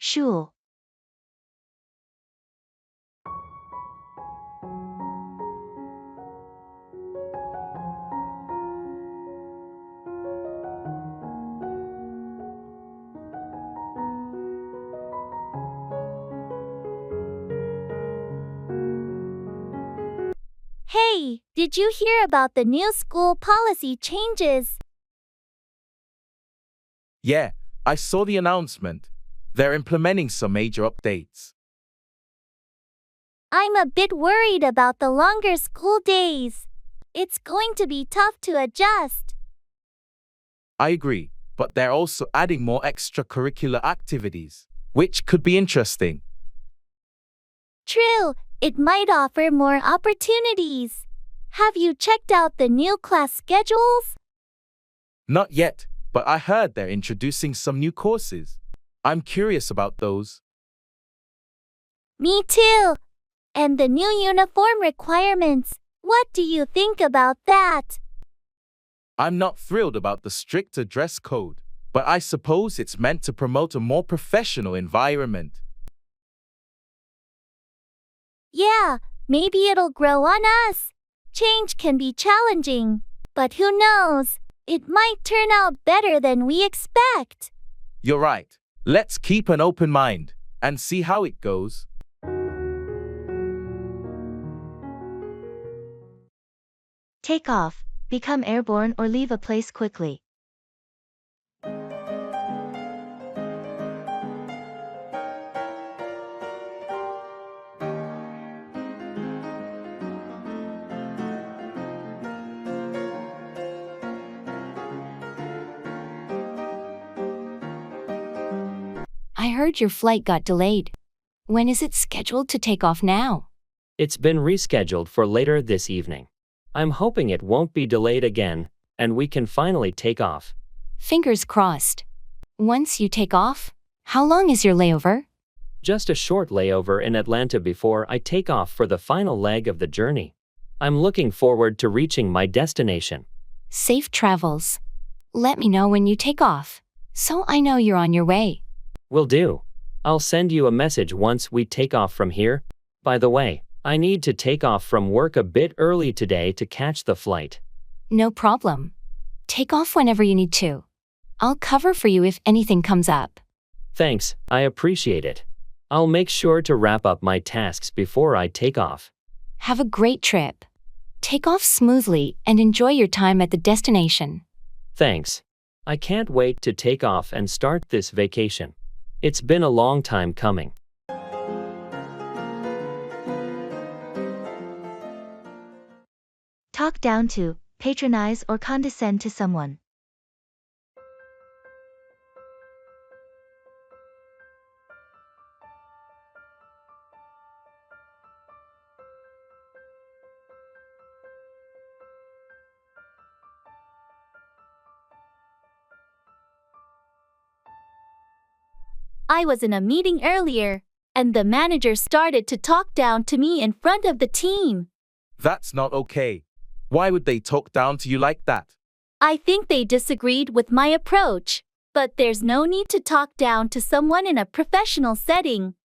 Sure. Hey, did you hear about the new school policy changes? Yeah, I saw the announcement. They're implementing some major updates. I'm a bit worried about the longer school days. It's going to be tough to adjust. I agree, but they're also adding more extracurricular activities, which could be interesting. True, it might offer more opportunities. Have you checked out the new class schedules? Not yet, but I heard they're introducing some new courses. I'm curious about those. Me too. And the new uniform requirements. What do you think about that? I'm not thrilled about the stricter dress code, but I suppose it's meant to promote a more professional environment. Yeah, maybe it'll grow on us. Change can be challenging, but who knows? It might turn out better than we expect. You're right. Let's keep an open mind and see how it goes. Take off, become airborne or leave a place quickly. I heard your flight got delayed. When is it scheduled to take off now? It's been rescheduled for later this evening. I'm hoping it won't be delayed again, and we can finally take off. Fingers crossed. Once you take off, how long is your layover? Just a short layover in Atlanta before I take off for the final leg of the journey. I'm looking forward to reaching my destination. Safe travels. Let me know when you take off, so I know you're on your way. Will do. I'll send you a message once we take off from here. By the way, I need to take off from work a bit early today to catch the flight. No problem. Take off whenever you need to. I'll cover for you if anything comes up. Thanks, I appreciate it. I'll make sure to wrap up my tasks before I take off. Have a great trip. Take off smoothly and enjoy your time at the destination. Thanks. I can't wait to take off and start this vacation. It's been a long time coming. Talk down to, patronize or condescend to someone. I was in a meeting earlier, and the manager started to talk down to me in front of the team. That's not okay. Why would they talk down to you like that? I think they disagreed with my approach, but there's no need to talk down to someone in a professional setting.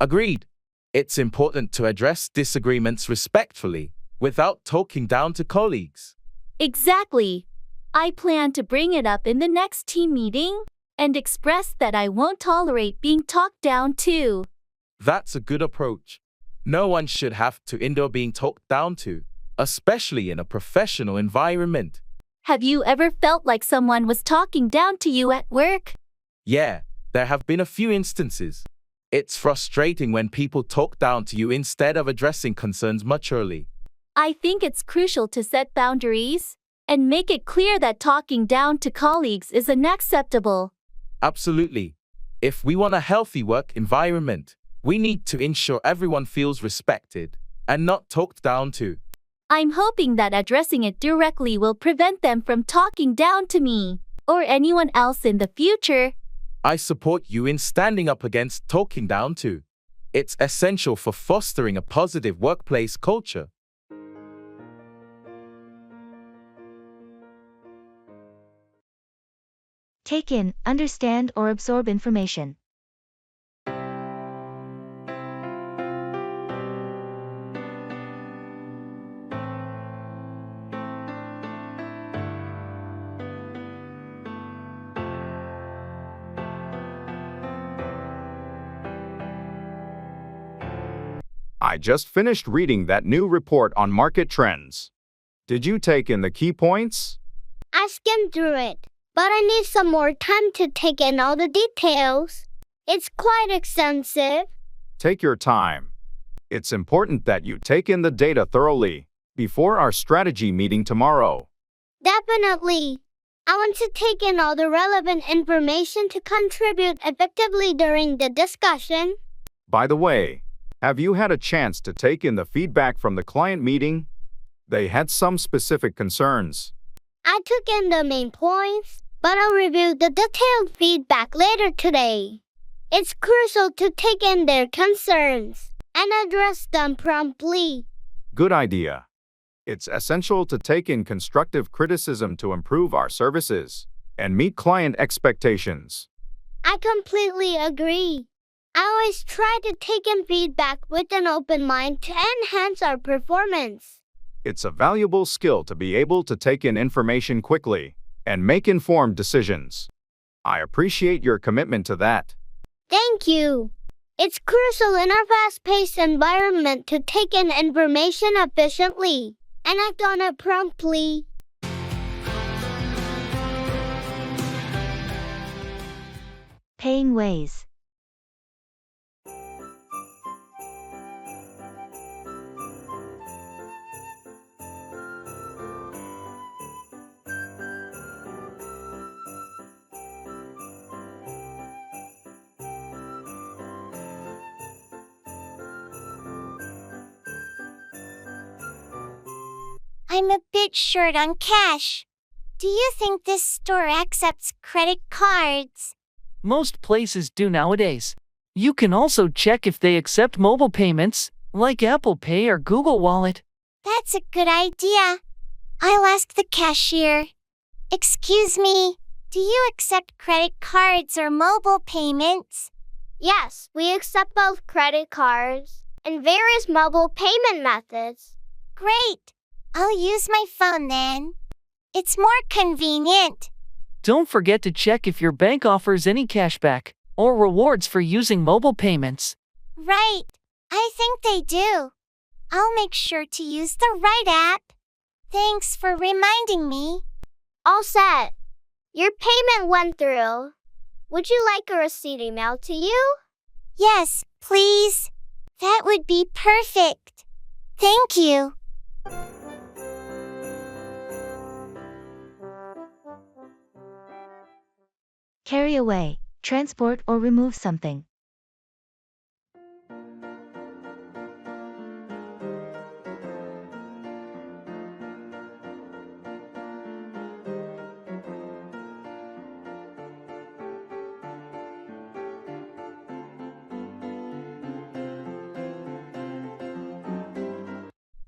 Agreed. It's important to address disagreements respectfully, without talking down to colleagues. Exactly. I plan to bring it up in the next team meeting and express that I won't tolerate being talked down to. That's a good approach. No one should have to endure being talked down to, especially in a professional environment. Have you ever felt like someone was talking down to you at work? Yeah, there have been a few instances. It's frustrating when people talk down to you instead of addressing concerns maturely. I think it's crucial to set boundaries and make it clear that talking down to colleagues is unacceptable. Absolutely. If we want a healthy work environment, we need to ensure everyone feels respected and not talked down to. I'm hoping that addressing it directly will prevent them from talking down to me or anyone else in the future. I support you in standing up against talking down to. It's essential for fostering a positive workplace culture. Take in, understand or absorb information. I just finished reading that new report on market trends. Did you take in the key points? I skimmed through it, but I need some more time to take in all the details. It's quite extensive. Take your time. It's important that you take in the data thoroughly before our strategy meeting tomorrow. Definitely. I want to take in all the relevant information to contribute effectively during the discussion. By the way, have you had a chance to take in the feedback from the client meeting? They had some specific concerns. I took in the main points, but I'll review the detailed feedback later today. It's crucial to take in their concerns and address them promptly. Good idea. It's essential to take in constructive criticism to improve our services and meet client expectations. I completely agree. I always try to take in feedback with an open mind to enhance our performance. It's a valuable skill to be able to take in information quickly and make informed decisions. I appreciate your commitment to that. Thank you. It's crucial in our fast-paced environment to take in information efficiently and act on it promptly. Paying ways. I'm a bit short on cash. Do you think this store accepts credit cards? Most places do nowadays. You can also check if they accept mobile payments, like Apple Pay or Google Wallet. That's a good idea. I'll ask the cashier. Excuse me, do you accept credit cards or mobile payments? Yes, we accept both credit cards and various mobile payment methods. Great. I'll use my phone then. It's more convenient. Don't forget to check if your bank offers any cashback or rewards for using mobile payments. Right. I think they do. I'll make sure to use the right app. Thanks for reminding me. All set. Your payment went through. Would you like a receipt emailed to you? Yes, please. That would be perfect. Thank you. Carry away, transport or remove something.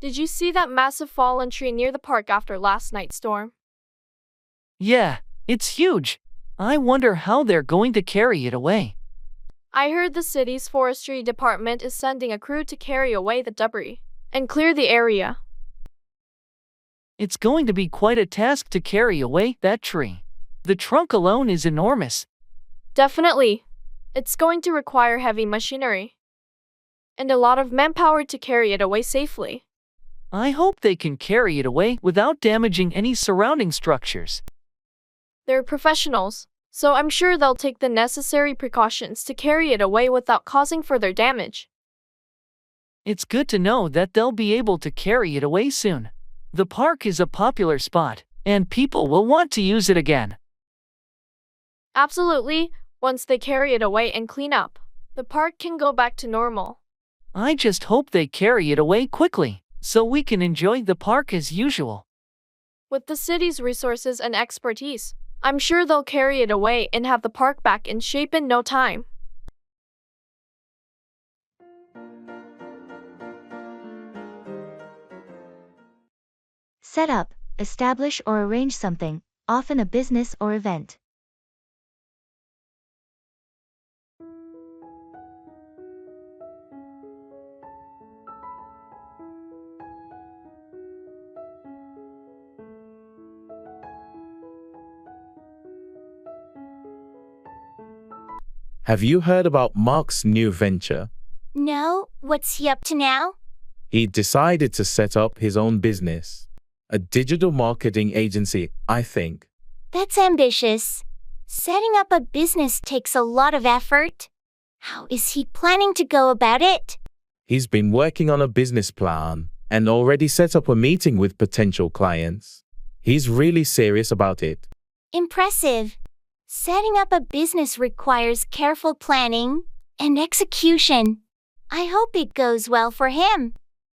Did you see that massive fallen tree near the park after last night's storm? Yeah, it's huge. I wonder how they're going to carry it away. I heard the city's forestry department is sending a crew to carry away the debris and clear the area. It's going to be quite a task to carry away that tree. The trunk alone is enormous. Definitely. It's going to require heavy machinery and a lot of manpower to carry it away safely. I hope they can carry it away without damaging any surrounding structures. They're professionals, so I'm sure they'll take the necessary precautions to carry it away without causing further damage. It's good to know that they'll be able to carry it away soon. The park is a popular spot, and people will want to use it again. Absolutely, once they carry it away and clean up, the park can go back to normal. I just hope they carry it away quickly, so we can enjoy the park as usual. With the city's resources and expertise, I'm sure they'll carry it away and have the park back in shape in no time. Set up, establish or arrange something, often a business or event. Have you heard about Mark's new venture? No, what's he up to now? He decided to set up his own business, a digital marketing agency, I think. That's ambitious. Setting up a business takes a lot of effort. How is he planning to go about it? He's been working on a business plan and already set up a meeting with potential clients. He's really serious about it. Impressive. Setting up a business requires careful planning and execution. I hope it goes well for him.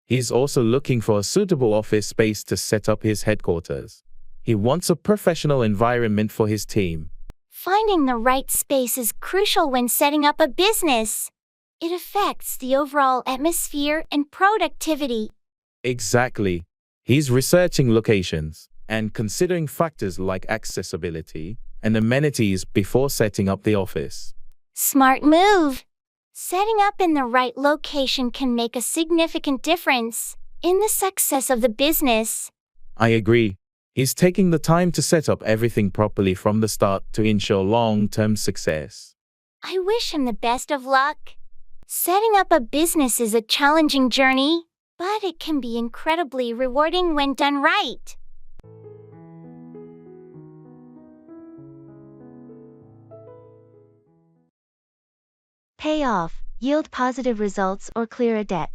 He's also looking for a suitable office space to set up his headquarters. He wants a professional environment for his team. Finding the right space is crucial when setting up a business. It affects the overall atmosphere and productivity. Exactly. He's researching locations and considering factors like accessibility and amenities before setting up the office. Smart move. Setting up in the right location can make a significant difference in the success of the business. I agree. He's taking the time to set up everything properly from the start to ensure long-term success. I wish him the best of luck. Setting up a business is a challenging journey, but it can be incredibly rewarding when done right. Pay off, yield positive results or clear a debt.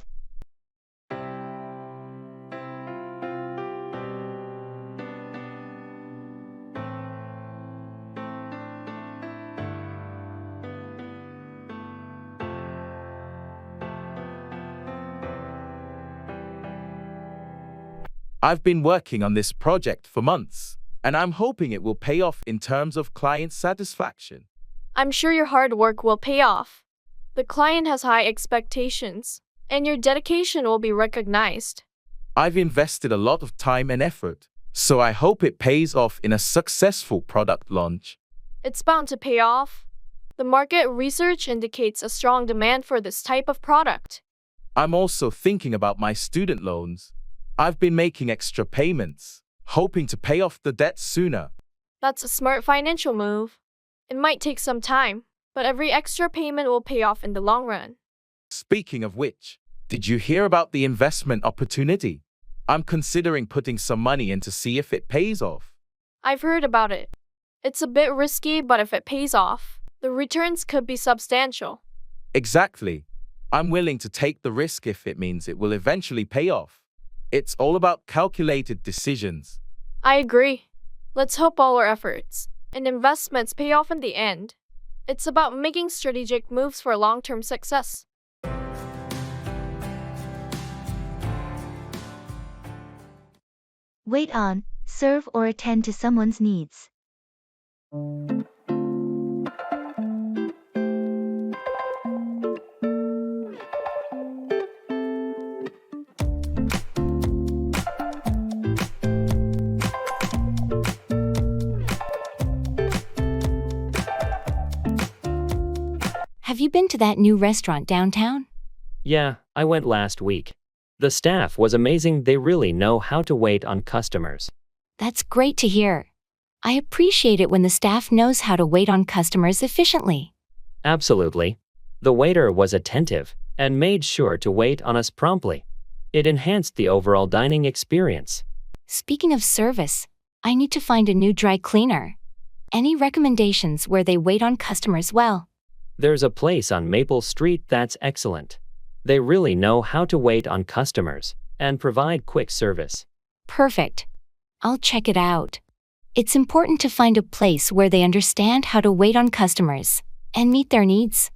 I've been working on this project for months, and I'm hoping it will pay off in terms of client satisfaction. I'm sure your hard work will pay off. The client has high expectations, and your dedication will be recognized. I've invested a lot of time and effort, so I hope it pays off in a successful product launch. It's bound to pay off. The market research indicates a strong demand for this type of product. I'm also thinking about my student loans. I've been making extra payments, hoping to pay off the debt sooner. That's a smart financial move. It might take some time, but every extra payment will pay off in the long run. Speaking of which, did you hear about the investment opportunity? I'm considering putting some money in to see if it pays off. I've heard about it. It's a bit risky, but if it pays off, the returns could be substantial. Exactly. I'm willing to take the risk if it means it will eventually pay off. It's all about calculated decisions. I agree. Let's hope all our efforts and investments pay off in the end. It's about making strategic moves for long-term success. Wait on, serve or attend to someone's needs. Have you been to that new restaurant downtown? Yeah, I went last week. The staff was amazing. They really know how to wait on customers. That's great to hear. I appreciate it when the staff knows how to wait on customers efficiently. Absolutely. The waiter was attentive and made sure to wait on us promptly. It enhanced the overall dining experience. Speaking of service, I need to find a new dry cleaner. Any recommendations where they wait on customers well? There's a place on Maple Street that's excellent. They really know how to wait on customers and provide quick service. Perfect. I'll check it out. It's important to find a place where they understand how to wait on customers and meet their needs.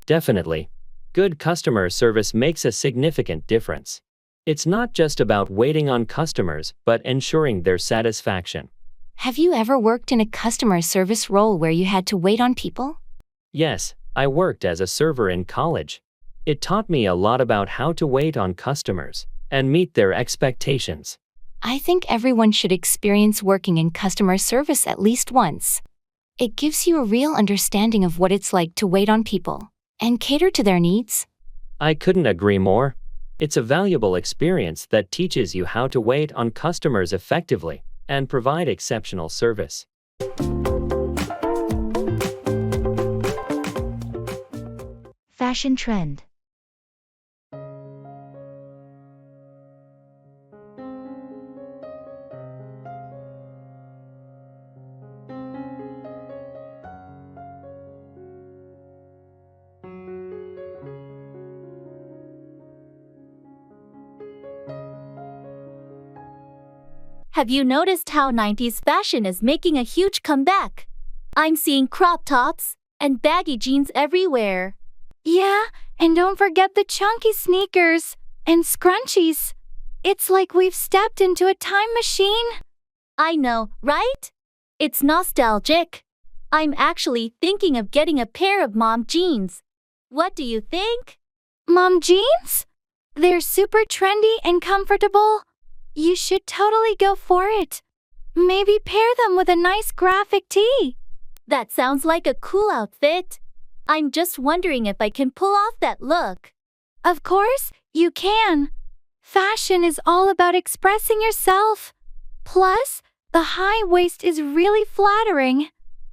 Definitely. Good customer service makes a significant difference. It's not just about waiting on customers, but ensuring their satisfaction. Have you ever worked in a customer service role where you had to wait on people? Yes, I worked as a server in college. It taught me a lot about how to wait on customers and meet their expectations. I think everyone should experience working in customer service at least once. It gives you a real understanding of what it's like to wait on people and cater to their needs. I couldn't agree more. It's a valuable experience that teaches you how to wait on customers effectively and provide exceptional service. Fashion trend. Have you noticed how 90s fashion is making a huge comeback? I'm seeing crop tops and baggy jeans everywhere. Yeah, and don't forget the chunky sneakers and scrunchies. It's like we've stepped into a time machine. I know, right? It's nostalgic. I'm actually thinking of getting a pair of mom jeans. What do you think? Mom jeans? They're super trendy and comfortable. You should totally go for it. Maybe pair them with a nice graphic tee. That sounds like a cool outfit. I'm just wondering if I can pull off that look. Of course, you can. Fashion is all about expressing yourself. Plus, the high waist is really flattering.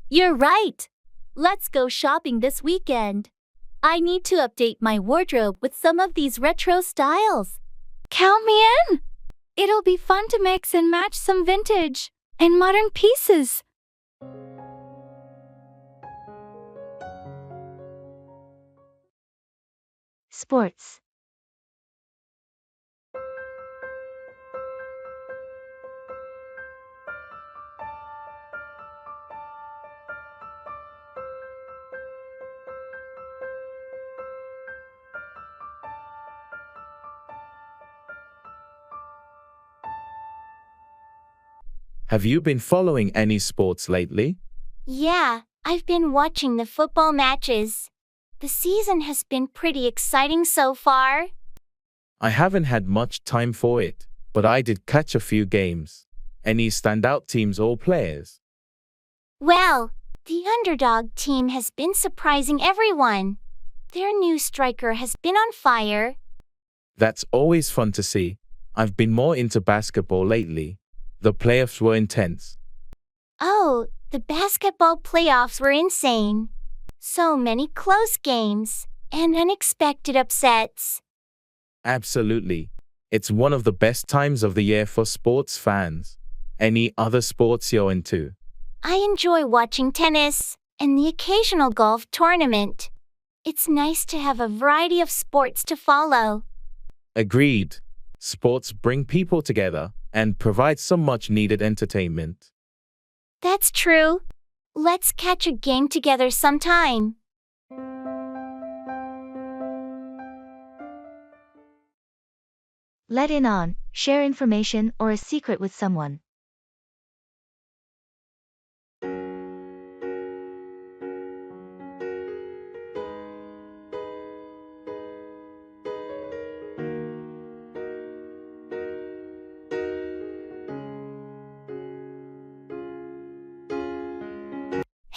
You're right. Let's go shopping this weekend. I need to update my wardrobe with some of these retro styles. Count me in. It'll be fun to mix and match some vintage and modern pieces. Sports. Have you been following any sports lately? Yeah, I've been watching the football matches. The season has been pretty exciting so far. I haven't had much time for it, but I did catch a few games. Any standout teams or players? Well, the underdog team has been surprising everyone. Their new striker has been on fire. That's always fun to see. I've been more into basketball lately. The playoffs were intense. Oh, the basketball playoffs were insane. So many close games and unexpected upsets. Absolutely. It's one of the best times of the year for sports fans. Any other sports you're into? I enjoy watching tennis and the occasional golf tournament. It's nice to have a variety of sports to follow. Agreed. Sports bring people together and provide some much-needed entertainment. That's true. Let's catch a game together sometime. Let in on, share information or a secret with someone.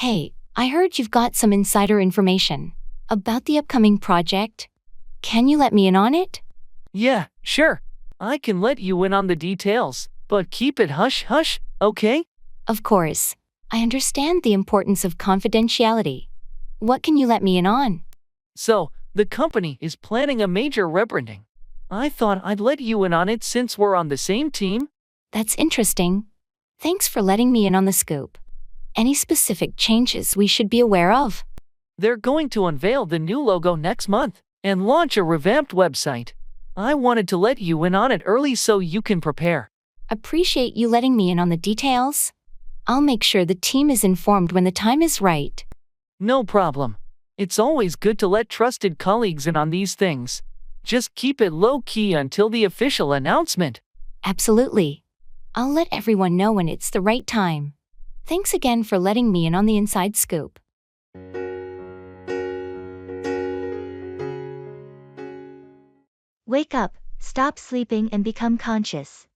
Hey, I heard you've got some insider information about the upcoming project. Can you let me in on it? Yeah, sure. I can let you in on the details, but keep it hush-hush, okay? Of course. I understand the importance of confidentiality. What can you let me in on? So, the company is planning a major rebranding. I thought I'd let you in on it since we're on the same team. That's interesting. Thanks for letting me in on the scoop. Any specific changes we should be aware of? They're going to unveil the new logo next month and launch a revamped website. I wanted to let you in on it early so you can prepare. Appreciate you letting me in on the details. I'll make sure the team is informed when the time is right. No problem. It's always good to let trusted colleagues in on these things. Just keep it low-key until the official announcement. Absolutely. I'll let everyone know when it's the right time. Thanks again for letting me in on the inside scoop. Wake up, stop sleeping and become conscious.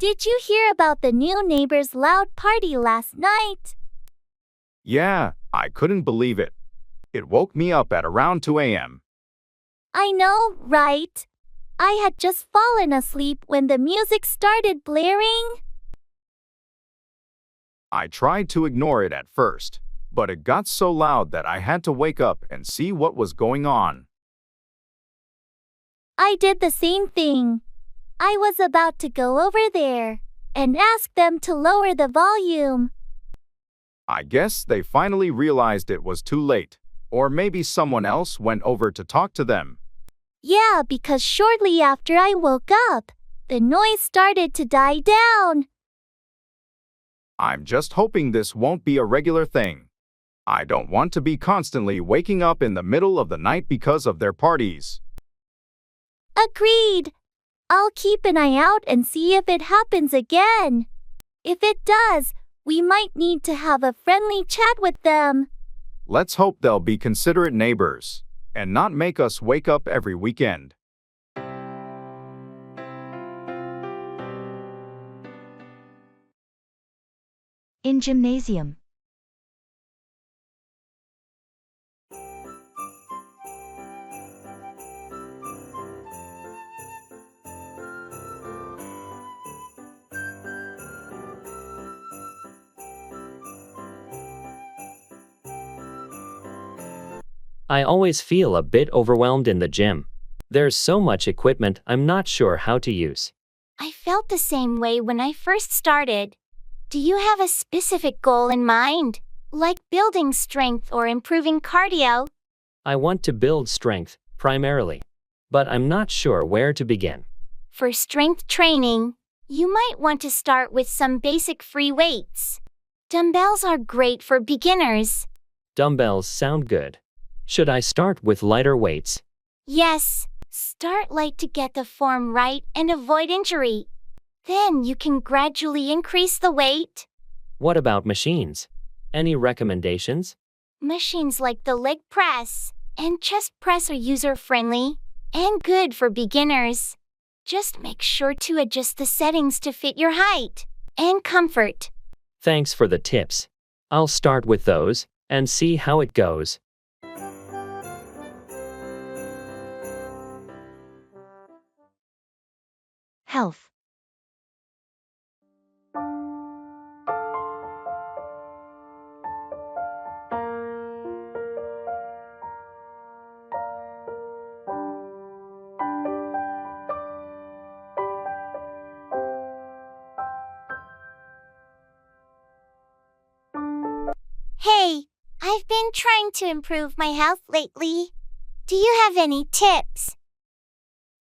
Did you hear about the new neighbor's loud party last night? Yeah, I couldn't believe it. It woke me up at around 2 a.m. I know, right? I had just fallen asleep when the music started blaring. I tried to ignore it at first, but it got so loud that I had to wake up and see what was going on. I did the same thing. I was about to go over there and ask them to lower the volume. I guess they finally realized it was too late. Or maybe someone else went over to talk to them. Yeah, because shortly after I woke up, the noise started to die down. I'm just hoping this won't be a regular thing. I don't want to be constantly waking up in the middle of the night because of their parties. Agreed. I'll keep an eye out and see if it happens again. If it does, we might need to have a friendly chat with them. Let's hope they'll be considerate neighbors and not make us wake up every weekend. In gymnasium. I always feel a bit overwhelmed in the gym. There's so much equipment I'm not sure how to use. I felt the same way when I first started. Do you have a specific goal in mind, like building strength or improving cardio? I want to build strength, primarily. But I'm not sure where to begin. For strength training, you might want to start with some basic free weights. Dumbbells are great for beginners. Dumbbells sound good. Should I start with lighter weights? Yes, start light to get the form right and avoid injury. Then you can gradually increase the weight. What about machines? Any recommendations? Machines like the leg press and chest press are user-friendly and good for beginners. Just make sure to adjust the settings to fit your height and comfort. Thanks for the tips. I'll start with those and see how it goes. Health. Hey, I've been trying to improve my health lately. Do you have any tips?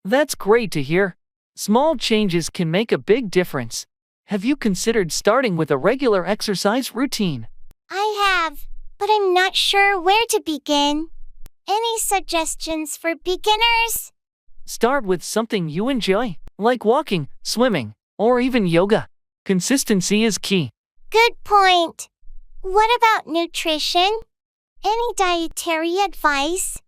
That's great to hear. Small changes can make a big difference. Have you considered starting with a regular exercise routine? I have, but I'm not sure where to begin. Any suggestions for beginners? Start with something you enjoy, like walking, swimming, or even yoga. Consistency is key. Good point. What about nutrition? Any dietary advice?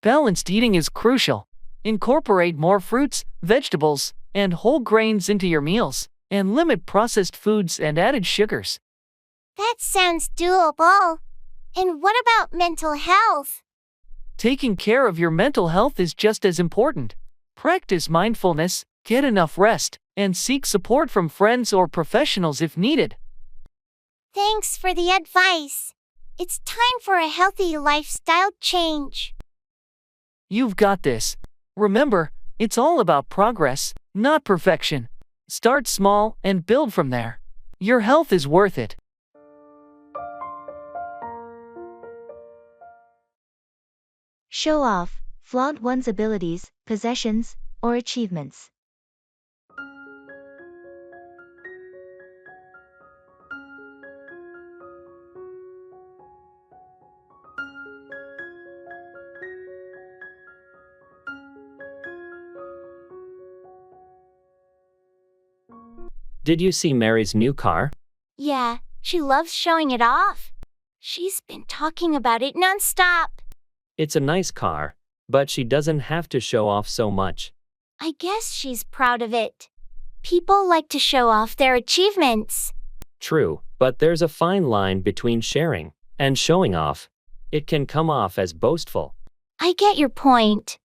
Balanced eating is crucial. Incorporate more fruits, vegetables, and whole grains into your meals, and limit processed foods and added sugars. That sounds doable. And what about mental health? Taking care of your mental health is just as important. Practice mindfulness, get enough rest, and seek support from friends or professionals if needed. Thanks for the advice. It's time for a healthy lifestyle change. You've got this. Remember, it's all about progress, not perfection. Start small and build from there. Your health is worth it. Show off, flaunt one's abilities, possessions, or achievements. Did you see Mary's new car? Yeah, she loves showing it off. She's been talking about it nonstop. It's a nice car, but she doesn't have to show off so much. I guess she's proud of it. People like to show off their achievements. True, but there's a fine line between sharing and showing off. It can come off as boastful. I get your point.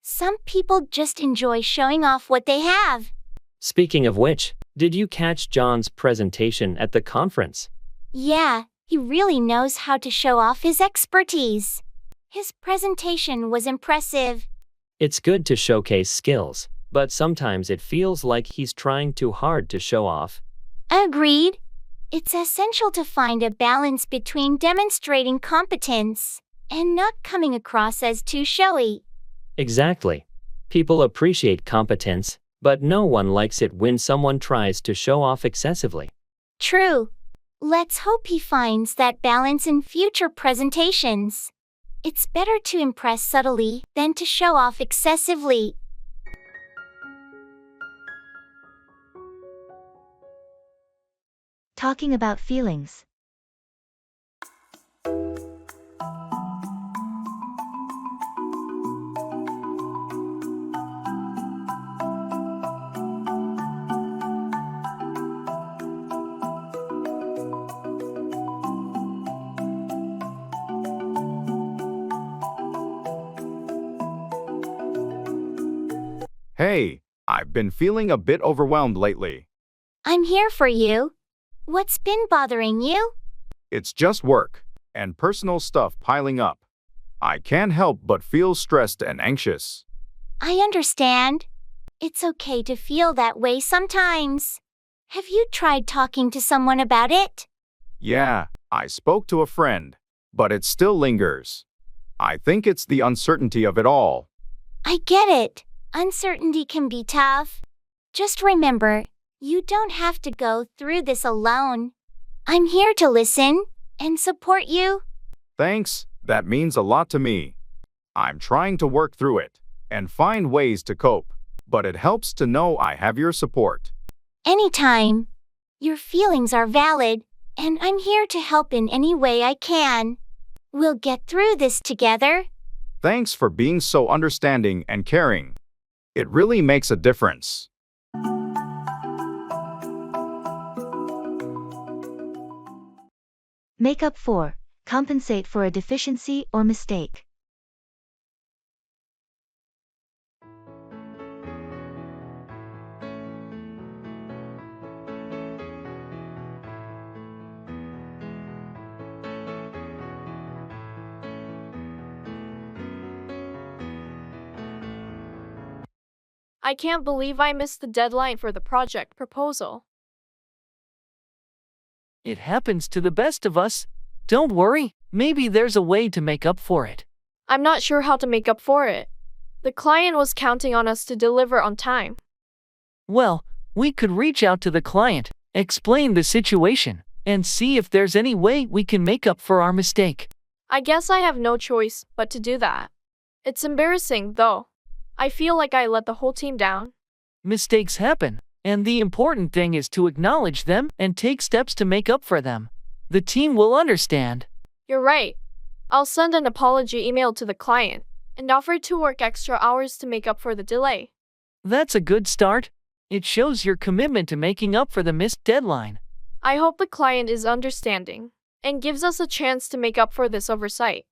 Some people just enjoy showing off what they have. Speaking of which, did you catch John's presentation at the conference? Yeah, he really knows how to show off his expertise. His presentation was impressive. It's good to showcase skills, but sometimes it feels like he's trying too hard to show off. Agreed. It's essential to find a balance between demonstrating competence and not coming across as too showy. Exactly. People appreciate competence, but no one likes it when someone tries to show off excessively. True. Let's hope he finds that balance in future presentations. It's better to impress subtly than to show off excessively. Talking about feelings. Hey, I've been feeling a bit overwhelmed lately. I'm here for you. What's been bothering you? It's just work and personal stuff piling up. I can't help but feel stressed and anxious. I understand. It's okay to feel that way sometimes. Have you tried talking to someone about it? Yeah, I spoke to a friend, but it still lingers. I think it's the uncertainty of it all. I get it. Uncertainty can be tough. Just remember, you don't have to go through this alone. I'm here to listen and support you. Thanks, that means a lot to me. I'm trying to work through it and find ways to cope, but it helps to know I have your support. Anytime. Your feelings are valid, and I'm here to help in any way I can. We'll get through this together. Thanks for being so understanding and caring. It really makes a difference. Make up for. Compensate for a deficiency or mistake. I can't believe I missed the deadline for the project proposal. It happens to the best of us. Don't worry, maybe there's a way to make up for it. I'm not sure how to make up for it. The client was counting on us to deliver on time. Well, we could reach out to the client, explain the situation, and see if there's any way we can make up for our mistake. I guess I have no choice but to do that. It's embarrassing, though. I feel like I let the whole team down. Mistakes happen, and the important thing is to acknowledge them and take steps to make up for them. The team will understand. You're right. I'll send an apology email to the client and offer to work extra hours to make up for the delay. That's a good start. It shows your commitment to making up for the missed deadline. I hope the client is understanding and gives us a chance to make up for this oversight.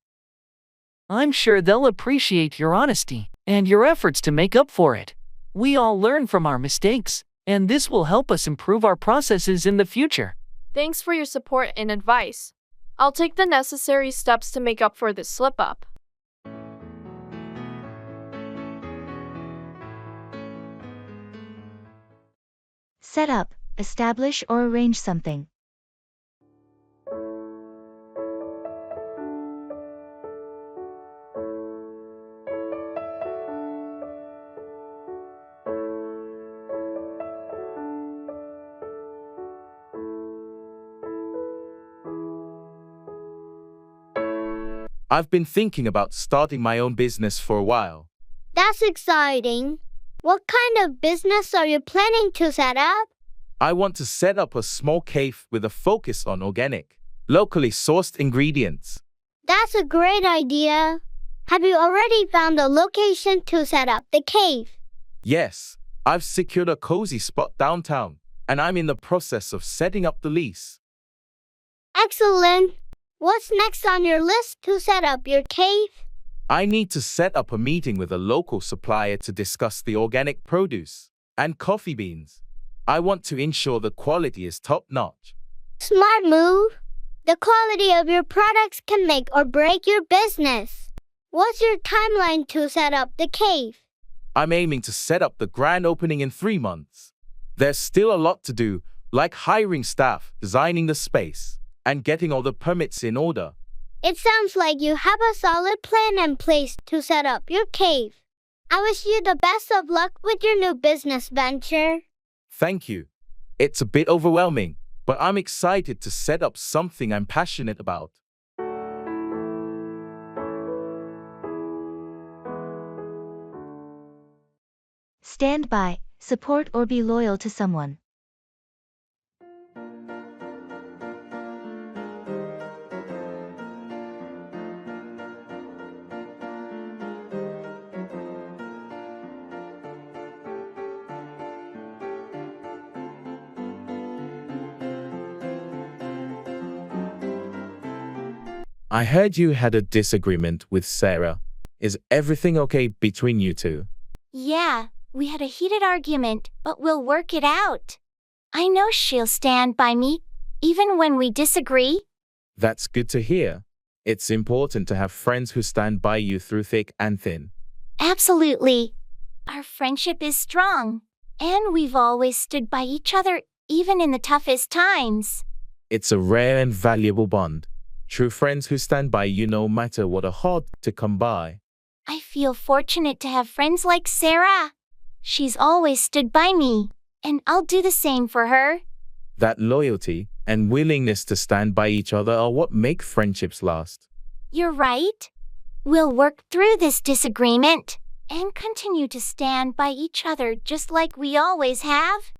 I'm sure they'll appreciate your honesty and your efforts to make up for it. We all learn from our mistakes, and this will help us improve our processes in the future. Thanks for your support and advice. I'll take the necessary steps to make up for this slip-up. Set up, establish or arrange something. I've been thinking about starting my own business for a while. That's exciting. What kind of business are you planning to set up? I want to set up a small cave with a focus on organic, locally sourced ingredients. That's a great idea. Have you already found a location to set up the cave? Yes, I've secured a cozy spot downtown, and I'm in the process of setting up the lease. Excellent. What's next on your list to set up your cave? I need to set up a meeting with a local supplier to discuss the organic produce and coffee beans. I want to ensure the quality is top-notch. Smart move. The quality of your products can make or break your business. What's your timeline to set up the cave? I'm aiming to set up the grand opening in 3 months. There's still a lot to do, like hiring staff, designing the space, and getting all the permits in order. It sounds like you have a solid plan in place to set up your cave. I wish you the best of luck with your new business venture. Thank you. It's a bit overwhelming, but I'm excited to set up something I'm passionate about. Stand by, support or be loyal to someone. I heard you had a disagreement with Sarah. Is everything okay between you two? Yeah, we had a heated argument, but we'll work it out. I know she'll stand by me, even when we disagree. That's good to hear. It's important to have friends who stand by you through thick and thin. Absolutely. Our friendship is strong, and we've always stood by each other, even in the toughest times. It's a rare and valuable bond. True friends who stand by you no matter what are hard to come by. I feel fortunate to have friends like Sarah. She's always stood by me, and I'll do the same for her. That loyalty and willingness to stand by each other are what make friendships last. You're right. We'll work through this disagreement and continue to stand by each other just like we always have.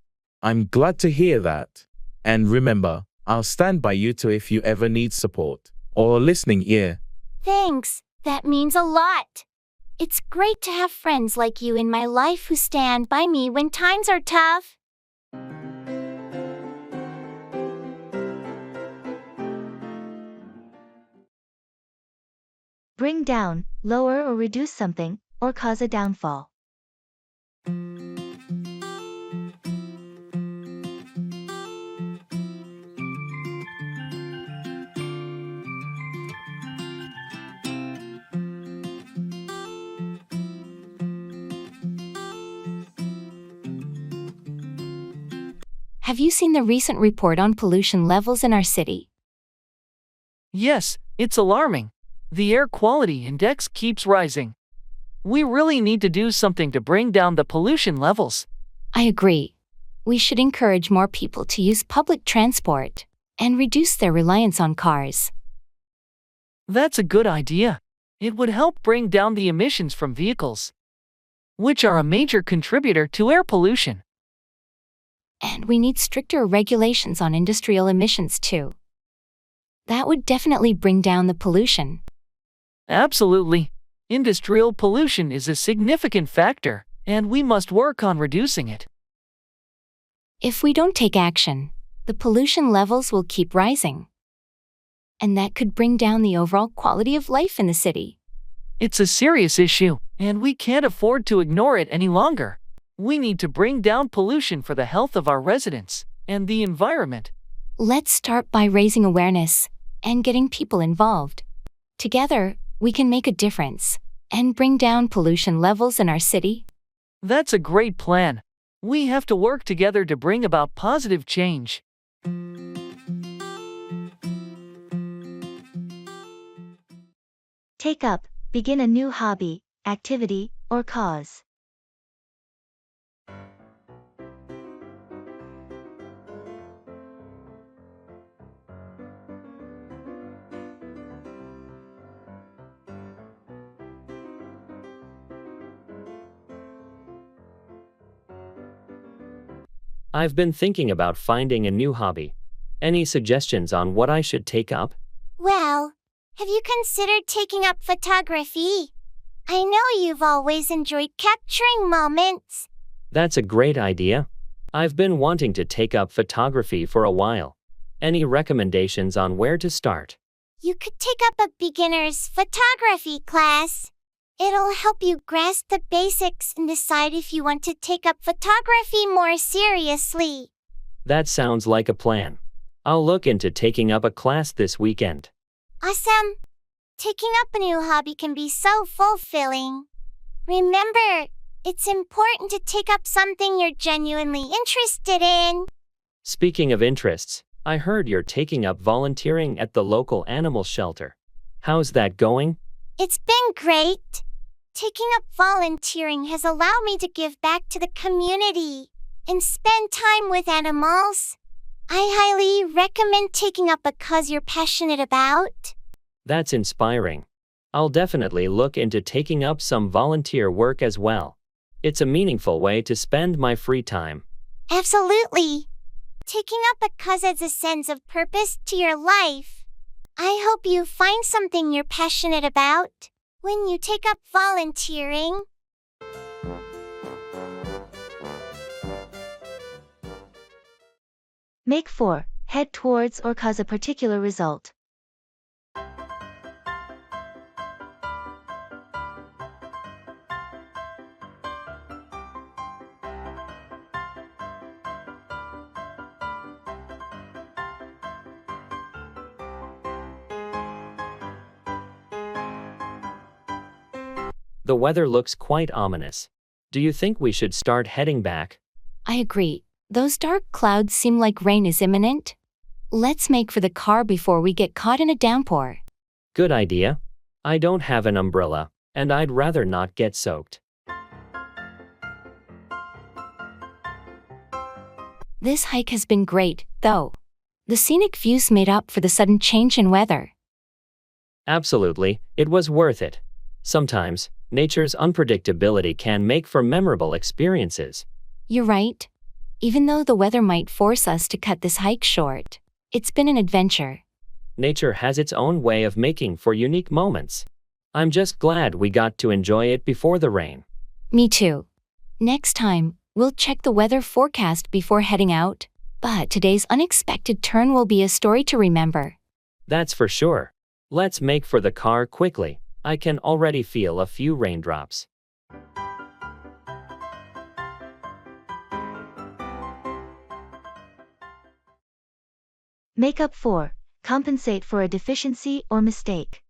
I'm glad to hear that. And remember, I'll stand by you too if you ever need support or a listening ear. Thanks, that means a lot. It's great to have friends like you in my life who stand by me when times are tough. Bring down, lower or reduce something, or cause a downfall. Have you seen the recent report on pollution levels in our city? Yes, it's alarming. The air quality index keeps rising. We really need to do something to bring down the pollution levels. I agree. We should encourage more people to use public transport and reduce their reliance on cars. That's a good idea. It would help bring down the emissions from vehicles, which are a major contributor to air pollution. And we need stricter regulations on industrial emissions too. That would definitely bring down the pollution. Absolutely. Industrial pollution is a significant factor, and we must work on reducing it. If we don't take action, the pollution levels will keep rising. And that could bring down the overall quality of life in the city. It's a serious issue, and we can't afford to ignore it any longer. We need to bring down pollution for the health of our residents and the environment. Let's start by raising awareness and getting people involved. Together, we can make a difference and bring down pollution levels in our city. That's a great plan. We have to work together to bring about positive change. Take up, begin a new hobby, activity, or cause. I've been thinking about finding a new hobby. Any suggestions on what I should take up? Well, have you considered taking up photography? I know you've always enjoyed capturing moments. That's a great idea. I've been wanting to take up photography for a while. Any recommendations on where to start? You could take up a beginner's photography class. It'll help you grasp the basics and decide if you want to take up photography more seriously. That sounds like a plan. I'll look into taking up a class this weekend. Awesome! Taking up a new hobby can be so fulfilling. Remember, It's important to take up something you're genuinely interested in. Speaking of interests, I heard you're taking up volunteering at the local animal shelter. How's that going? It's been great. Taking up volunteering has allowed me to give back to the community and spend time with animals. I highly recommend taking up a cause you're passionate about. That's inspiring. I'll definitely look into taking up some volunteer work as well. It's a meaningful way to spend my free time. Absolutely. Taking up a cause adds a sense of purpose to your life. I hope you find something you're passionate about when you take up volunteering. Make 4. Head towards or cause a particular result. The weather looks quite ominous. Do you think we should start heading back? I agree. Those dark clouds seem like rain is imminent. Let's make for the car before we get caught in a downpour. Good idea. I don't have an umbrella, and I'd rather not get soaked. This hike has been great, though. The scenic views made up for the sudden change in weather. Absolutely, it was worth it. Sometimes, nature's unpredictability can make for memorable experiences. You're right. Even though the weather might force us to cut this hike short, it's been an adventure. Nature has its own way of making for unique moments. I'm just glad we got to enjoy it before the rain. Me too. Next time, we'll check the weather forecast before heading out, but today's unexpected turn will be a story to remember. That's for sure. Let's make for the car quickly. I can already feel a few raindrops. Make up 4. Compensate for a deficiency or mistake.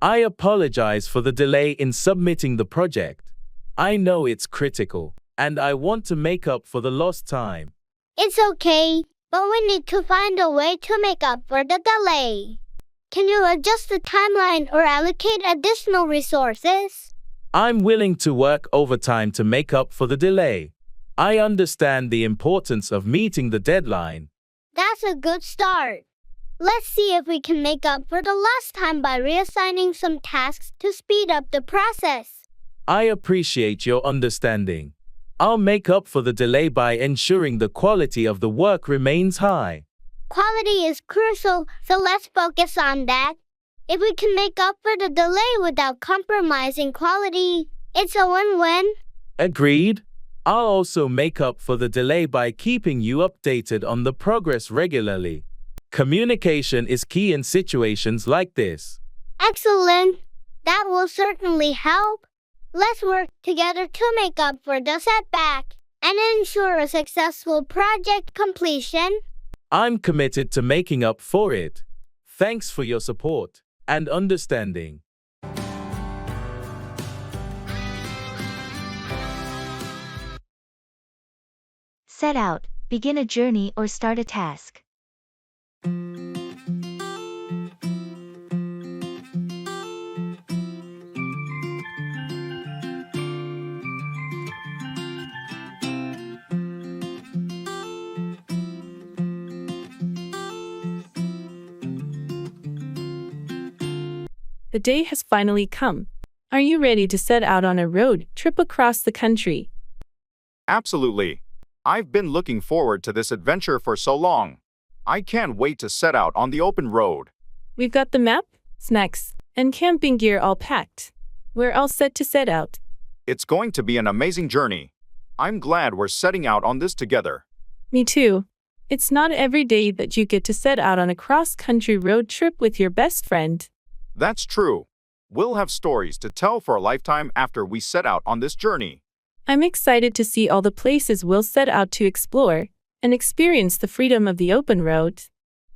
I apologize for the delay in submitting the project. I know it's critical, and I want to make up for the lost time. It's okay, but we need to find a way to make up for the delay. Can you adjust the timeline or allocate additional resources? I'm willing to work overtime to make up for the delay. I understand the importance of meeting the deadline. That's a good start. Let's see if we can make up for the lost time by reassigning some tasks to speed up the process. I appreciate your understanding. I'll make up for the delay by ensuring the quality of the work remains high. Quality is crucial, so let's focus on that. If we can make up for the delay without compromising quality, it's a win-win. Agreed. I'll also make up for the delay by keeping you updated on the progress regularly. Communication is key in situations like this. Excellent. That will certainly help. Let's work together to make up for the setback and ensure a successful project completion. I'm committed to making up for it. Thanks for your support and understanding. Set out, begin a journey or start a task. The day has finally come. Are you ready to set out on a road trip across the country? Absolutely. I've been looking forward to this adventure for so long. I can't wait to set out on the open road. We've got the map, snacks, and camping gear all packed. We're all set to set out. It's going to be an amazing journey. I'm glad we're setting out on this together. Me too. It's not every day that you get to set out on a cross-country road trip with your best friend. That's true. We'll have stories to tell for a lifetime after we set out on this journey. I'm excited to see all the places we'll set out to explore and experience the freedom of the open road.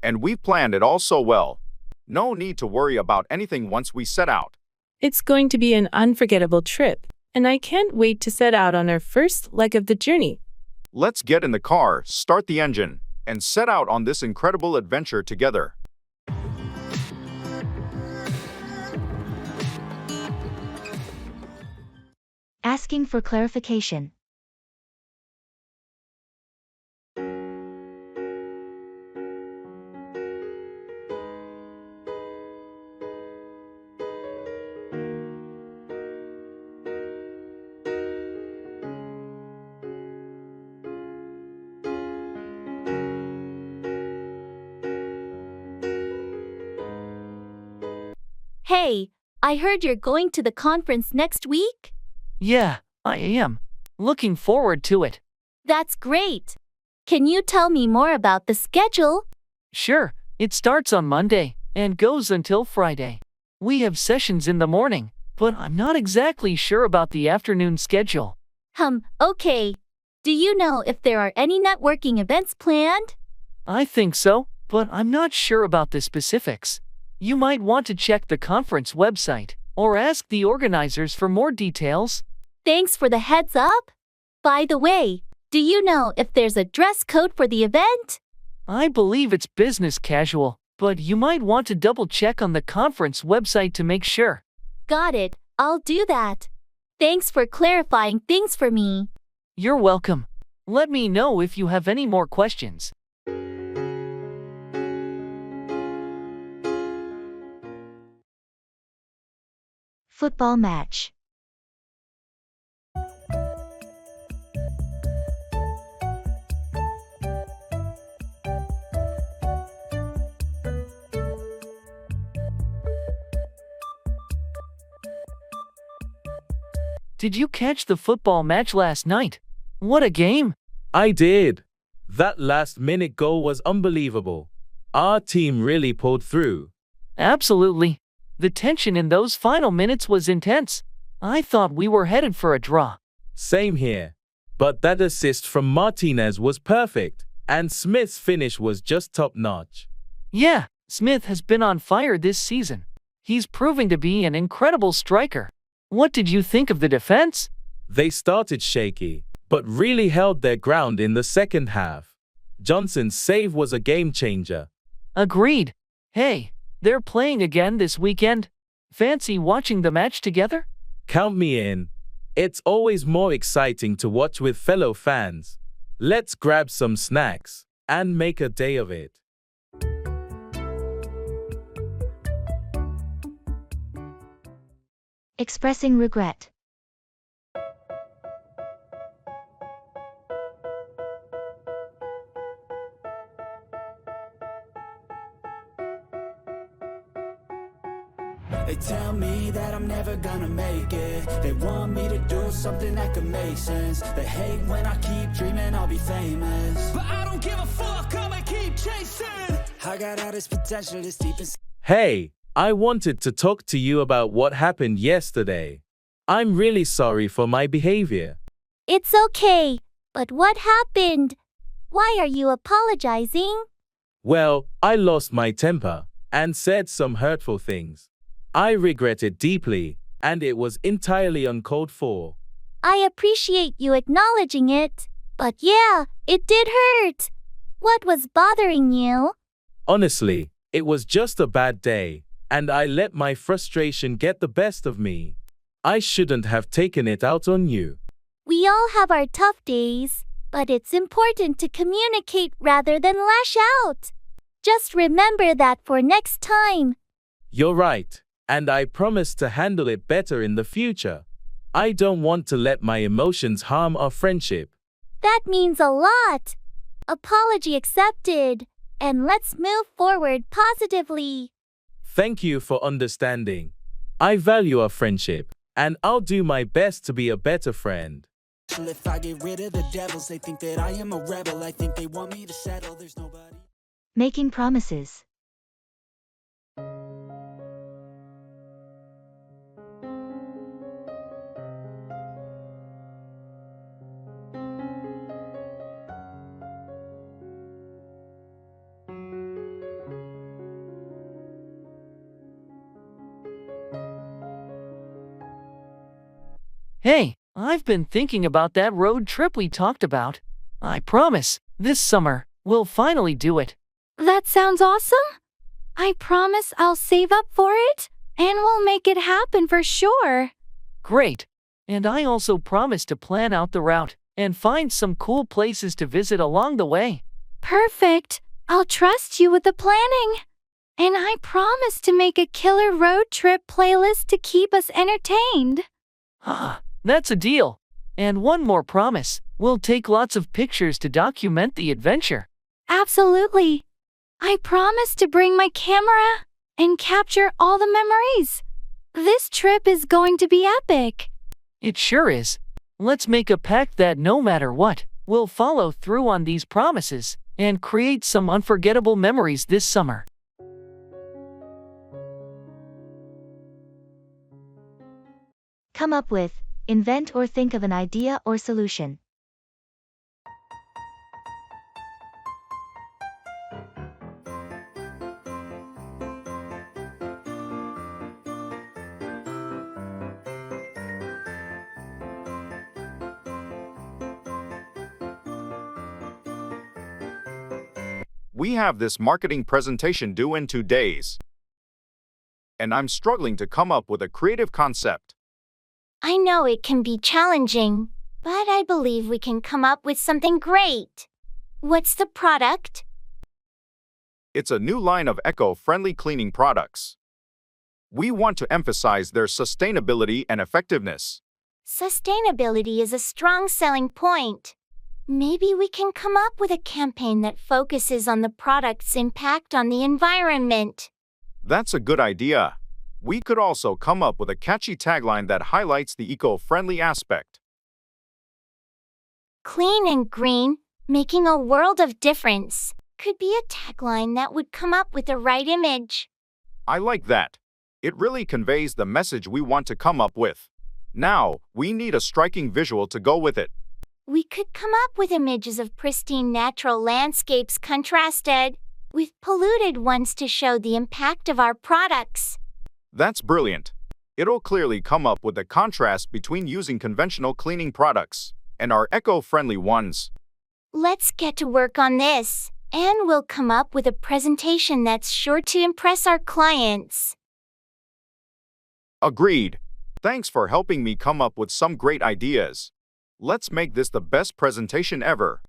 And we've planned it all so well. No need to worry about anything once we set out. It's going to be an unforgettable trip, and I can't wait to set out on our first leg of the journey. Let's get in the car, start the engine, and set out on this incredible adventure together. Asking for clarification. Hey, I heard you're going to the conference next week? Yeah, I am. Looking forward to it. That's great. Can you tell me more about the schedule? Sure, it starts on Monday and goes until Friday. We have sessions in the morning, but I'm not exactly sure about the afternoon schedule. Okay. Do you know if there are any networking events planned? I think so, but I'm not sure about the specifics. You might want to check the conference website or ask the organizers for more details. Thanks for the heads up. By the way, do you know if there's a dress code for the event? I believe it's business casual, but you might want to double check on the conference website to make sure. Got it. I'll do that. Thanks for clarifying things for me. You're welcome. Let me know if you have any more questions. Football match. Did you catch the football match last night? What a game! I did. That last-minute goal was unbelievable. Our team really pulled through. Absolutely. The tension in those final minutes was intense. I thought we were headed for a draw. Same here. But that assist from Martinez was perfect, and Smith's finish was just top-notch. Yeah, Smith has been on fire this season. He's proving to be an incredible striker. What did you think of the defense? They started shaky, but really held their ground in the second half. Johnson's save was a game-changer. Agreed. Hey, they're playing again this weekend. Fancy watching the match together? Count me in. It's always more exciting to watch with fellow fans. Let's grab some snacks and make a day of it. Expressing regret. They tell me that I'm never gonna make it. They want me to do something that could make sense. They hate when I keep dreaming I'll be famous, but I don't give a fuck, I'ma keep chasing. I got all this potential that's deep inside. Hey, I wanted to talk to you about what happened yesterday. I'm really sorry for my behavior. It's okay, but what happened? Why are you apologizing? Well, I lost my temper and said some hurtful things. I regret it deeply, and it was entirely uncalled for. I appreciate you acknowledging it, but yeah, it did hurt. What was bothering you? Honestly, it was just a bad day, and I let my frustration get the best of me. I shouldn't have taken it out on you. We all have our tough days, but it's important to communicate rather than lash out. Just remember that for next time. You're right, and I promise to handle it better in the future. I don't want to let my emotions harm our friendship. That means a lot. Apology accepted, and let's move forward positively. Thank you for understanding. I value our friendship, and I'll do my best to be a better friend. If I get rid of the devils, they think that I am a rebel. I think they want me to settle, there's nobody. Making promises. Hey, I've been thinking about that road trip we talked about. I promise, this summer, we'll finally do it. That sounds awesome. I promise I'll save up for it, and we'll make it happen for sure. Great. And I also promise to plan out the route and find some cool places to visit along the way. Perfect. I'll trust you with the planning. And I promise to make a killer road trip playlist to keep us entertained. Ah, that's a deal. And one more promise. We'll take lots of pictures to document the adventure. Absolutely. I promise to bring my camera and capture all the memories. This trip is going to be epic. It sure is. Let's make a pact that no matter what, we'll follow through on these promises and create some unforgettable memories this summer. Come up with, invent or think of an idea or solution. We have this marketing presentation due in 2 days. And I'm struggling to come up with a creative concept. I know it can be challenging, but I believe we can come up with something great. What's the product? It's a new line of eco-friendly cleaning products. We want to emphasize their sustainability and effectiveness. Sustainability is a strong selling point. Maybe we can come up with a campaign that focuses on the product's impact on the environment. That's a good idea. We could also come up with a catchy tagline that highlights the eco-friendly aspect. Clean and green, making a world of difference, could be a tagline that would come up with the right image. I like that. It really conveys the message we want to come up with. Now, we need a striking visual to go with it. We could come up with images of pristine natural landscapes contrasted with polluted ones to show the impact of our products. That's brilliant. It'll clearly come up with the contrast between using conventional cleaning products and our eco-friendly ones. Let's get to work on this, and we'll come up with a presentation that's sure to impress our clients. Agreed. Thanks for helping me come up with some great ideas. Let's make this the best presentation ever.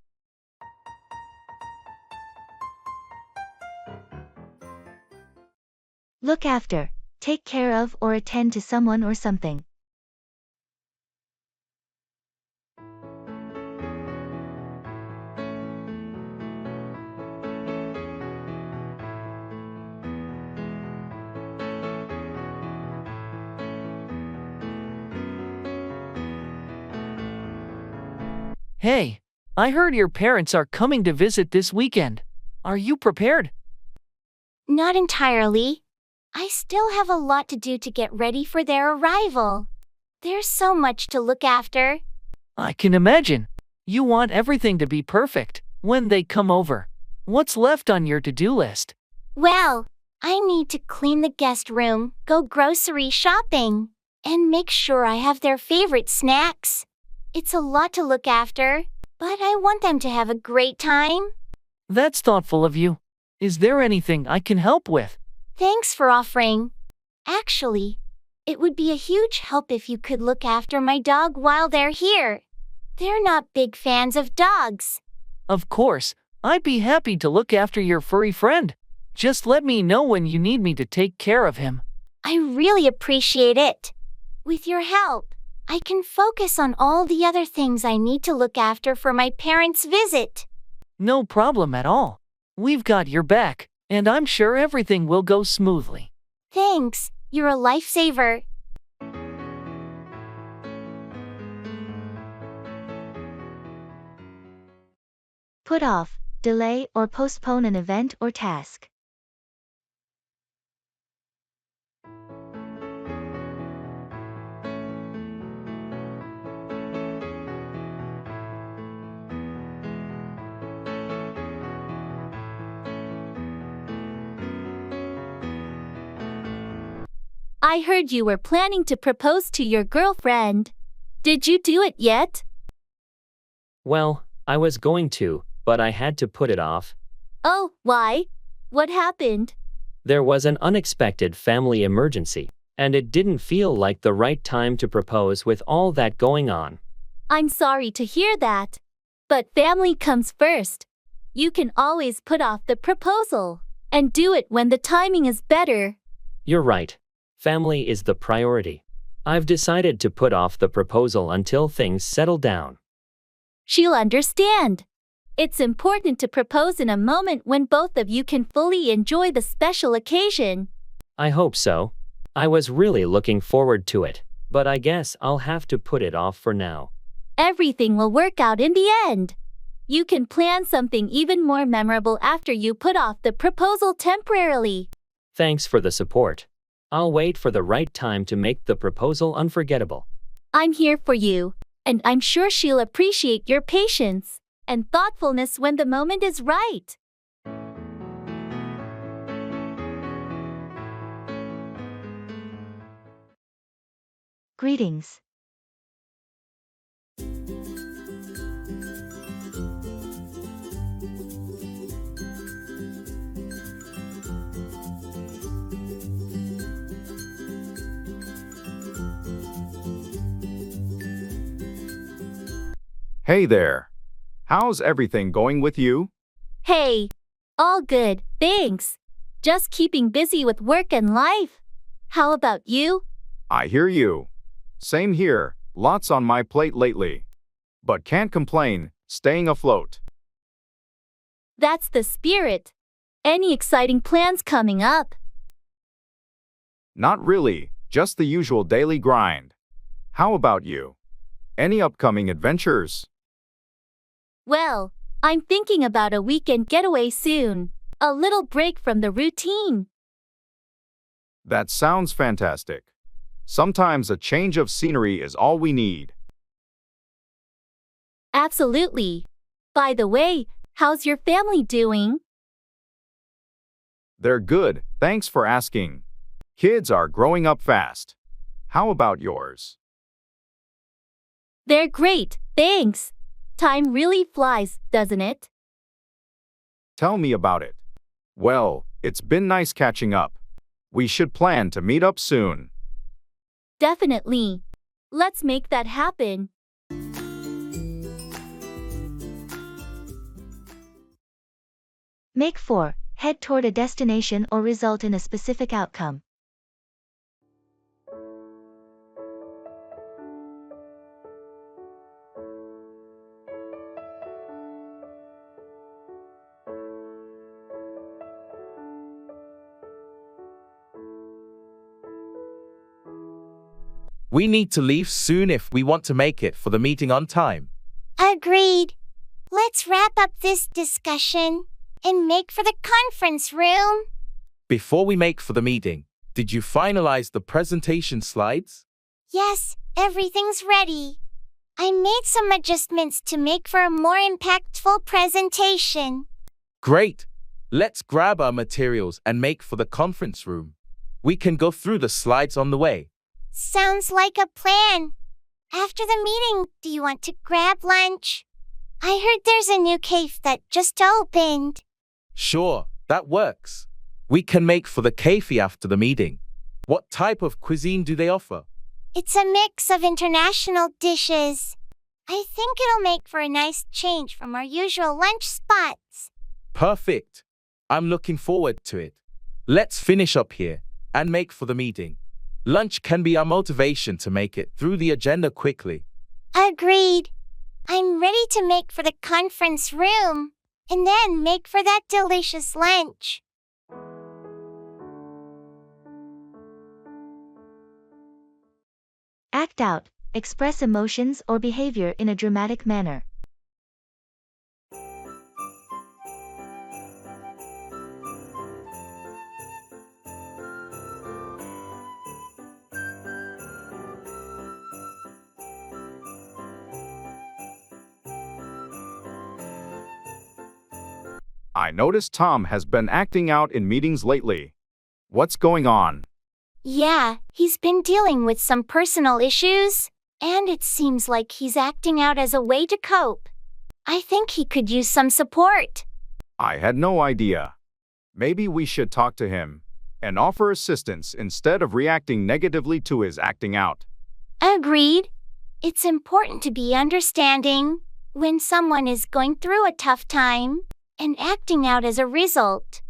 Look after, take care of or attend to someone or something. Hey, I heard your parents are coming to visit this weekend. Are you prepared? Not entirely. I still have a lot to do to get ready for their arrival. There's so much to look after. I can imagine. You want everything to be perfect when they come over. What's left on your to-do list? Well, I need to clean the guest room, go grocery shopping, and make sure I have their favorite snacks. It's a lot to look after, but I want them to have a great time. That's thoughtful of you. Is there anything I can help with? Thanks for offering. Actually, it would be a huge help if you could look after my dog while they're here. They're not big fans of dogs. Of course, I'd be happy to look after your furry friend. Just let me know when you need me to take care of him. I really appreciate it. With your help, I can focus on all the other things I need to look after for my parents' visit. No problem at all. We've got your back, and I'm sure everything will go smoothly. Thanks, you're a lifesaver. Put off, delay or postpone an event or task. I heard you were planning to propose to your girlfriend. Did you do it yet? Well, I was going to, but I had to put it off. Oh, why? What happened? There was an unexpected family emergency, and it didn't feel like the right time to propose with all that going on. I'm sorry to hear that. But family comes first. You can always put off the proposal and do it when the timing is better. You're right. Family is the priority. I've decided to put off the proposal until things settle down. She'll understand. It's important to propose in a moment when both of you can fully enjoy the special occasion. I hope so. I was really looking forward to it, but I guess I'll have to put it off for now. Everything will work out in the end. You can plan something even more memorable after you put off the proposal temporarily. Thanks for the support. I'll wait for the right time to make the proposal unforgettable. I'm here for you, and I'm sure she'll appreciate your patience and thoughtfulness when the moment is right. Greetings. Hey there. How's everything going with you? Hey, all good, thanks. Just keeping busy with work and life. How about you? I hear you. Same here, lots on my plate lately. But can't complain, staying afloat. That's the spirit. Any exciting plans coming up? Not really, just the usual daily grind. How about you? Any upcoming adventures? Well, I'm thinking about a weekend getaway soon. A little break from the routine. That sounds fantastic. Sometimes a change of scenery is all we need. Absolutely. By the way, how's your family doing? They're good, thanks for asking. Kids are growing up fast. How about yours? They're great, thanks. Time really flies, doesn't it? Tell me about it. Well, it's been nice catching up. We should plan to meet up soon. Definitely. Let's make that happen. Make 4. Head toward a destination or result in a specific outcome. We need to leave soon if we want to make it for the meeting on time. Agreed. Let's wrap up this discussion and make for the conference room. Before we make for the meeting, did you finalize the presentation slides? Yes, everything's ready. I made some adjustments to make for a more impactful presentation. Great! Let's grab our materials and make for the conference room. We can go through the slides on the way. Sounds like a plan. After the meeting, do you want to grab lunch? I heard there's a new cafe that just opened. Sure, that works. We can make for the cafe after the meeting. What type of cuisine do they offer? It's a mix of international dishes. I think it'll make for a nice change from our usual lunch spots. Perfect. I'm looking forward to it. Let's finish up here and make for the meeting. Lunch can be our motivation to make it through the agenda quickly. Agreed. I'm ready to make for the conference room and then make for that delicious lunch. Act out. Express emotions or behavior in a dramatic manner. I noticed Tom has been acting out in meetings lately. What's going on? Yeah, he's been dealing with some personal issues, And it seems like he's acting out as a way to cope. I think he could use some support. I had no idea. Maybe we should talk to him and offer assistance instead of reacting negatively to his acting out. Agreed. It's important to be understanding when someone is going through a tough time and acting out as a result.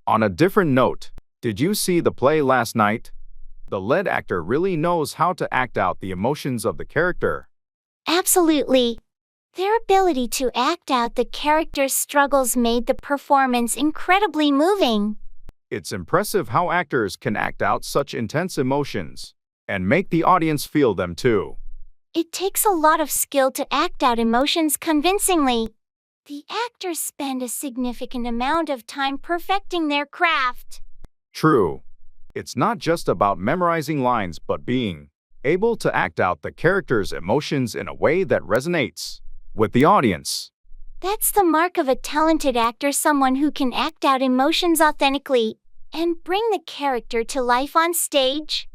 On a different note, did you see the play last night? The lead actor really knows how to act out the emotions of the character. Absolutely. Their ability to act out the character's struggles made the performance incredibly moving. It's impressive how actors can act out such intense emotions and make the audience feel them too. It takes a lot of skill to act out emotions convincingly. The actors spend a significant amount of time perfecting their craft. True. It's not just about memorizing lines but being able to act out the character's emotions in a way that resonates with the audience. That's the mark of a talented actor, someone who can act out emotions authentically and bring the character to life on stage.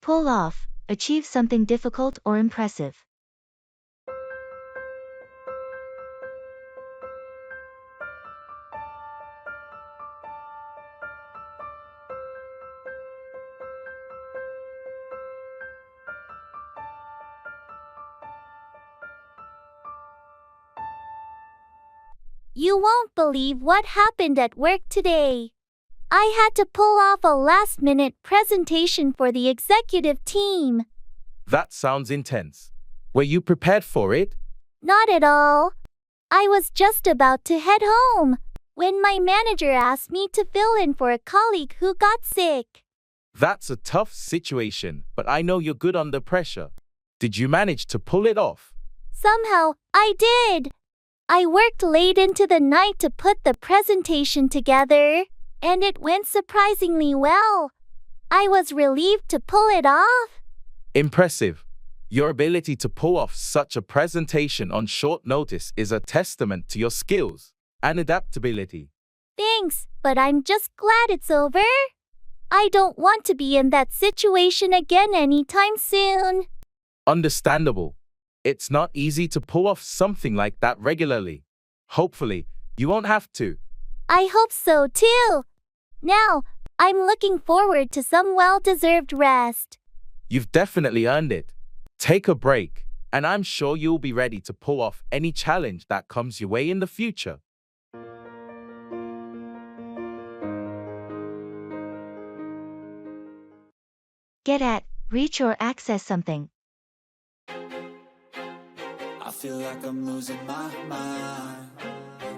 Pull off, achieve something difficult or impressive. You won't believe what happened at work today. I had to pull off a last-minute presentation for the executive team. That sounds intense. Were you prepared for it? Not at all. I was just about to head home when my manager asked me to fill in for a colleague who got sick. That's a tough situation, but I know you're good under pressure. Did you manage to pull it off? Somehow, I did. I worked late into the night to put the presentation together, and it went surprisingly well. I was relieved to pull it off. Impressive. Your ability to pull off such a presentation on short notice is a testament to your skills and adaptability. Thanks, but I'm just glad it's over. I don't want to be in that situation again anytime soon. Understandable. It's not easy to pull off something like that regularly. Hopefully, you won't have to. I hope so too. Now, I'm looking forward to some well-deserved rest. You've definitely earned it. Take a break, and I'm sure you'll be ready to pull off any challenge that comes your way in the future. Get at, reach or access something. I feel like I'm losing my mind.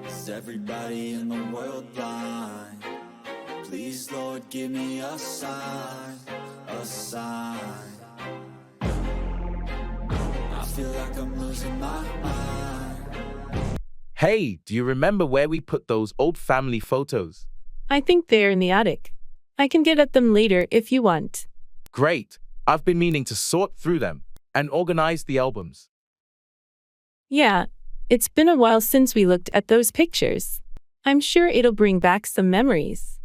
Is everybody in the world blind? Please, Lord, give me a sign, a sign. I feel like I'm losing my mind. Hey, do you remember where we put those old family photos? I think they're in the attic. I can get at them later if you want. Great. I've been meaning to sort through them and organize the albums. Yeah, it's been a while since we looked at those pictures. I'm sure it'll bring back some memories.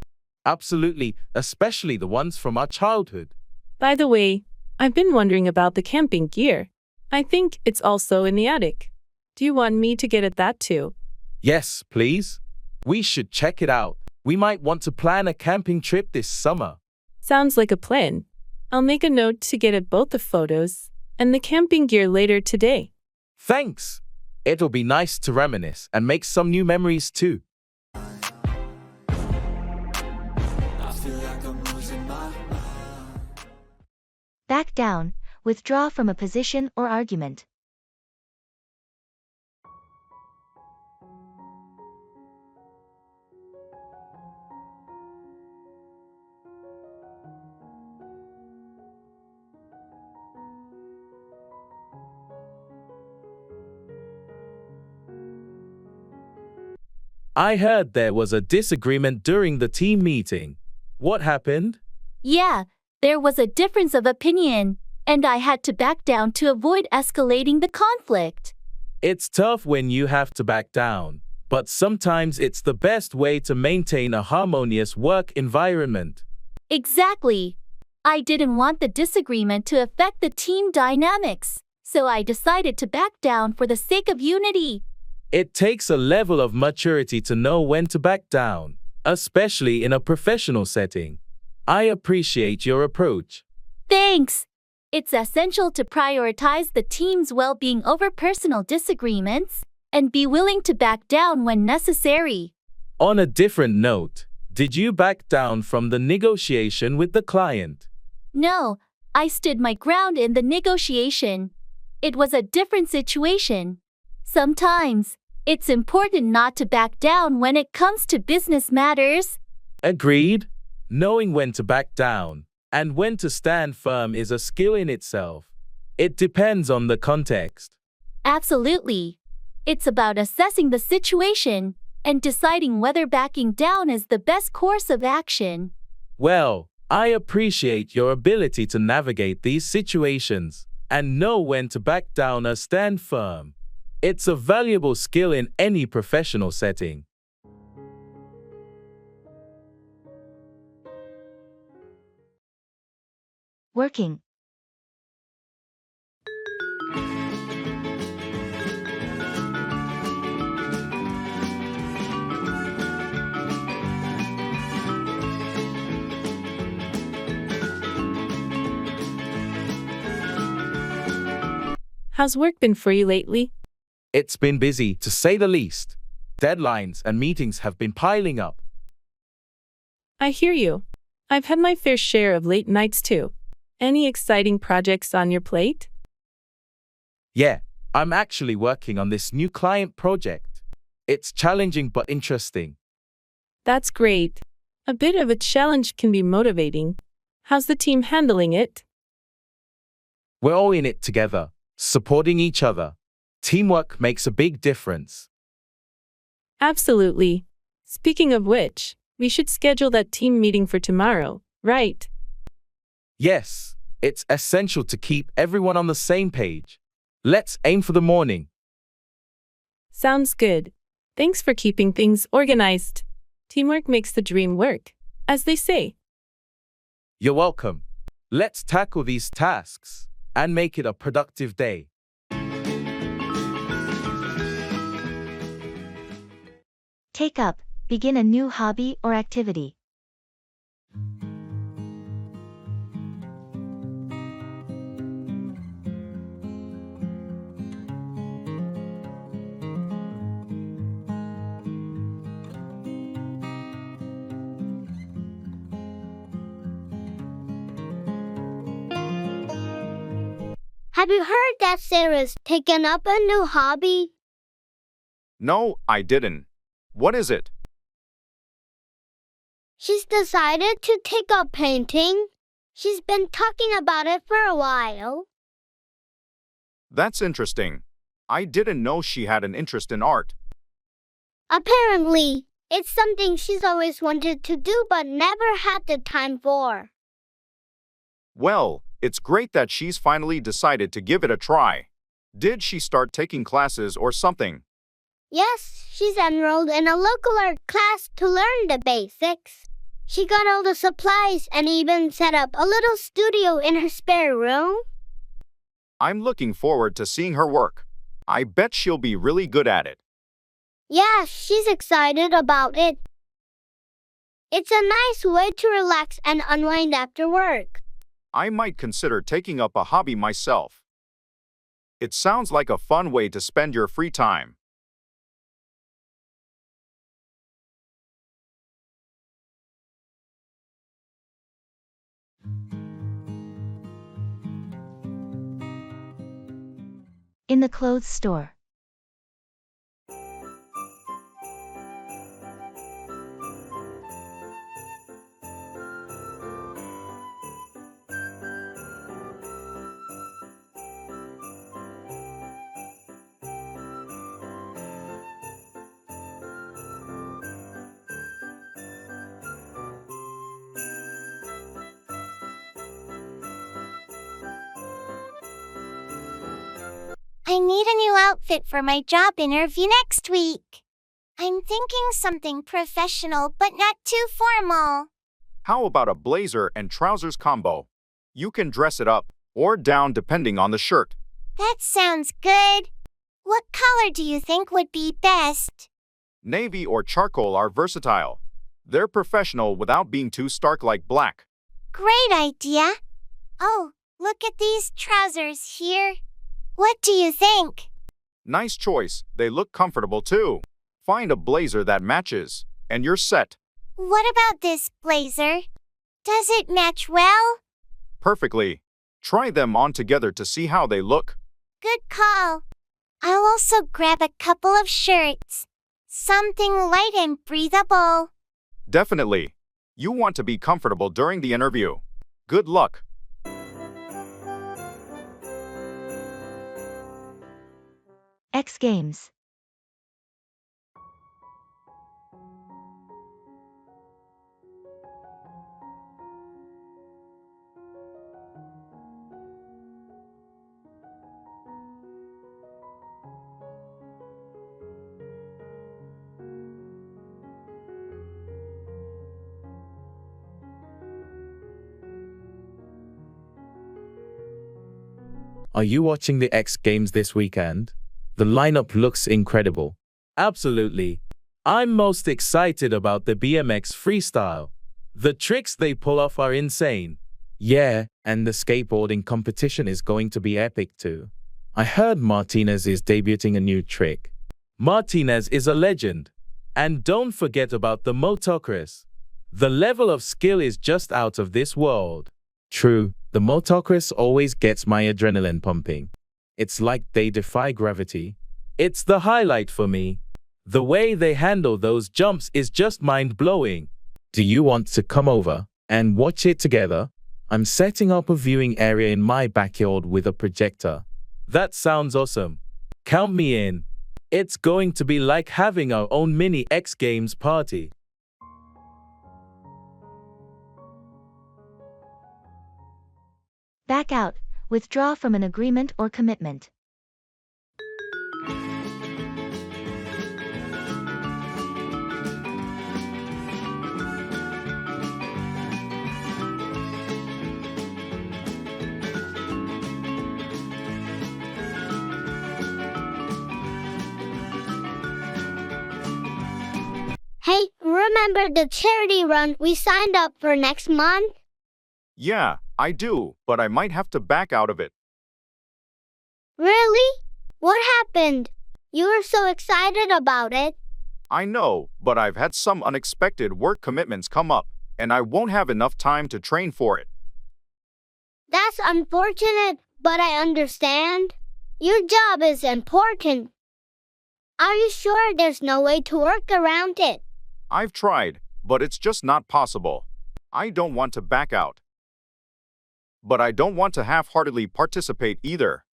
Absolutely, especially the ones from our childhood. By the way, I've been wondering about the camping gear. I think it's also in the attic. Do you want me to get at that too? Yes, please. We should check it out. We might want to plan a camping trip this summer. Sounds like a plan. I'll make a note to get at both the photos and the camping gear later today. Thanks. It'll be nice to reminisce and make some new memories too. I feel like I'm losing my mind. Back down, withdraw from a position or argument. I heard there was a disagreement during the team meeting. What happened? Yeah, there was a difference of opinion, and I had to back down to avoid escalating the conflict. It's tough when you have to back down, but sometimes it's the best way to maintain a harmonious work environment. Exactly. I didn't want the disagreement to affect the team dynamics, so I decided to back down for the sake of unity. It takes a level of maturity to know when to back down, especially in a professional setting. I appreciate your approach. Thanks. It's essential to prioritize the team's well-being over personal disagreements and be willing to back down when necessary. On a different note, did you back down from the negotiation with the client? No, I stood my ground in the negotiation. It was a different situation. Sometimes, it's important not to back down when it comes to business matters. Agreed. Knowing when to back down and when to stand firm is a skill in itself. It depends on the context. Absolutely. It's about assessing the situation and deciding whether backing down is the best course of action. Well, I appreciate your ability to navigate these situations and know when to back down or stand firm. It's a valuable skill in any professional setting. Working. How's work been for you lately? It's been busy, to say the least. Deadlines and meetings have been piling up. I hear you. I've had my fair share of late nights too. Any exciting projects on your plate? Yeah, I'm actually working on this new client project. It's challenging but interesting. That's great. A bit of a challenge can be motivating. How's the team handling it? We're all in it together, supporting each other. Teamwork makes a big difference. Absolutely. Speaking of which, we should schedule that team meeting for tomorrow, right? Yes, it's essential to keep everyone on the same page. Let's aim for the morning. Sounds good. Thanks for keeping things organized. Teamwork makes the dream work, as they say. You're welcome. Let's tackle these tasks and make it a productive day. Take up. Begin a new hobby or activity. Have you heard that Sarah's taken up a new hobby? No, I didn't. What is it? She's decided to take up painting. She's been talking about it for a while. That's interesting. I didn't know she had an interest in art. Apparently, it's something she's always wanted to do but never had the time for. Well, it's great that she's finally decided to give it a try. Did she start taking classes or something? Yes, she's enrolled in a local art class to learn the basics. She got all the supplies and even set up a little studio in her spare room. I'm looking forward to seeing her work. I bet she'll be really good at it. Yeah, she's excited about it. It's a nice way to relax and unwind after work. I might consider taking up a hobby myself. It sounds like a fun way to spend your free time. In the clothes store. I need a new outfit for my job interview next week. I'm thinking something professional but not too formal. How about a blazer and trousers combo? You can dress it up or down depending on the shirt. That sounds good. What color do you think would be best? Navy or charcoal are versatile. They're professional without being too stark like black. Great idea. Oh, look at these trousers here. What do you think? Nice choice. They look comfortable too. Find a blazer that matches, and you're set. What about this blazer? Does it match well? Perfectly. Try them on together to see how they look. Good call. I'll also grab a couple of shirts. Something light and breathable. Definitely. You want to be comfortable during the interview. Good luck. X Games. Are you watching the X Games this weekend? The lineup looks incredible. Absolutely. I'm most excited about the BMX freestyle. The tricks they pull off are insane. Yeah, and the skateboarding competition is going to be epic too. I heard Martinez is debuting a new trick. Martinez is a legend. And don't forget about the motocross. The level of skill is just out of this world. True, the motocross always gets my adrenaline pumping. It's like they defy gravity. It's the highlight for me. The way they handle those jumps is just mind-blowing. Do you want to come over and watch it together? I'm setting up a viewing area in my backyard with a projector. That sounds awesome. Count me in. It's going to be like having our own mini X Games party. Back out. Withdraw from an agreement or commitment. Hey, remember the charity run we signed up for next month? Yeah, I do, but I might have to back out of it. Really? What happened? You were so excited about it. I know, but I've had some unexpected work commitments come up, and I won't have enough time to train for it. That's unfortunate, but I understand. Your job is important. Are you sure there's no way to work around it? I've tried, but it's just not possible. I don't want to back out. But I don't want to half-heartedly participate either.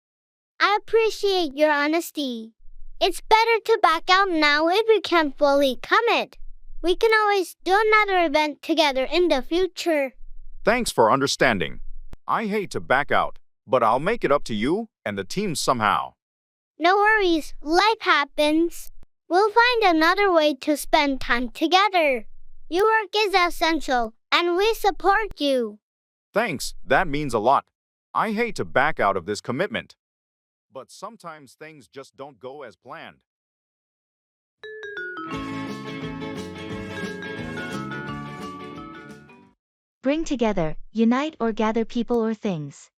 I appreciate your honesty. It's better to back out now if we can't fully commit. We can always do another event together in the future. Thanks for understanding. I hate to back out, but I'll make it up to you and the team somehow. No worries, life happens. We'll find another way to spend time together. Your work is essential, and we support you. Thanks, that means a lot. I hate to back out of this commitment. But sometimes things just don't go as planned. Bring together, unite or gather people or things.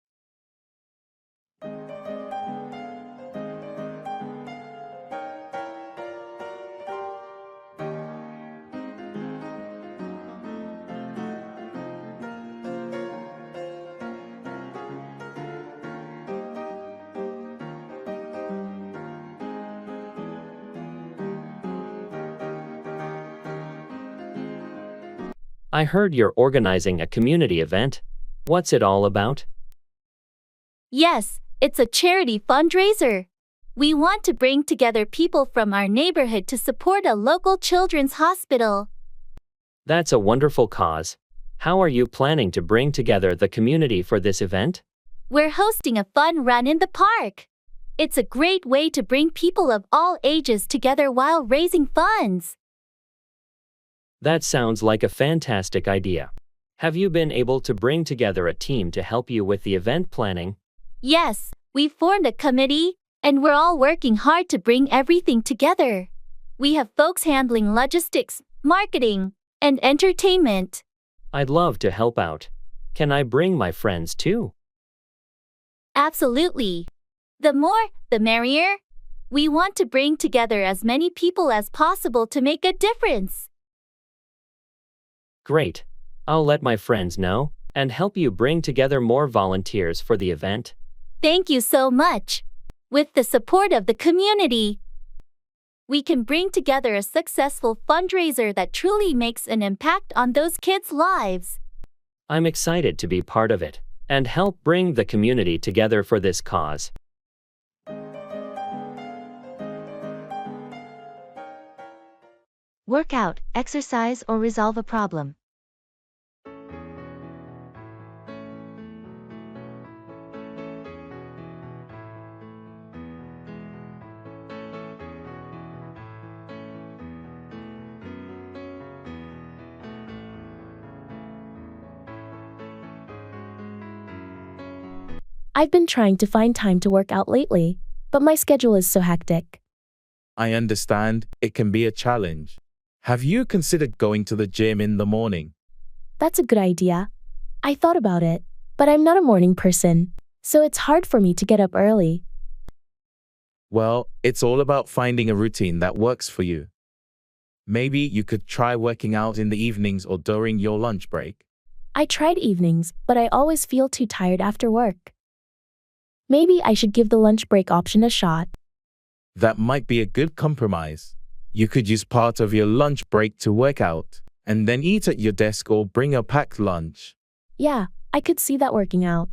I heard you're organizing a community event. What's it all about? Yes, it's a charity fundraiser. We want to bring together people from our neighborhood to support a local children's hospital. That's a wonderful cause. How are you planning to bring together the community for this event? We're hosting a fun run in the park. It's a great way to bring people of all ages together while raising funds. That sounds like a fantastic idea. Have you been able to bring together a team to help you with the event planning? Yes, we formed a committee, and we're all working hard to bring everything together. We have folks handling logistics, marketing, and entertainment. I'd love to help out. Can I bring my friends too? Absolutely. The more, the merrier. We want to bring together as many people as possible to make a difference. Great. I'll let my friends know and help you bring together more volunteers for the event. Thank you so much. With the support of the community, we can bring together a successful fundraiser that truly makes an impact on those kids' lives. I'm excited to be part of it and help bring the community together for this cause. Work out, exercise, or resolve a problem. I've been trying to find time to work out lately, but my schedule is so hectic. I understand it can be a challenge. Have you considered going to the gym in the morning? That's a good idea. I thought about it, but I'm not a morning person, so it's hard for me to get up early. Well, it's all about finding a routine that works for you. Maybe you could try working out in the evenings or during your lunch break. I tried evenings, but I always feel too tired after work. Maybe I should give the lunch break option a shot. That might be a good compromise. You could use part of your lunch break to work out, and then eat at your desk or bring a packed lunch. Yeah, I could see that working out.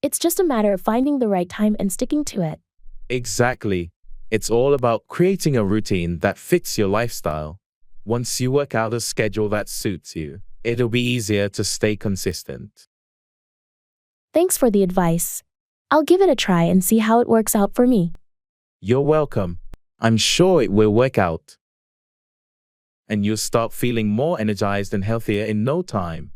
It's just a matter of finding the right time and sticking to it. Exactly. It's all about creating a routine that fits your lifestyle. Once you work out a schedule that suits you, it'll be easier to stay consistent. Thanks for the advice. I'll give it a try and see how it works out for me. You're welcome. I'm sure it will work out. And you'll start feeling more energized and healthier in no time.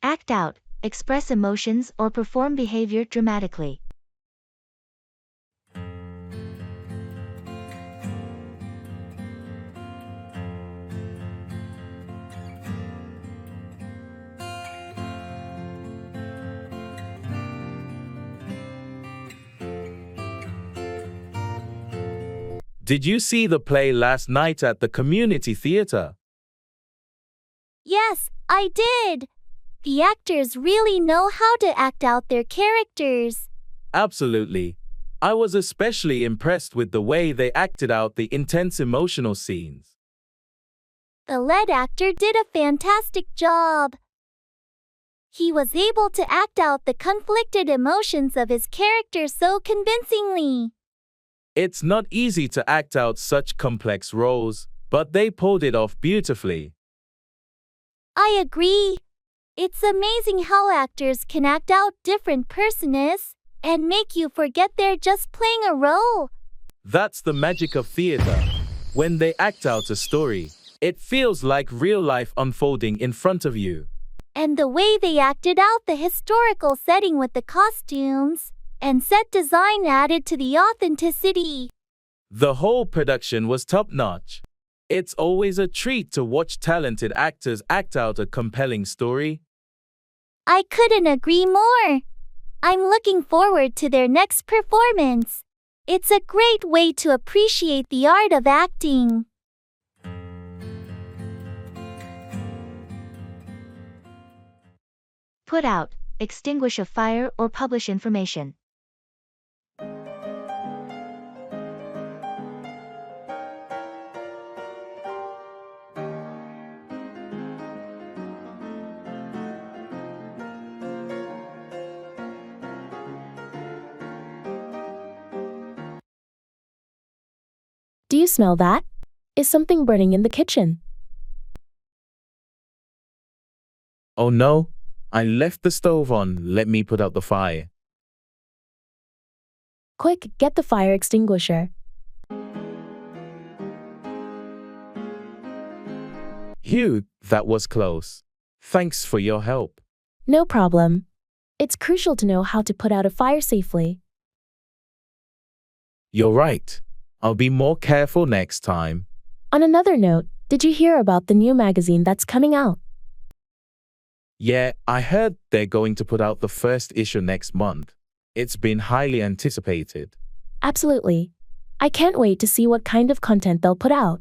Act out, express emotions, or perform behavior dramatically. Did you see the play last night at the community theater? Yes, I did. The actors really know how to act out their characters. Absolutely. I was especially impressed with the way they acted out the intense emotional scenes. The lead actor did a fantastic job. He was able to act out the conflicted emotions of his character so convincingly. It's not easy to act out such complex roles, but they pulled it off beautifully. I agree. It's amazing how actors can act out different personas and make you forget they're just playing a role. That's the magic of theater. When they act out a story, it feels like real life unfolding in front of you. And the way they acted out the historical setting with the costumes and set design added to the authenticity. The whole production was top-notch. It's always a treat to watch talented actors act out a compelling story. I couldn't agree more. I'm looking forward to their next performance. It's a great way to appreciate the art of acting. Put out, extinguish a fire, or publish information. Do you smell that? Is something burning in the kitchen? Oh no, I left the stove on. Let me put out the fire. Quick, get the fire extinguisher. Phew, that was close. Thanks for your help. No problem. It's crucial to know how to put out a fire safely. You're right. I'll be more careful next time. On another note, did you hear about the new magazine that's coming out? Yeah, I heard they're going to put out the first issue next month. It's been highly anticipated. Absolutely. I can't wait to see what kind of content they'll put out.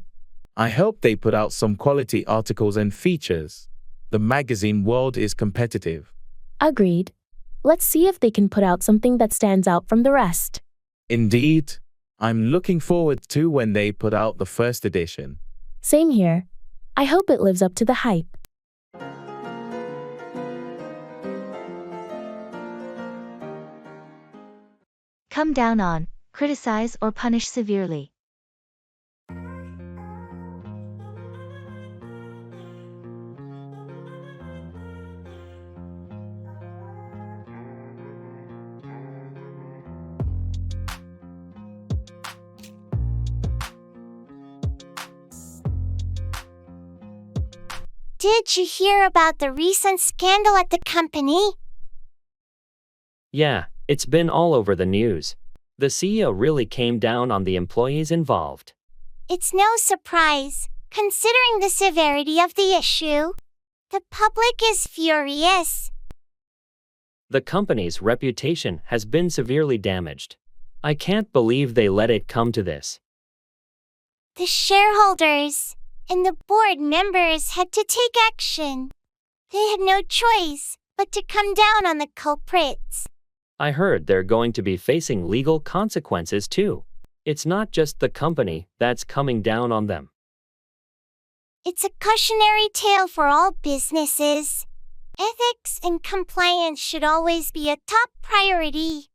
I hope they put out some quality articles and features. The magazine world is competitive. Agreed. Let's see if they can put out something that stands out from the rest. Indeed. I'm looking forward to when they put out the first edition. Same here. I hope it lives up to the hype. Come down on, criticize or punish severely. Did you hear about the recent scandal at the company? Yeah, it's been all over the news. The CEO really came down on the employees involved. It's no surprise, considering the severity of the issue. The public is furious. The company's reputation has been severely damaged. I can't believe they let it come to this. The shareholders and the board members had to take action. They had no choice but to come down on the culprits. I heard they're going to be facing legal consequences too. It's not just the company that's coming down on them. It's a cautionary tale for all businesses. Ethics and compliance should always be a top priority.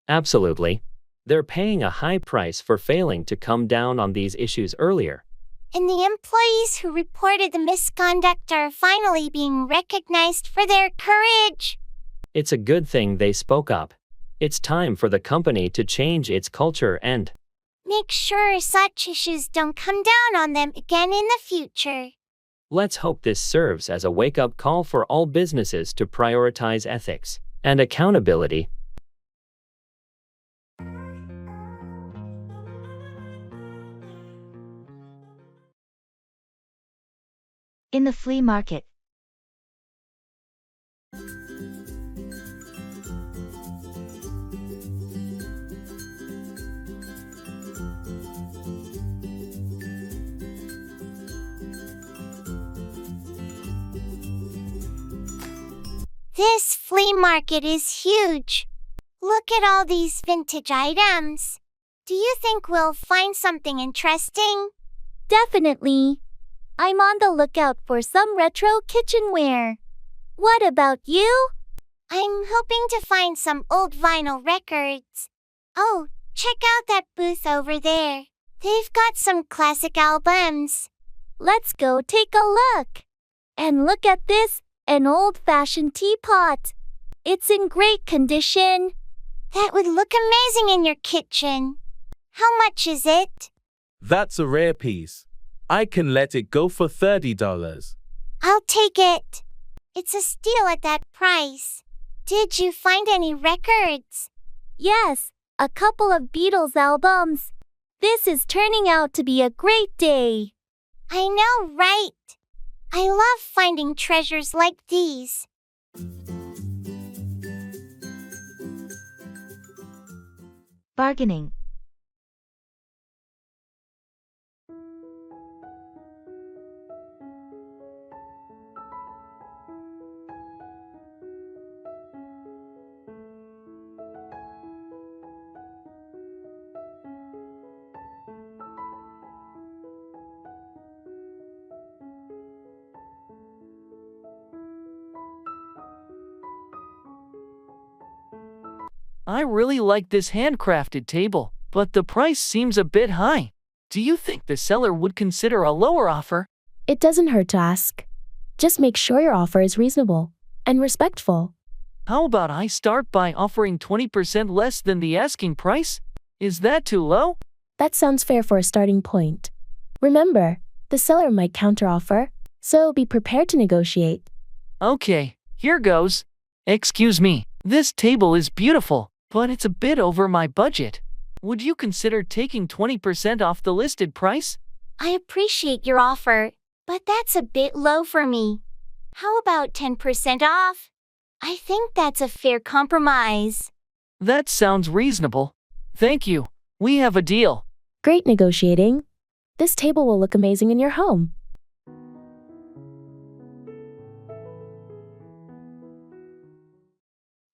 Absolutely. They're paying a high price for failing to come down on these issues earlier. And the employees who reported the misconduct are finally being recognized for their courage. It's a good thing they spoke up. It's time for the company to change its culture and make sure such issues don't come down on them again in the future. Let's hope this serves as a wake-up call for all businesses to prioritize ethics and accountability. In the flea market. This flea market is huge. Look at all these vintage items. Do you think we'll find something interesting? Definitely. I'm on the lookout for some retro kitchenware. What about you? I'm hoping to find some old vinyl records. Oh, check out that booth over there. They've got some classic albums. Let's go take a look. And look at this, an old-fashioned teapot. It's in great condition. That would look amazing in your kitchen. How much is it? That's a rare piece. I can let it go for $30. I'll take it. It's a steal at that price. Did you find any records? Yes, a couple of Beatles albums. This is turning out to be a great day. I know, right? I love finding treasures like these. Bargaining. I really like this handcrafted table, but the price seems a bit high. Do you think the seller would consider a lower offer? It doesn't hurt to ask. Just make sure your offer is reasonable and respectful. How about I start by offering 20% less than the asking price? Is that too low? That sounds fair for a starting point. Remember, the seller might counteroffer, So be prepared to negotiate. Okay, here goes. Excuse me, this table is beautiful, but it's a bit over my budget. Would you consider taking 20% off the listed price? I appreciate your offer, but that's a bit low for me. How about 10% off? I think that's a fair compromise. That sounds reasonable. Thank you. We have a deal. Great negotiating. This table will look amazing in your home.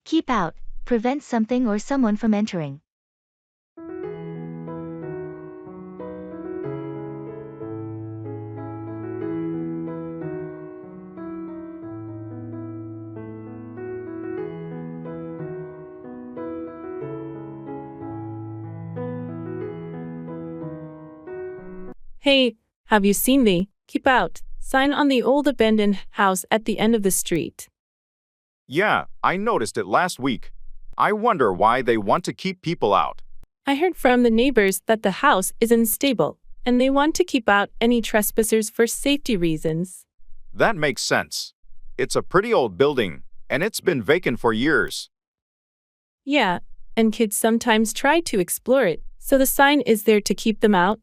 Keep out, prevent something or someone from entering. Hey, have you seen the "Keep Out" sign on the old abandoned house at the end of the street? Yeah, I noticed it last week. I wonder why they want to keep people out. I heard from the neighbors that the house is unstable, and they want to keep out any trespassers for safety reasons. That makes sense. It's a pretty old building, and it's been vacant for years. Yeah, and kids sometimes try to explore it, so the sign is there to keep them out.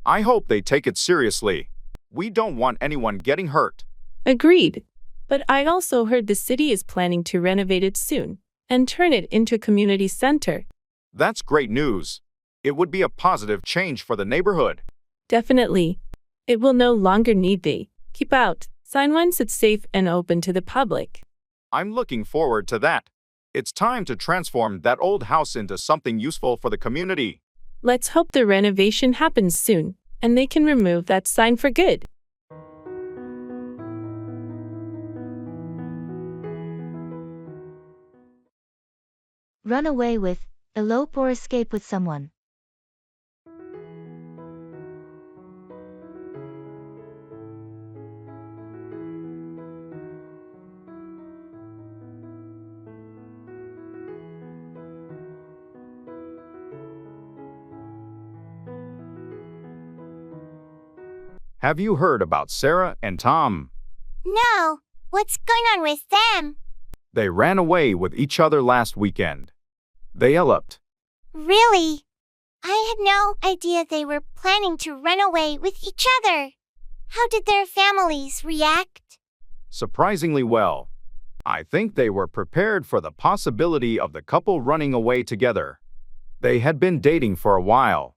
I hope they take it seriously. We don't want anyone getting hurt. Agreed. But I also heard the city is planning to renovate it soon and turn it into a community center. That's great news. It would be a positive change for the neighborhood. Definitely. It will no longer need the "Keep Out" sign once it's safe and open to the public. I'm looking forward to that. It's time to transform that old house into something useful for the community. Let's hope the renovation happens soon, and they can remove that sign for good. Run away with, elope or escape with someone. Have you heard about Sarah and Tom? No, what's going on with them? They ran away with each other last weekend. They eloped. Really? I had no idea they were planning to run away with each other. How did their families react? Surprisingly well. I think they were prepared for the possibility of the couple running away together. They had been dating for a while.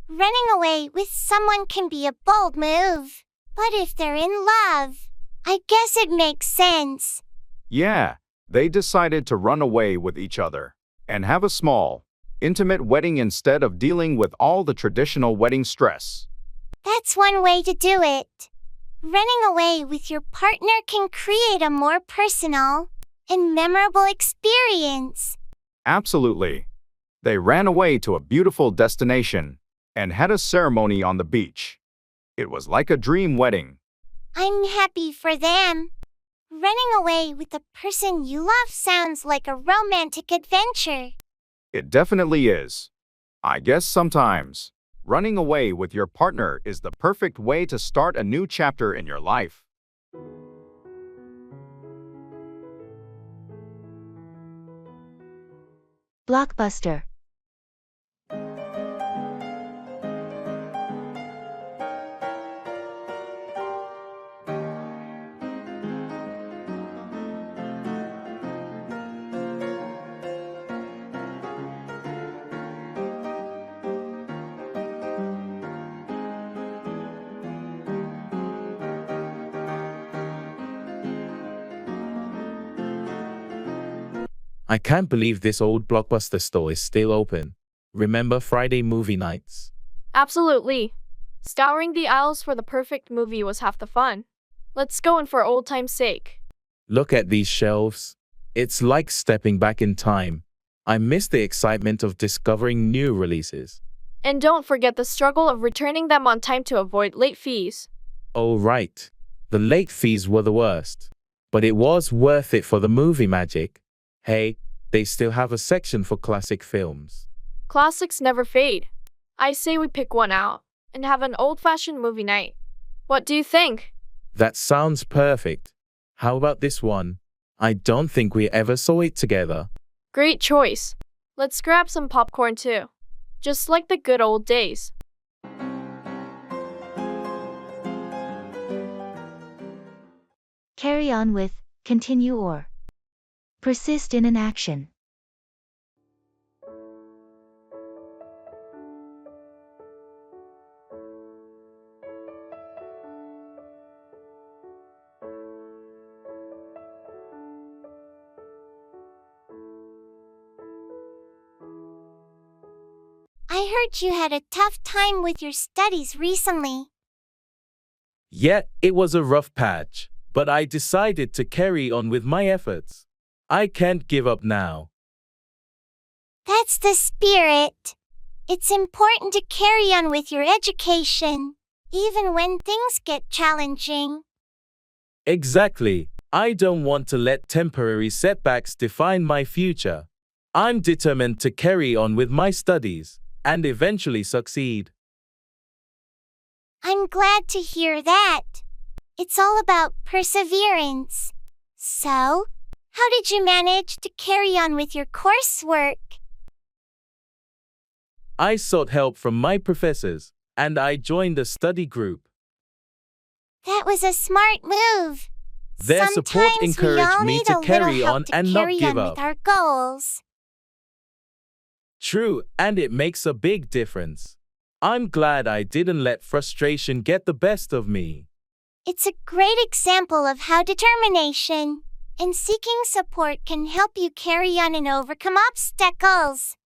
Running away with someone can be a bold move, but if they're in love, I guess it makes sense. Yeah, they decided to run away with each other and have a small, intimate wedding instead of dealing with all the traditional wedding stress. That's one way to do it. Running away with your partner can create a more personal and memorable experience. Absolutely. They ran away to a beautiful destination and had a ceremony on the beach. It was like a dream wedding. I'm happy for them. Running away with the person you love sounds like a romantic adventure. It definitely is. I guess sometimes running away with your partner is the perfect way to start a new chapter in your life. Blockbuster. I can't believe this old Blockbuster store is still open. Remember Friday movie nights? Absolutely. Scouring the aisles for the perfect movie was half the fun. Let's go in for old time's sake. Look at these shelves. It's like stepping back in time. I miss the excitement of discovering new releases. And don't forget the struggle of returning them on time to avoid late fees. Oh, right. The late fees were the worst. But it was worth it for the movie magic. Hey, they still have a section for classic films. Classics never fade. I say we pick one out and have an old-fashioned movie night. What do you think? That sounds perfect. How about this one? I don't think we ever saw it together. Great choice. Let's grab some popcorn too. Just like the good old days. Carry on with, continue or persist in an action. I heard you had a tough time with your studies recently. Yeah, it was a rough patch, but I decided to carry on with my efforts. I can't give up now. That's the spirit. It's important to carry on with your education, even when things get challenging. Exactly. I don't want to let temporary setbacks define my future. I'm determined to carry on with my studies and eventually succeed. I'm glad to hear that. It's all about perseverance. So, how did you manage to carry on with your coursework? I sought help from my professors, and I joined a study group. That was a smart move. Their support Sometimes we encouraged all me need to a carry little help on to and not carry give on up. with our goals. True, and it makes a big difference. I'm glad I didn't let frustration get the best of me. It's a great example of how determination and seeking support can help you carry on and overcome obstacles.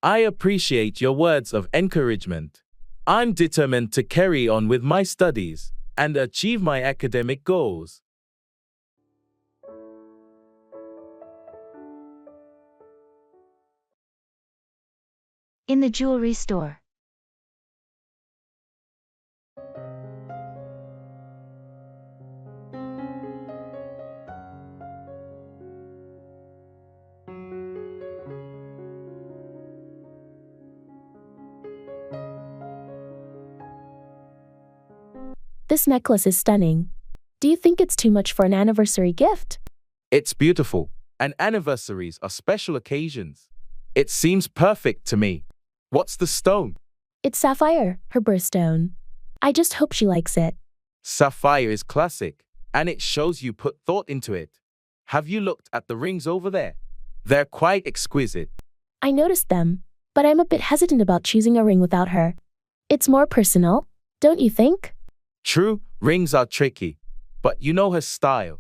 I appreciate your words of encouragement. I'm determined to carry on with my studies and achieve my academic goals. In the jewelry store. This necklace is stunning. Do you think it's too much for an anniversary gift? It's beautiful, and anniversaries are special occasions. It seems perfect to me. What's the stone? It's sapphire, her birthstone. I just hope she likes it. Sapphire is classic, and it shows you put thought into it. Have you looked at the rings over there? They're quite exquisite. I noticed them, but I'm a bit hesitant about choosing a ring without her. It's more personal, don't you think? True, rings are tricky, but you know her style.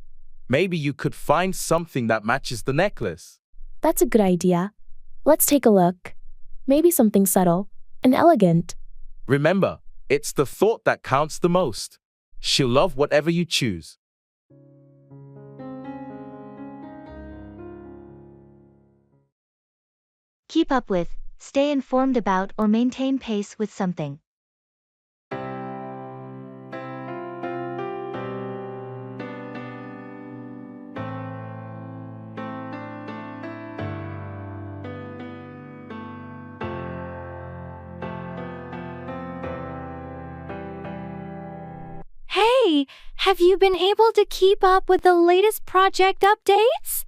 Maybe you could find something that matches the necklace. That's a good idea. Let's take a look. Maybe something subtle and elegant. Remember, it's the thought that counts the most. She'll love whatever you choose. Keep up with, stay informed about or maintain pace with something. Hey, have you been able to keep up with the latest project updates?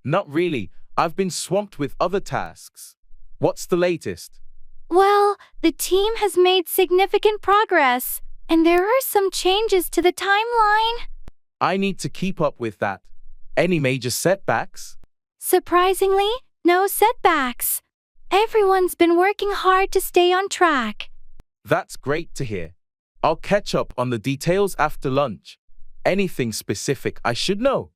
Not really. I've been swamped with other tasks. What's the latest? Well, the team has made significant progress, and there are some changes to the timeline. I need to keep up with that. Any major setbacks? Surprisingly, no setbacks. Everyone's been working hard to stay on track. That's great to hear. I'll catch up on the details after lunch. Anything specific I should know?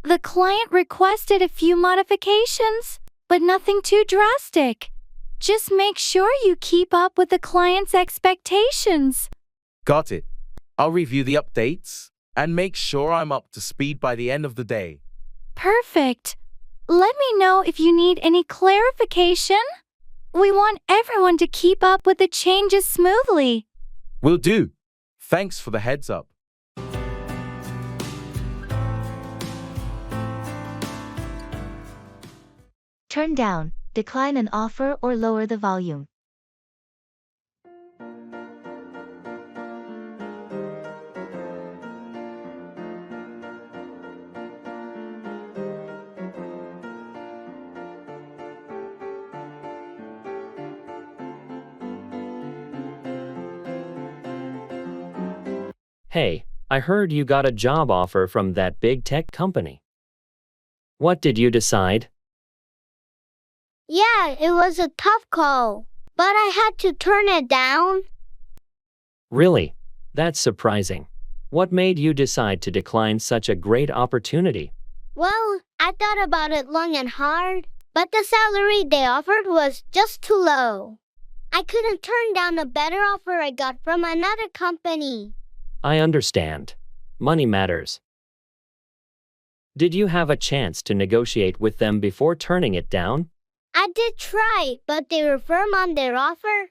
The client requested a few modifications, but nothing too drastic. Just make sure you keep up with the client's expectations. Got it. I'll review the updates and make sure I'm up to speed by the end of the day. Perfect. Let me know if you need any clarification. We want everyone to keep up with the changes smoothly. Will do. Thanks for the heads up. Turn down, decline an offer or lower the volume. Hey, I heard you got a job offer from that big tech company. What did you decide? Yeah, it was a tough call, but I had to turn it down. Really? That's surprising. What made you decide to decline such a great opportunity? Well, I thought about it long and hard, but the salary they offered was just too low. I couldn't turn down a better offer I got from another company. I understand. Money matters. Did you have a chance to negotiate with them before turning it down? I did try, but they were firm on their offer.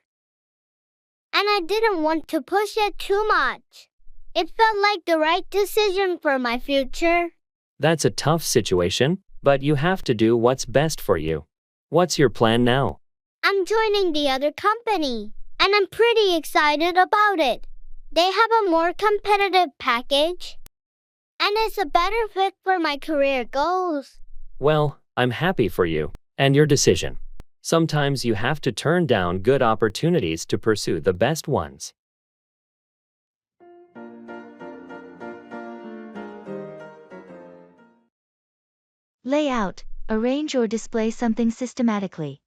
And I didn't want to push it too much. It felt like the right decision for my future. That's a tough situation, but you have to do what's best for you. What's your plan now? I'm joining the other company, and I'm pretty excited about it. They have a more competitive package, and it's a better fit for my career goals. Well, I'm happy for you and your decision. Sometimes you have to turn down good opportunities to pursue the best ones. Lay out, arrange or display something systematically.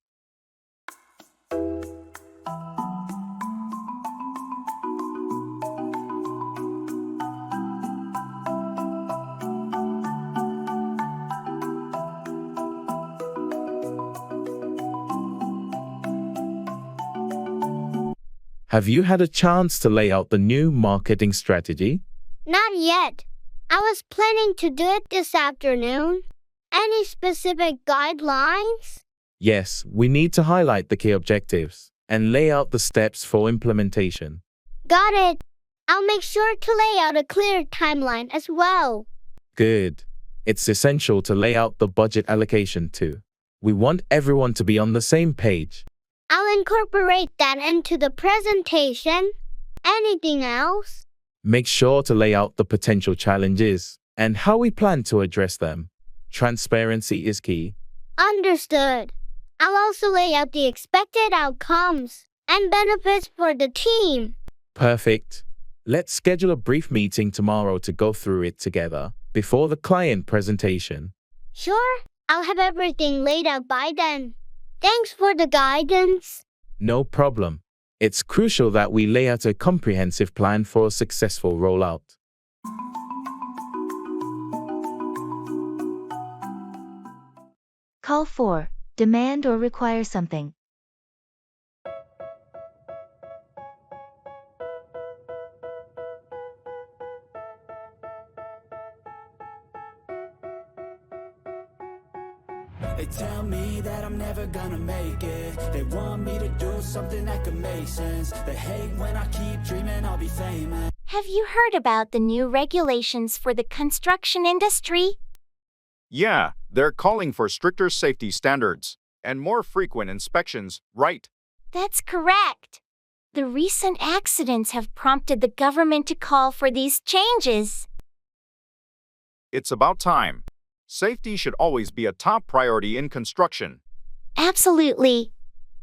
Have you had a chance to lay out the new marketing strategy? Not yet. I was planning to do it this afternoon. Any specific guidelines? Yes, we need to highlight the key objectives and lay out the steps for implementation. Got it. I'll make sure to lay out a clear timeline as well. Good. It's essential to lay out the budget allocation too. We want everyone to be on the same page. I'll incorporate that into the presentation. Anything else? Make sure to lay out the potential challenges and how we plan to address them. Transparency is key. Understood. I'll also lay out the expected outcomes and benefits for the team. Perfect. Let's schedule a brief meeting tomorrow to go through it together before the client presentation. Sure, I'll have everything laid out by then. Thanks for the guidance. No problem. It's crucial that we lay out a comprehensive plan for a successful rollout. Call for, demand or require something. They tell me that I'm never gonna make it. They want me to do something that could make sense. They hate when I keep dreaming I'll be famous. Have you heard about the new regulations for the construction industry? Yeah, they're calling for stricter safety standards and more frequent inspections, right? That's correct. The recent accidents have prompted the government to call for these changes. It's about time. Safety should always be a top priority in construction. Absolutely.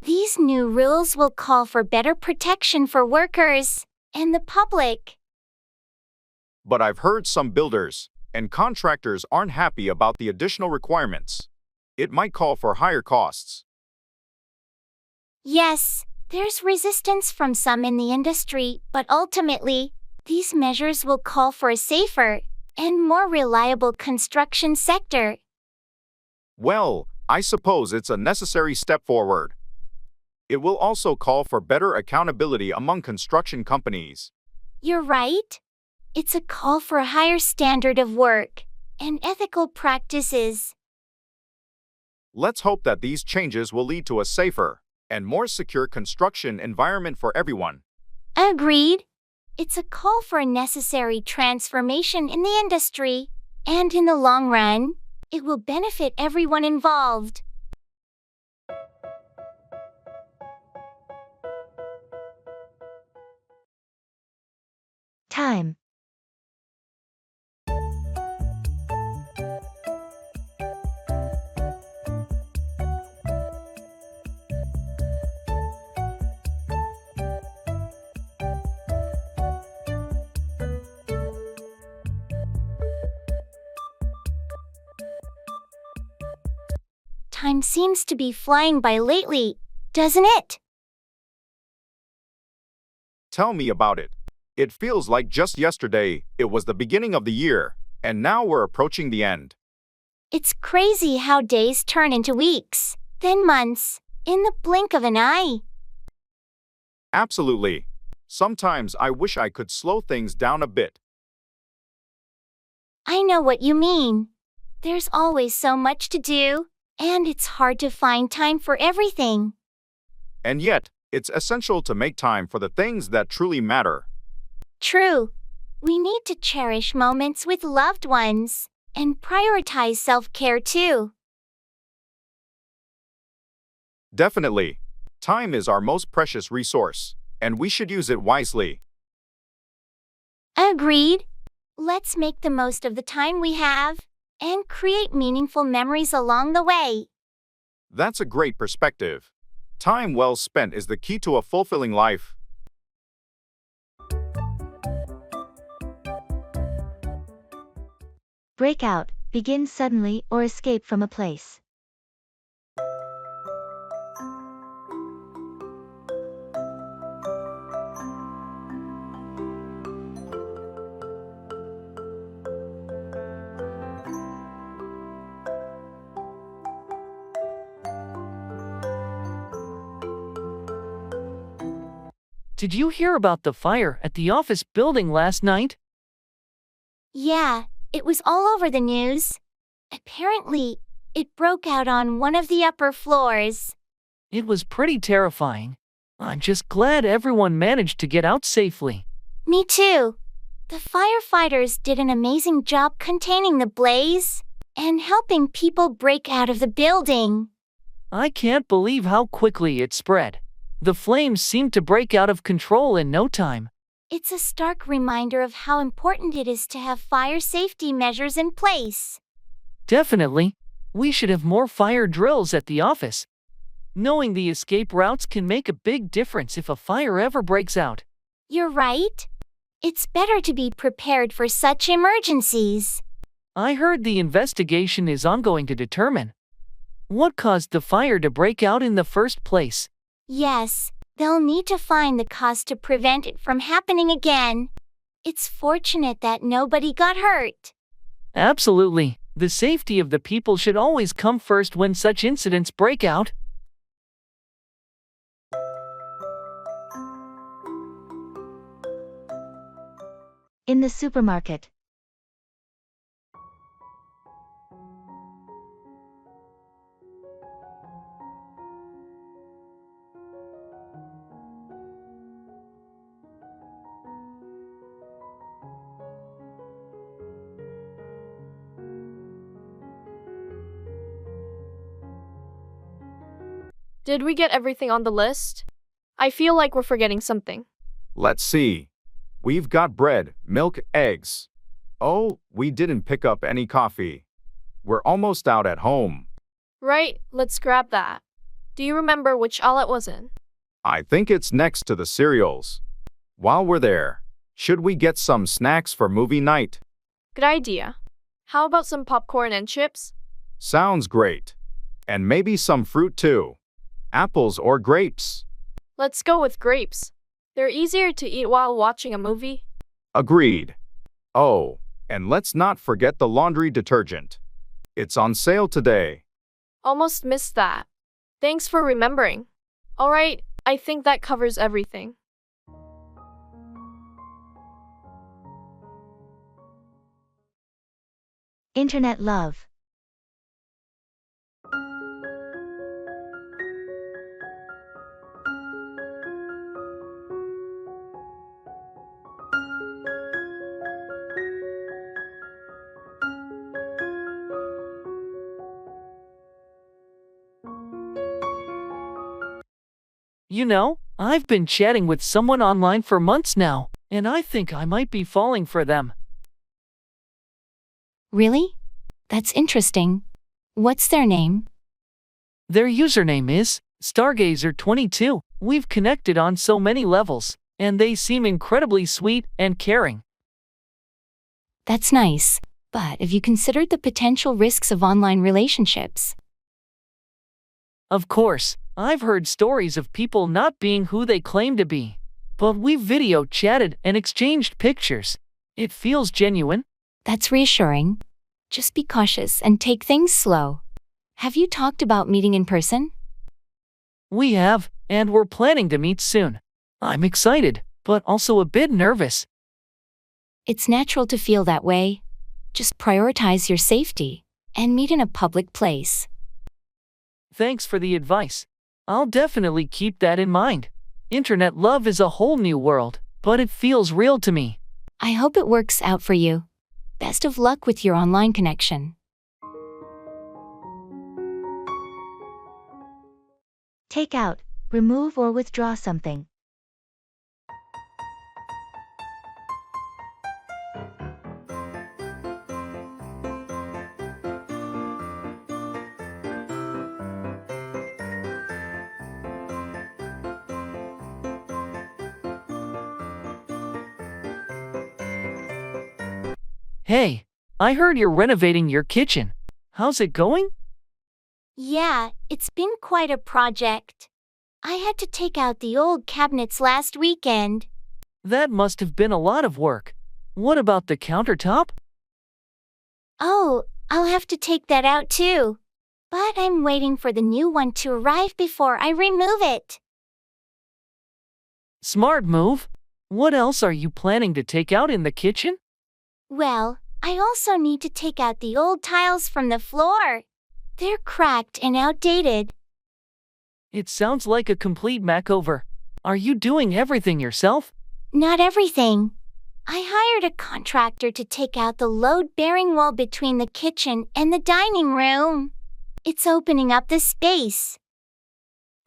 These new rules will call for better protection for workers and the public. But I've heard some builders and contractors aren't happy about the additional requirements. It might call for higher costs. Yes, there's resistance from some in the industry, but ultimately, these measures will call for a safer and more reliable construction sector. Well, I suppose it's a necessary step forward. It will also call for better accountability among construction companies. You're right. It's a call for a higher standard of work and ethical practices. Let's hope that these changes will lead to a safer and more secure construction environment for everyone. Agreed. It's a call for a necessary transformation in the industry, and in the long run, it will benefit everyone involved. Time. Time seems to be flying by lately, doesn't it? Tell me about it. It feels like just yesterday, it was the beginning of the year, and now we're approaching the end. It's crazy how days turn into weeks, then months, in the blink of an eye. Absolutely. Sometimes I wish I could slow things down a bit. I know what you mean. There's always so much to do, and it's hard to find time for everything. And yet, it's essential to make time for the things that truly matter. True. We need to cherish moments with loved ones and prioritize self-care too. Definitely. Time is our most precious resource, and we should use it wisely. Agreed. Let's make the most of the time we have and create meaningful memories along the way. That's a great perspective. Time well spent is the key to a fulfilling life. Break out, begin suddenly or escape from a place. Did you hear about the fire at the office building last night? Yeah, it was all over the news. Apparently, it broke out on one of the upper floors. It was pretty terrifying. I'm just glad everyone managed to get out safely. Me too. The firefighters did an amazing job containing the blaze and helping people break out of the building. I can't believe how quickly it spread. The flames seemed to break out of control in no time. It's a stark reminder of how important it is to have fire safety measures in place. Definitely. We should have more fire drills at the office. Knowing the escape routes can make a big difference if a fire ever breaks out. You're right. It's better to be prepared for such emergencies. I heard the investigation is ongoing to determine what caused the fire to break out in the first place. Yes, they'll need to find the cause to prevent it from happening again. It's fortunate that nobody got hurt. Absolutely. The safety of the people should always come first when such incidents break out. In the supermarket. Did we get everything on the list? I feel like we're forgetting something. Let's see. We've got bread, milk, eggs. Oh, we didn't pick up any coffee. We're almost out at home. Right, let's grab that. Do you remember which aisle it was in? I think it's next to the cereals. While we're there, should we get some snacks for movie night? Good idea. How about some popcorn and chips? Sounds great. And maybe some fruit too. Apples or grapes? Let's go with grapes. They're easier to eat while watching a movie. Agreed. Oh, and let's not forget the laundry detergent. It's on sale today. Almost missed that. Thanks for remembering. Alright, I think that covers everything. Internet love. You know, I've been chatting with someone online for months now, and I think I might be falling for them. Really? That's interesting. What's their name? Their username is Stargazer22. We've connected on so many levels, and they seem incredibly sweet and caring. That's nice, but have you considered the potential risks of online relationships? Of course, I've heard stories of people not being who they claim to be. But we've video chatted and exchanged pictures. It feels genuine. That's reassuring. Just be cautious and take things slow. Have you talked about meeting in person? We have, and we're planning to meet soon. I'm excited, but also a bit nervous. It's natural to feel that way. Just prioritize your safety and meet in a public place. Thanks for the advice. I'll definitely keep that in mind. Internet love is a whole new world, but it feels real to me. I hope it works out for you. Best of luck with your online connection. Take out, remove or withdraw something. Hey, I heard you're renovating your kitchen. How's it going? Yeah, it's been quite a project. I had to take out the old cabinets last weekend. That must have been a lot of work. What about the countertop? Oh, I'll have to take that out too. But I'm waiting for the new one to arrive before I remove it. Smart move. What else are you planning to take out in the kitchen? Well, I also need to take out the old tiles from the floor. They're cracked and outdated. It sounds like a complete makeover. Are you doing everything yourself? Not everything. I hired a contractor to take out the load-bearing wall between the kitchen and the dining room. It's opening up the space.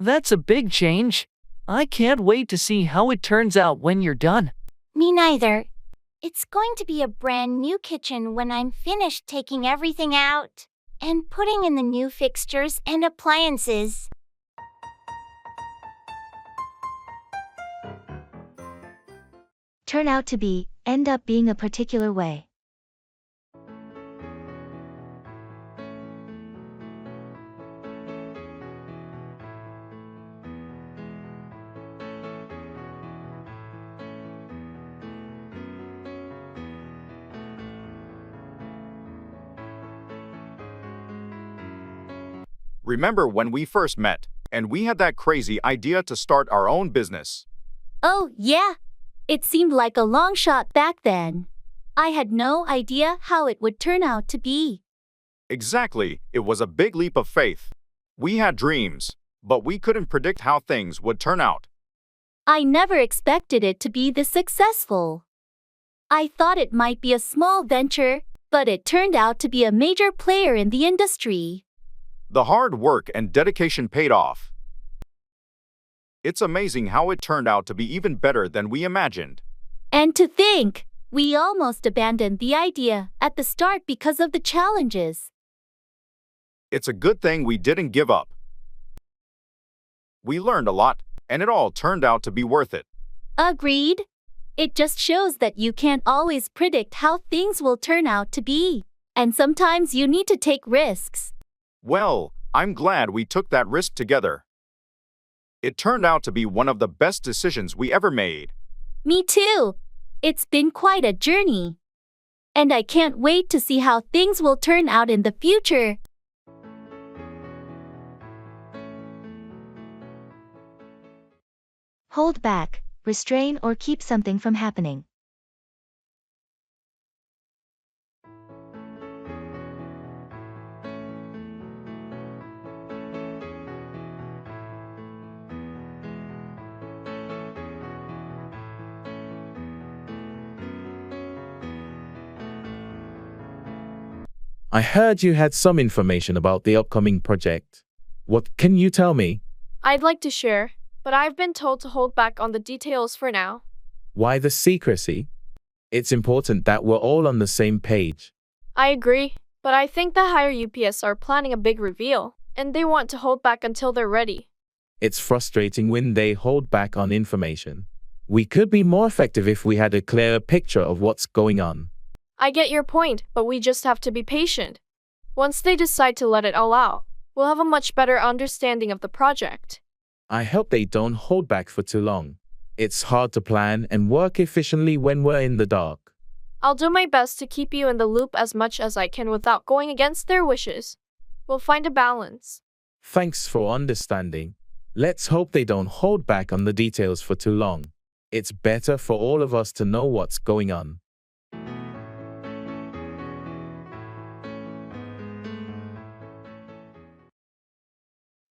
That's a big change. I can't wait to see how it turns out when you're done. Me neither. It's going to be a brand new kitchen when I'm finished taking everything out and putting in the new fixtures and appliances. Turn out to be, end up being a particular way. Remember when we first met, and we had that crazy idea to start our own business? Oh, yeah. It seemed like a long shot back then. I had no idea how it would turn out to be. Exactly, it was a big leap of faith. We had dreams, but we couldn't predict how things would turn out. I never expected it to be this successful. I thought it might be a small venture, but it turned out to be a major player in the industry. The hard work and dedication paid off. It's amazing how it turned out to be even better than we imagined. And to think, we almost abandoned the idea at the start because of the challenges. It's a good thing we didn't give up. We learned a lot, and it all turned out to be worth it. Agreed. It just shows that you can't always predict how things will turn out to be. And sometimes you need to take risks. Well, I'm glad we took that risk together. It turned out to be one of the best decisions we ever made. Me too. It's been quite a journey. And I can't wait to see how things will turn out in the future. Hold back, restrain or keep something from happening. I heard you had some information about the upcoming project. What can you tell me? I'd like to share, but I've been told to hold back on the details for now. Why the secrecy? It's important that we're all on the same page. I agree, but I think the higher UPS are planning a big reveal, and they want to hold back until they're ready. It's frustrating when they hold back on information. We could be more effective if we had a clearer picture of what's going on. I get your point, but we just have to be patient. Once they decide to let it all out, we'll have a much better understanding of the project. I hope they don't hold back for too long. It's hard to plan and work efficiently when we're in the dark. I'll do my best to keep you in the loop as much as I can without going against their wishes. We'll find a balance. Thanks for understanding. Let's hope they don't hold back on the details for too long. It's better for all of us to know what's going on.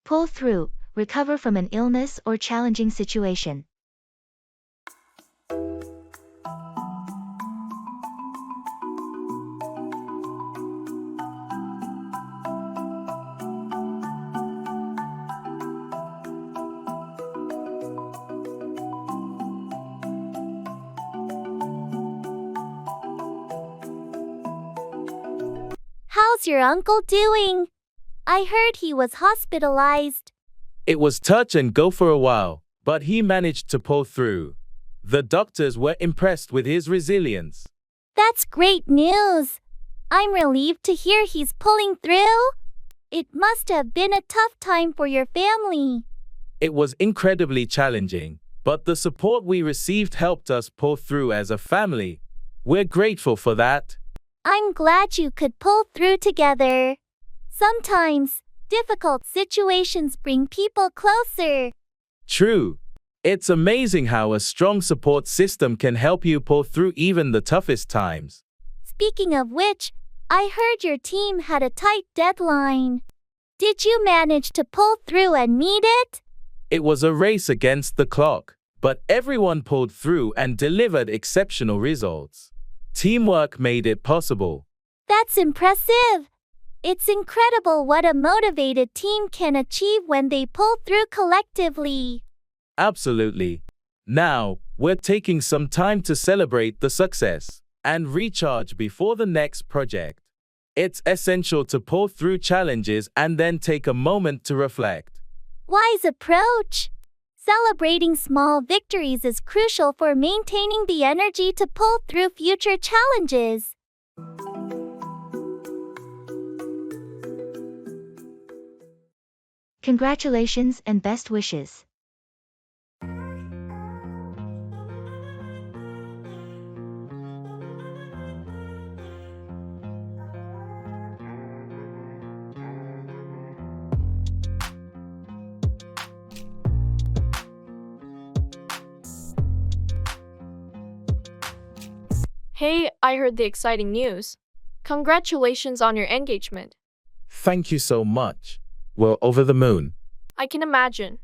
Pull through, recover from an illness or challenging situation. How's your uncle doing? I heard he was hospitalized. It was touch and go for a while, but he managed to pull through. The doctors were impressed with his resilience. That's great news. I'm relieved to hear he's pulling through. It must have been a tough time for your family. It was incredibly challenging, but the support we received helped us pull through as a family. We're grateful for that. I'm glad you could pull through together. Sometimes, difficult situations bring people closer. True. It's amazing how a strong support system can help you pull through even the toughest times. Speaking of which, I heard your team had a tight deadline. Did you manage to pull through and meet it? It was a race against the clock, but everyone pulled through and delivered exceptional results. Teamwork made it possible. That's impressive. It's incredible what a motivated team can achieve when they pull through collectively. Absolutely. Now, we're taking some time to celebrate the success and recharge before the next project. It's essential to pull through challenges and then take a moment to reflect. Wise approach. Celebrating small victories is crucial for maintaining the energy to pull through future challenges. Congratulations and best wishes. Hey, I heard the exciting news. Congratulations on your engagement. Thank you so much. We're over the moon. I can imagine.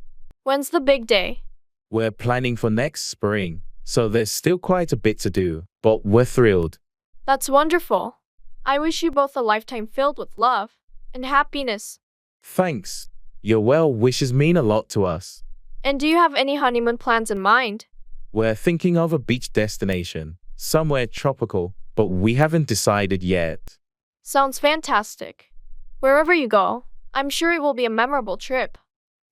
When's the big day? We're planning for next spring, so there's still quite a bit to do, but we're thrilled. That's wonderful. I wish you both a lifetime filled with love and happiness. Thanks. Your well wishes mean a lot to us. And do you have any honeymoon plans in mind? We're thinking of a beach destination, somewhere tropical, but we haven't decided yet. Sounds fantastic. Wherever you go, I'm sure it will be a memorable trip.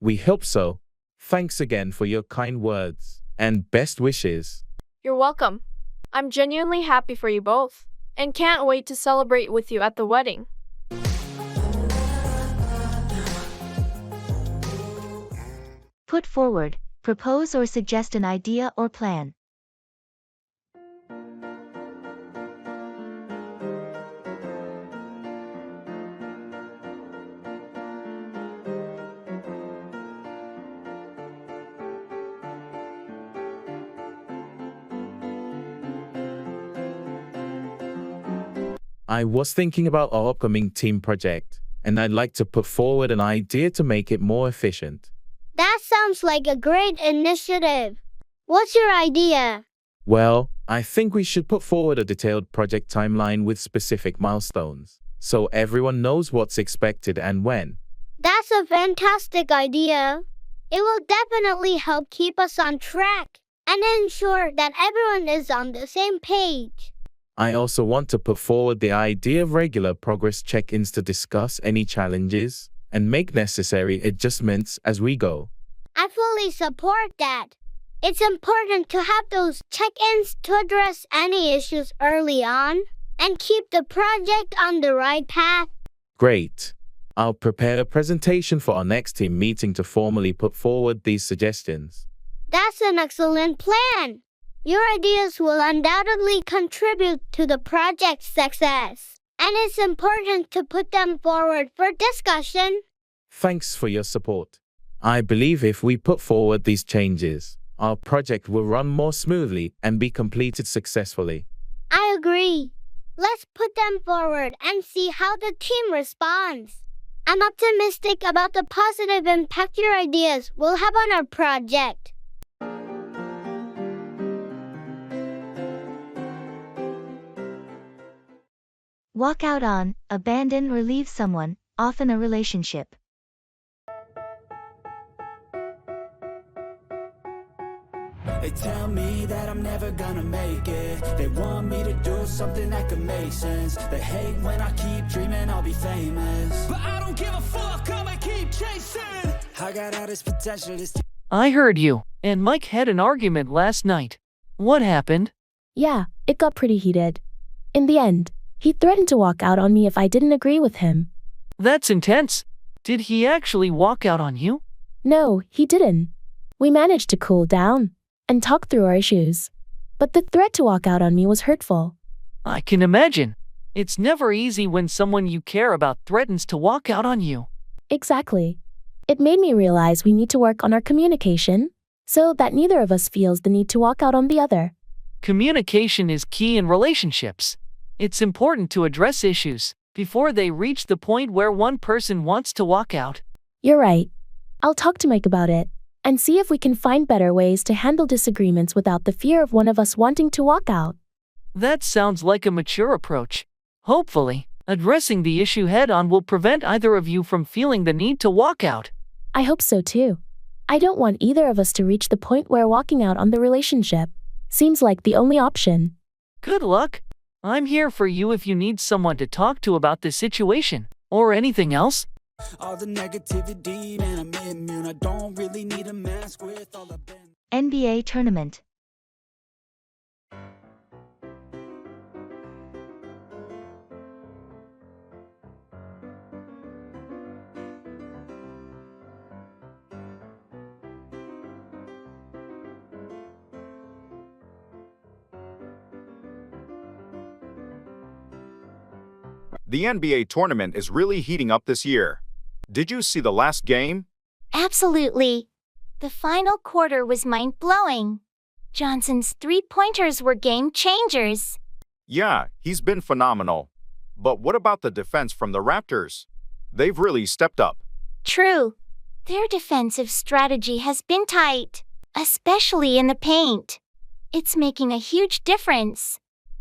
We hope so. Thanks again for your kind words and best wishes. You're welcome. I'm genuinely happy for you both and can't wait to celebrate with you at the wedding. Put forward, propose or suggest an idea or plan. I was thinking about our upcoming team project, and I'd like to put forward an idea to make it more efficient. That sounds like a great initiative. What's your idea? Well, I think we should put forward a detailed project timeline with specific milestones, so everyone knows what's expected and when. That's a fantastic idea. It will definitely help keep us on track and ensure that everyone is on the same page. I also want to put forward the idea of regular progress check-ins to discuss any challenges and make necessary adjustments as we go. I fully support that. It's important to have those check-ins to address any issues early on and keep the project on the right path. Great. I'll prepare a presentation for our next team meeting to formally put forward these suggestions. That's an excellent plan. Your ideas will undoubtedly contribute to the project's success, and it's important to put them forward for discussion. Thanks for your support. I believe if we put forward these changes, our project will run more smoothly and be completed successfully. I agree. Let's put them forward and see how the team responds. I'm optimistic about the positive impact your ideas will have on our project. Walk out on, abandon or leave someone, often a relationship. They tell me that I'm never gonna make it. They want me to do something that could make sense. They hate when I keep dreaming I'll be famous, but I don't give a fuck, I'ma keep chasing. I got all this potential, this I heard you and Mike had an argument last night. What happened? Yeah, it got pretty heated. In the end, he threatened to walk out on me if I didn't agree with him. That's intense. Did he actually walk out on you? No, he didn't. We managed to cool down and talk through our issues. But the threat to walk out on me was hurtful. I can imagine. It's never easy when someone you care about threatens to walk out on you. Exactly. It made me realize we need to work on our communication so that neither of us feels the need to walk out on the other. Communication is key in relationships. It's important to address issues before they reach the point where one person wants to walk out. You're right. I'll talk to Mike about it and see if we can find better ways to handle disagreements without the fear of one of us wanting to walk out. That sounds like a mature approach. Hopefully, addressing the issue head-on will prevent either of you from feeling the need to walk out. I hope so too. I don't want either of us to reach the point where walking out on the relationship seems like the only option. Good luck. I'm here for you if you need someone to talk to about the situation or anything else. all the negativity, man, I'm immune. I don't really need a mask with all the NBA tournament. The NBA tournament is really heating up this year. Did you see the last game? Absolutely. The final quarter was mind-blowing. Johnson's three-pointers were game changers. Yeah, he's been phenomenal. But what about the defense from the Raptors? They've really stepped up. True. Their defensive strategy has been tight, especially in the paint. It's making a huge difference.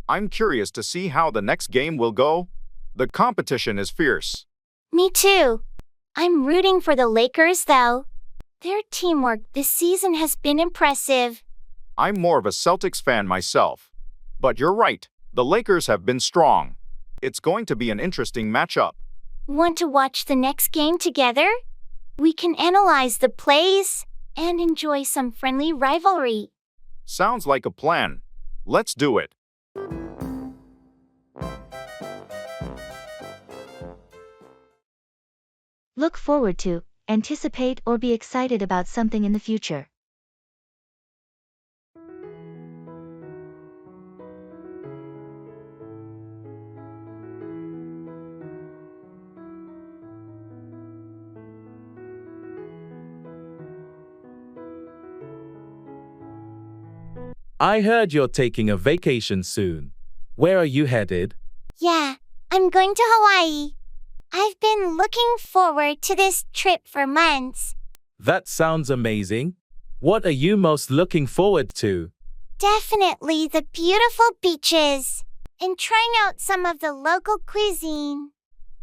I'm curious to see how the next game will go. The competition is fierce. Me too. I'm rooting for the Lakers, though. Their teamwork this season has been impressive. I'm more of a Celtics fan myself. But you're right, the Lakers have been strong. It's going to be an interesting matchup. Want to watch the next game together? We can analyze the plays and enjoy some friendly rivalry. Sounds like a plan. Let's do it. Look forward to, anticipate or be excited about something in the future. I heard you're taking a vacation soon. Where are you headed? Yeah, I'm going to Hawaii. I've been looking forward to this trip for months. That sounds amazing. What are you most looking forward to? Definitely the beautiful beaches and trying out some of the local cuisine.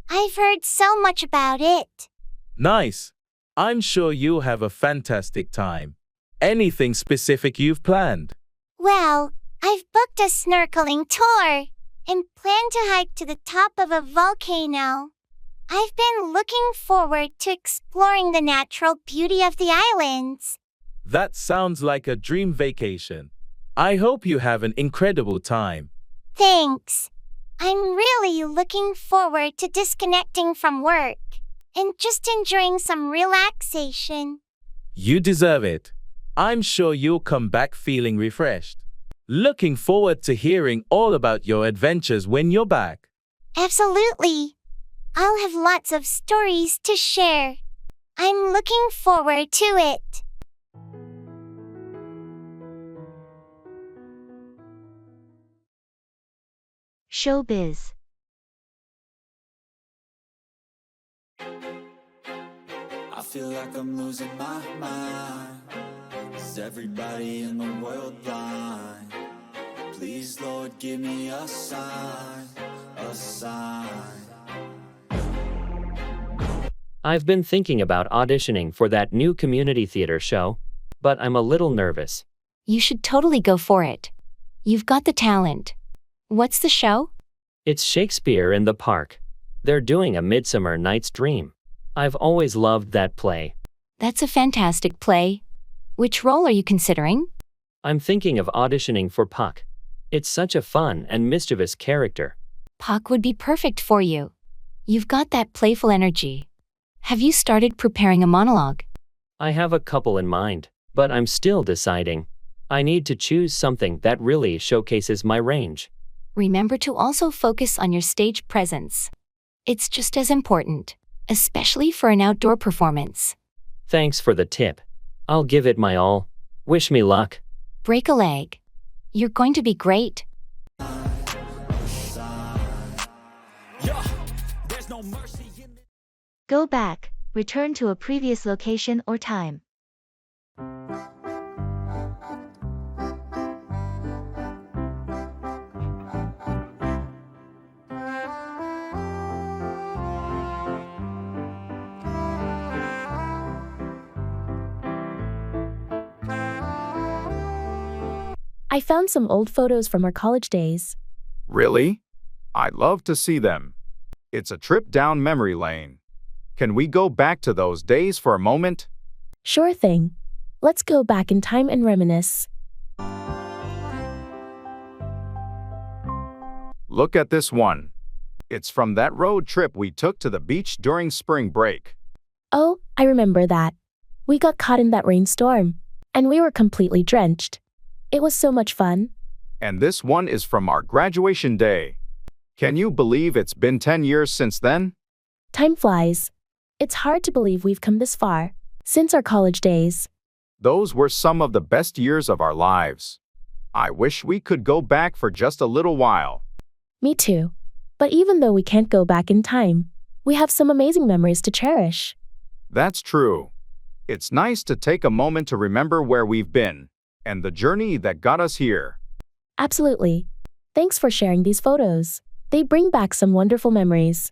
I've heard so much about it. Nice. I'm sure you'll have a fantastic time. Anything specific you've planned? Well, I've booked a snorkeling tour and plan to hike to the top of a volcano. I've been looking forward to exploring the natural beauty of the islands. That sounds like a dream vacation. I hope you have an incredible time. Thanks. I'm really looking forward to disconnecting from work and just enjoying some relaxation. You deserve it. I'm sure you'll come back feeling refreshed. Looking forward to hearing all about your adventures when you're back. Absolutely. I'll have lots of stories to share. I'm looking forward to it. Showbiz. I feel like I'm losing my mind. Is everybody in the world blind? Please, Lord, give me a sign, a sign. I've been thinking about auditioning for that new community theater show, but I'm a little nervous. You should totally go for it. You've got the talent. What's the show? It's Shakespeare in the Park. They're doing A Midsummer Night's Dream. I've always loved that play. That's a fantastic play. Which role are you considering? I'm thinking of auditioning for Puck. It's such a fun and mischievous character. Puck would be perfect for you. You've got that playful energy. Have you started preparing a monologue? I have a couple in mind, but I'm still deciding. I need to choose something that really showcases my range. Remember to also focus on your stage presence. It's just as important, especially for an outdoor performance. Thanks for the tip. I'll give it my all. Wish me luck. Break a leg. You're going to be great. Go back, return to a previous location or time. I found some old photos from our college days. Really? I'd love to see them. It's a trip down memory lane. Can we go back to those days for a moment? Sure thing. Let's go back in time and reminisce. Look at this one. It's from that road trip we took to the beach during spring break. Oh, I remember that. We got caught in that rainstorm, and we were completely drenched. It was so much fun. And this one is from our graduation day. Can you believe it's been 10 years since then? Time flies. It's hard to believe we've come this far since our college days. Those were some of the best years of our lives. I wish we could go back for just a little while. Me too. But even though we can't go back in time, we have some amazing memories to cherish. That's true. It's nice to take a moment to remember where we've been and the journey that got us here. Absolutely. Thanks for sharing these photos. They bring back some wonderful memories.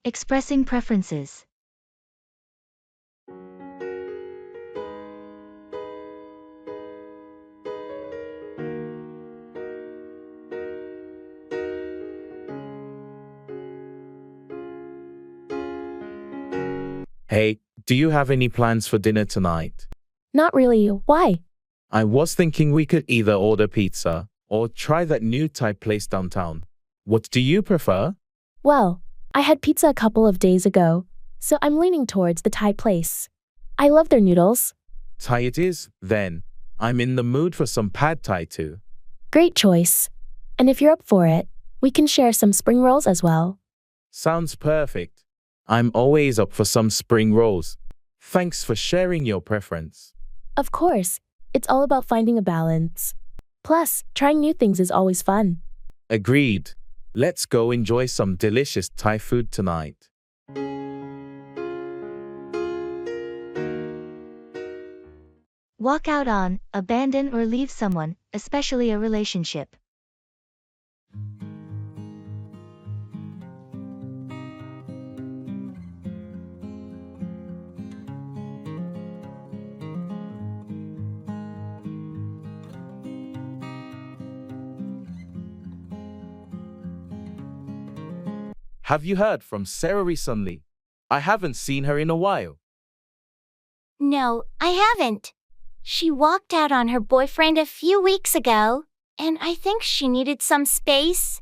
Expressing preferences. Hey, do you have any plans for dinner tonight? Not really. Why? I was thinking we could either order pizza or try that new Thai place downtown. What do you prefer? Well, I had pizza a couple of days ago, so I'm leaning towards the Thai place. I love their noodles. Thai it is, then. I'm in the mood for some pad Thai too. Great choice. And if you're up for it, we can share some spring rolls as well. Sounds perfect. I'm always up for some spring rolls. Thanks for sharing your preference. Of course, it's all about finding a balance. Plus, trying new things is always fun. Agreed. Let's go enjoy some delicious Thai food tonight. Walk out on, abandon or leave someone, especially a relationship. Have you heard from Sarah recently? I haven't seen her in a while. No, I haven't. She walked out on her boyfriend a few weeks ago, and I think she needed some space.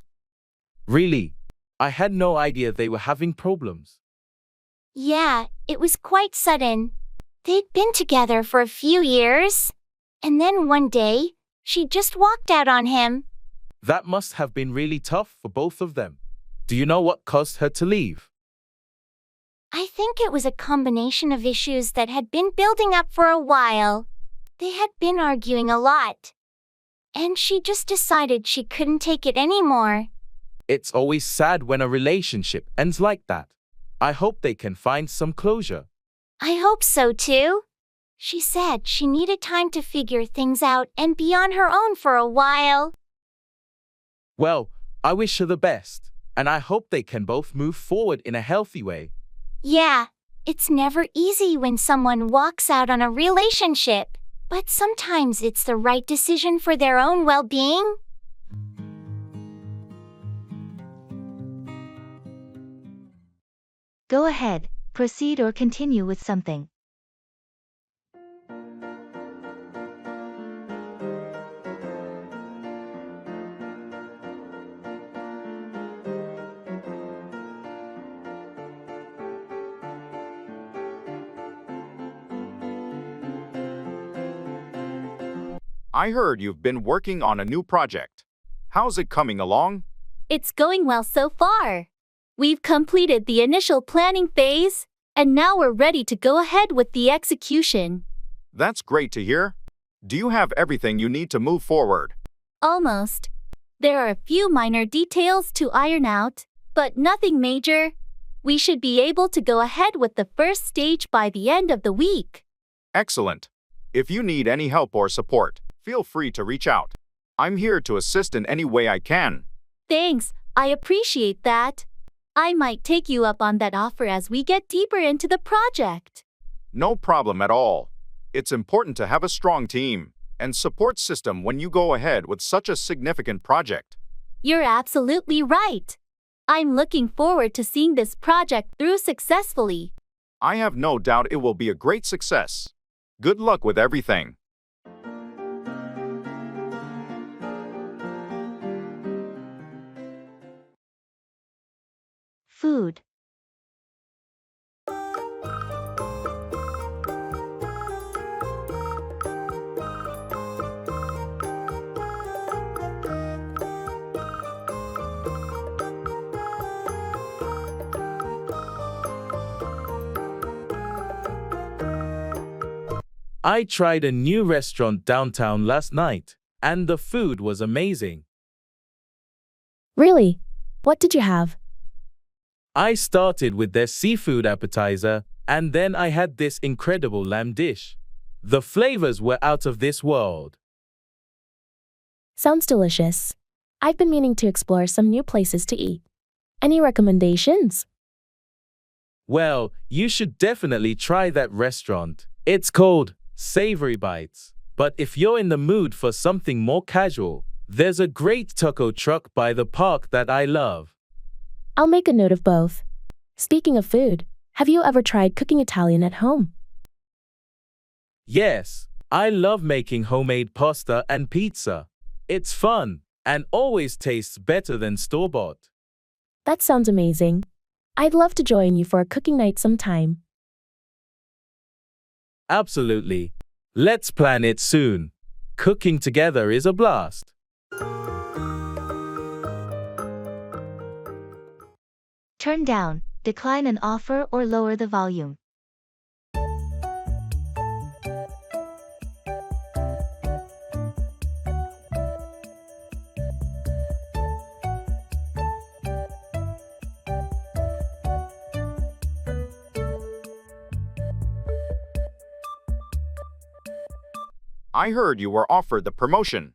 Really? I had no idea they were having problems. Yeah, it was quite sudden. They'd been together for a few years, and then one day, she just walked out on him. That must have been really tough for both of them. Do you know what caused her to leave? I think it was a combination of issues that had been building up for a while. They had been arguing a lot. And she just decided she couldn't take it anymore. It's always sad when a relationship ends like that. I hope they can find some closure. I hope so too. She said she needed time to figure things out and be on her own for a while. Well, I wish her the best, and I hope they can both move forward in a healthy way. Yeah, it's never easy when someone walks out on a relationship, but sometimes it's the right decision for their own well-being. Go ahead, proceed or continue with something. I heard you've been working on a new project. How's it coming along? It's going well so far. We've completed the initial planning phase, and now we're ready to go ahead with the execution. That's great to hear. Do you have everything you need to move forward? Almost. There are a few minor details to iron out, but nothing major. We should be able to go ahead with the first stage by the end of the week. Excellent. If you need any help or support, feel free to reach out. I'm here to assist in any way I can. Thanks, I appreciate that. I might take you up on that offer as we get deeper into the project. No problem at all. It's important to have a strong team and support system when you go ahead with such a significant project. You're absolutely right. I'm looking forward to seeing this project through successfully. I have no doubt it will be a great success. Good luck with everything. Food. I tried a new restaurant downtown last night, and the food was amazing. Really? What did you have? I started with their seafood appetizer, and then I had this incredible lamb dish. The flavors were out of this world. Sounds delicious. I've been meaning to explore some new places to eat. Any recommendations? Well, you should definitely try that restaurant. It's called Savory Bites. But if you're in the mood for something more casual, there's a great taco truck by the park that I love. I'll make a note of both. Speaking of food, have you ever tried cooking Italian at home? Yes, I love making homemade pasta and pizza. It's fun and always tastes better than store-bought. That sounds amazing. I'd love to join you for a cooking night sometime. Absolutely. Let's plan it soon. Cooking together is a blast. Turn down, decline an offer or lower the volume. I heard you were offered the promotion.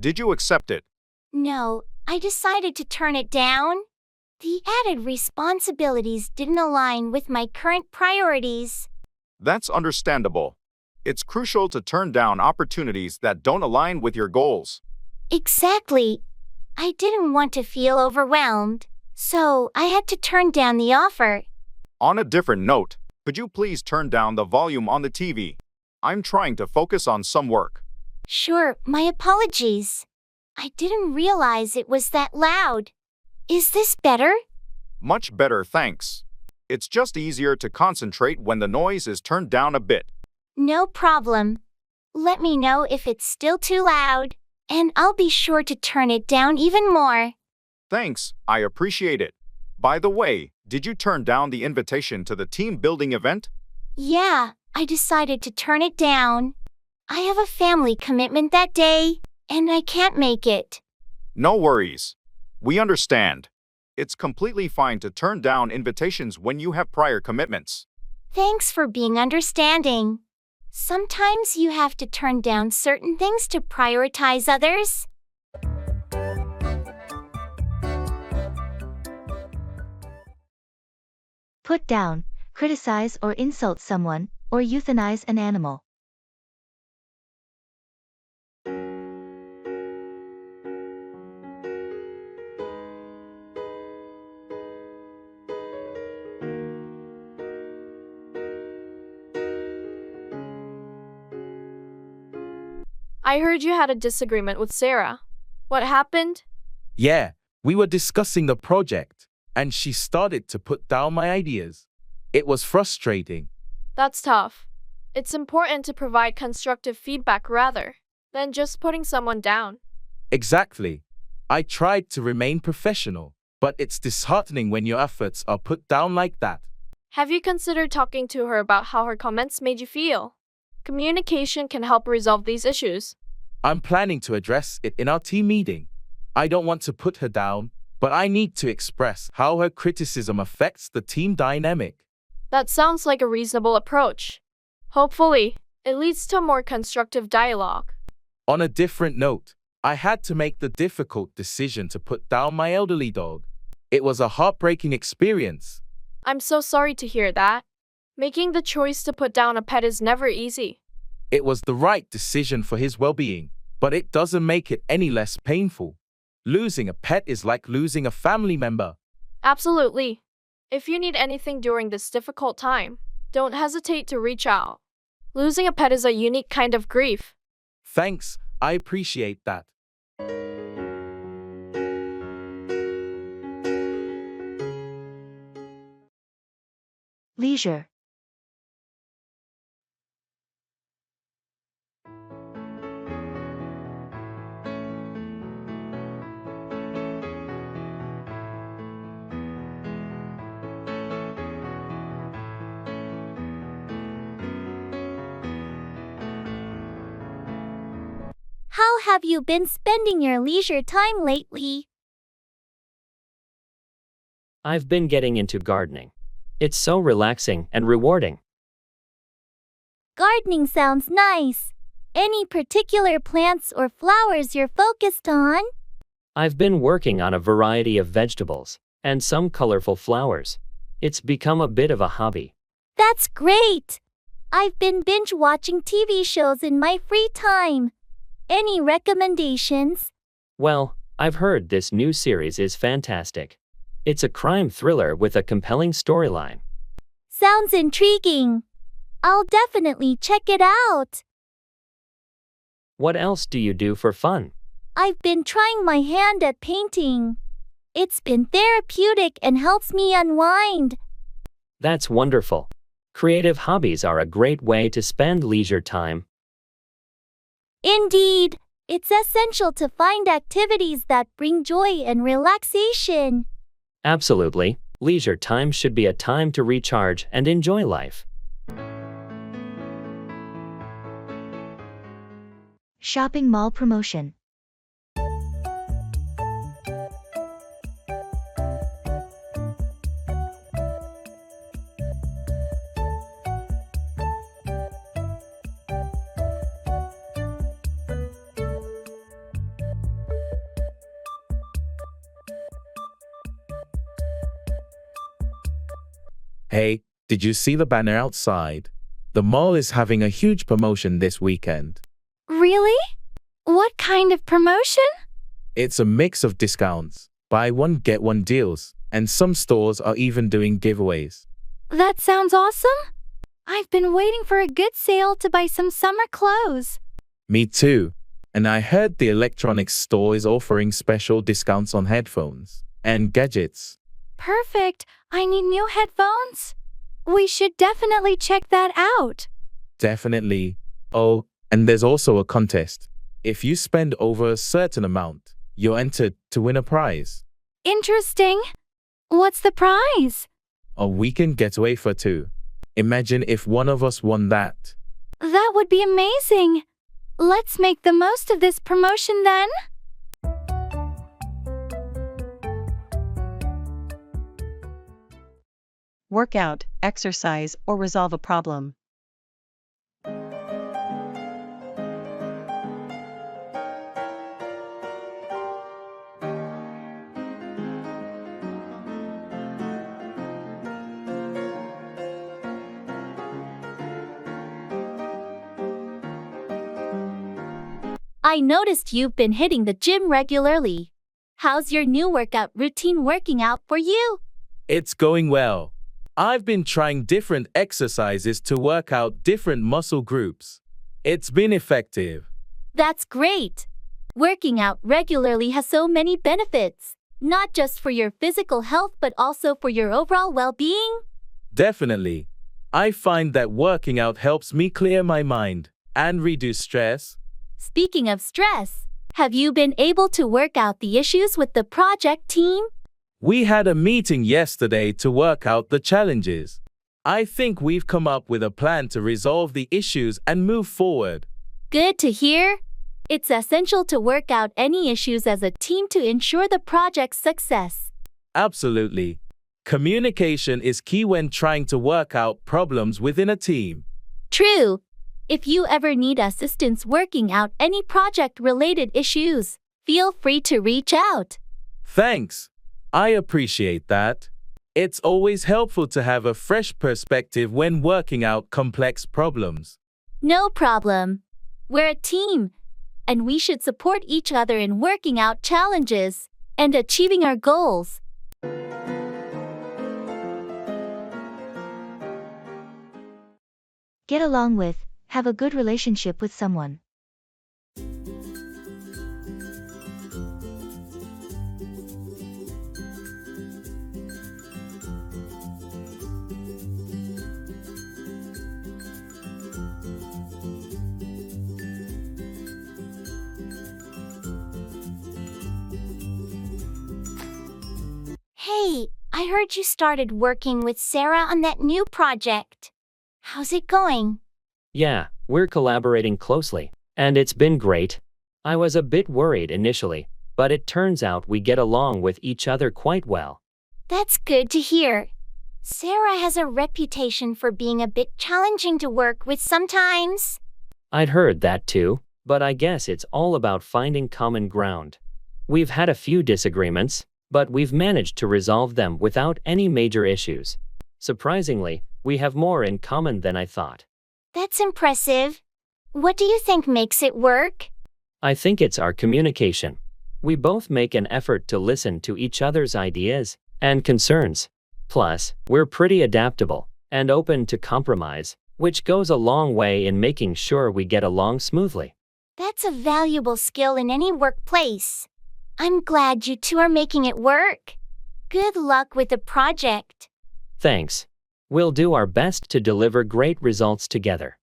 Did you accept it? No, I decided to turn it down. The added responsibilities didn't align with my current priorities. That's understandable. It's crucial to turn down opportunities that don't align with your goals. Exactly. I didn't want to feel overwhelmed, so I had to turn down the offer. On a different note, could you please turn down the volume on the TV? I'm trying to focus on some work. Sure, my apologies. I didn't realize it was that loud. Is this better? Much better, thanks. It's just easier to concentrate when the noise is turned down a bit. No problem. Let me know if it's still too loud, and I'll be sure to turn it down even more. Thanks, I appreciate it. By the way, did you turn down the invitation to the team building event? Yeah, I decided to turn it down. I have a family commitment that day, and I can't make it. No worries. We understand. It's completely fine to turn down invitations when you have prior commitments. Thanks for being understanding. Sometimes you have to turn down certain things to prioritize others. Put down, criticize or insult someone, or euthanize an animal. I heard you had a disagreement with Sarah. What happened? Yeah, we were discussing the project, and she started to put down my ideas. It was frustrating. That's tough. It's important to provide constructive feedback rather than just putting someone down. Exactly. I tried to remain professional, but it's disheartening when your efforts are put down like that. Have you considered talking to her about how her comments made you feel? Communication can help resolve these issues. I'm planning to address it in our team meeting. I don't want to put her down, but I need to express how her criticism affects the team dynamic. That sounds like a reasonable approach. Hopefully, it leads to a more constructive dialogue. On a different note, I had to make the difficult decision to put down my elderly dog. It was a heartbreaking experience. I'm so sorry to hear that. Making the choice to put down a pet is never easy. It was the right decision for his well-being, but it doesn't make it any less painful. Losing a pet is like losing a family member. Absolutely. If you need anything during this difficult time, don't hesitate to reach out. Losing a pet is a unique kind of grief. Thanks, I appreciate that. Leisure. How have you been spending your leisure time lately? I've been getting into gardening. It's so relaxing and rewarding. Gardening sounds nice. Any particular plants or flowers you're focused on? I've been working on a variety of vegetables and some colorful flowers. It's become a bit of a hobby. That's great! I've been binge watching TV shows in my free time. Any recommendations? Well, I've heard this new series is fantastic. It's a crime thriller with a compelling storyline. Sounds intriguing. I'll definitely check it out. What else do you do for fun? I've been trying my hand at painting. It's been therapeutic and helps me unwind. That's wonderful. Creative hobbies are a great way to spend leisure time. Indeed, it's essential to find activities that bring joy and relaxation. Absolutely. Leisure time should be a time to recharge and enjoy life. Shopping mall promotion. Hey, did you see the banner outside? The mall is having a huge promotion this weekend. Really? What kind of promotion? It's a mix of discounts, buy one get one deals, and some stores are even doing giveaways. That sounds awesome. I've been waiting for a good sale to buy some summer clothes. Me too. And I heard the electronics store is offering special discounts on headphones and gadgets. Perfect. I need new headphones. We should definitely check that out. Definitely. Oh, and there's also a contest. If you spend over a certain amount, you're entered to win a prize. Interesting. What's the prize? A weekend getaway for two. Imagine if one of us won that. That would be amazing. Let's make the most of this promotion then. Work out, exercise, or resolve a problem. I noticed you've been hitting the gym regularly. How's your new workout routine working out for you? It's going well. I've been trying different exercises to work out different muscle groups. It's been effective. That's great. Working out regularly has so many benefits, not just for your physical health but also for your overall well-being. Definitely. I find that working out helps me clear my mind and reduce stress. Speaking of stress, have you been able to work out the issues with the project team? We had a meeting yesterday to work out the challenges. I think we've come up with a plan to resolve the issues and move forward. Good to hear. It's essential to work out any issues as a team to ensure the project's success. Absolutely. Communication is key when trying to work out problems within a team. True. If you ever need assistance working out any project-related issues, feel free to reach out. Thanks. I appreciate that. It's always helpful to have a fresh perspective when working out complex problems. No problem. We're a team, and we should support each other in working out challenges and achieving our goals. Get along with, have a good relationship with someone. Hey, I heard you started working with Sarah on that new project. How's it going? Yeah, we're collaborating closely, and it's been great. I was a bit worried initially, but it turns out we get along with each other quite well. That's good to hear. Sarah has a reputation for being a bit challenging to work with sometimes. I'd heard that too, but I guess it's all about finding common ground. We've had a few disagreements, but we've managed to resolve them without any major issues. Surprisingly, we have more in common than I thought. That's impressive. What do you think makes it work? I think it's our communication. We both make an effort to listen to each other's ideas and concerns. Plus, we're pretty adaptable and open to compromise, which goes a long way in making sure we get along smoothly. That's a valuable skill in any workplace. I'm glad you two are making it work. Good luck with the project. Thanks. We'll do our best to deliver great results together.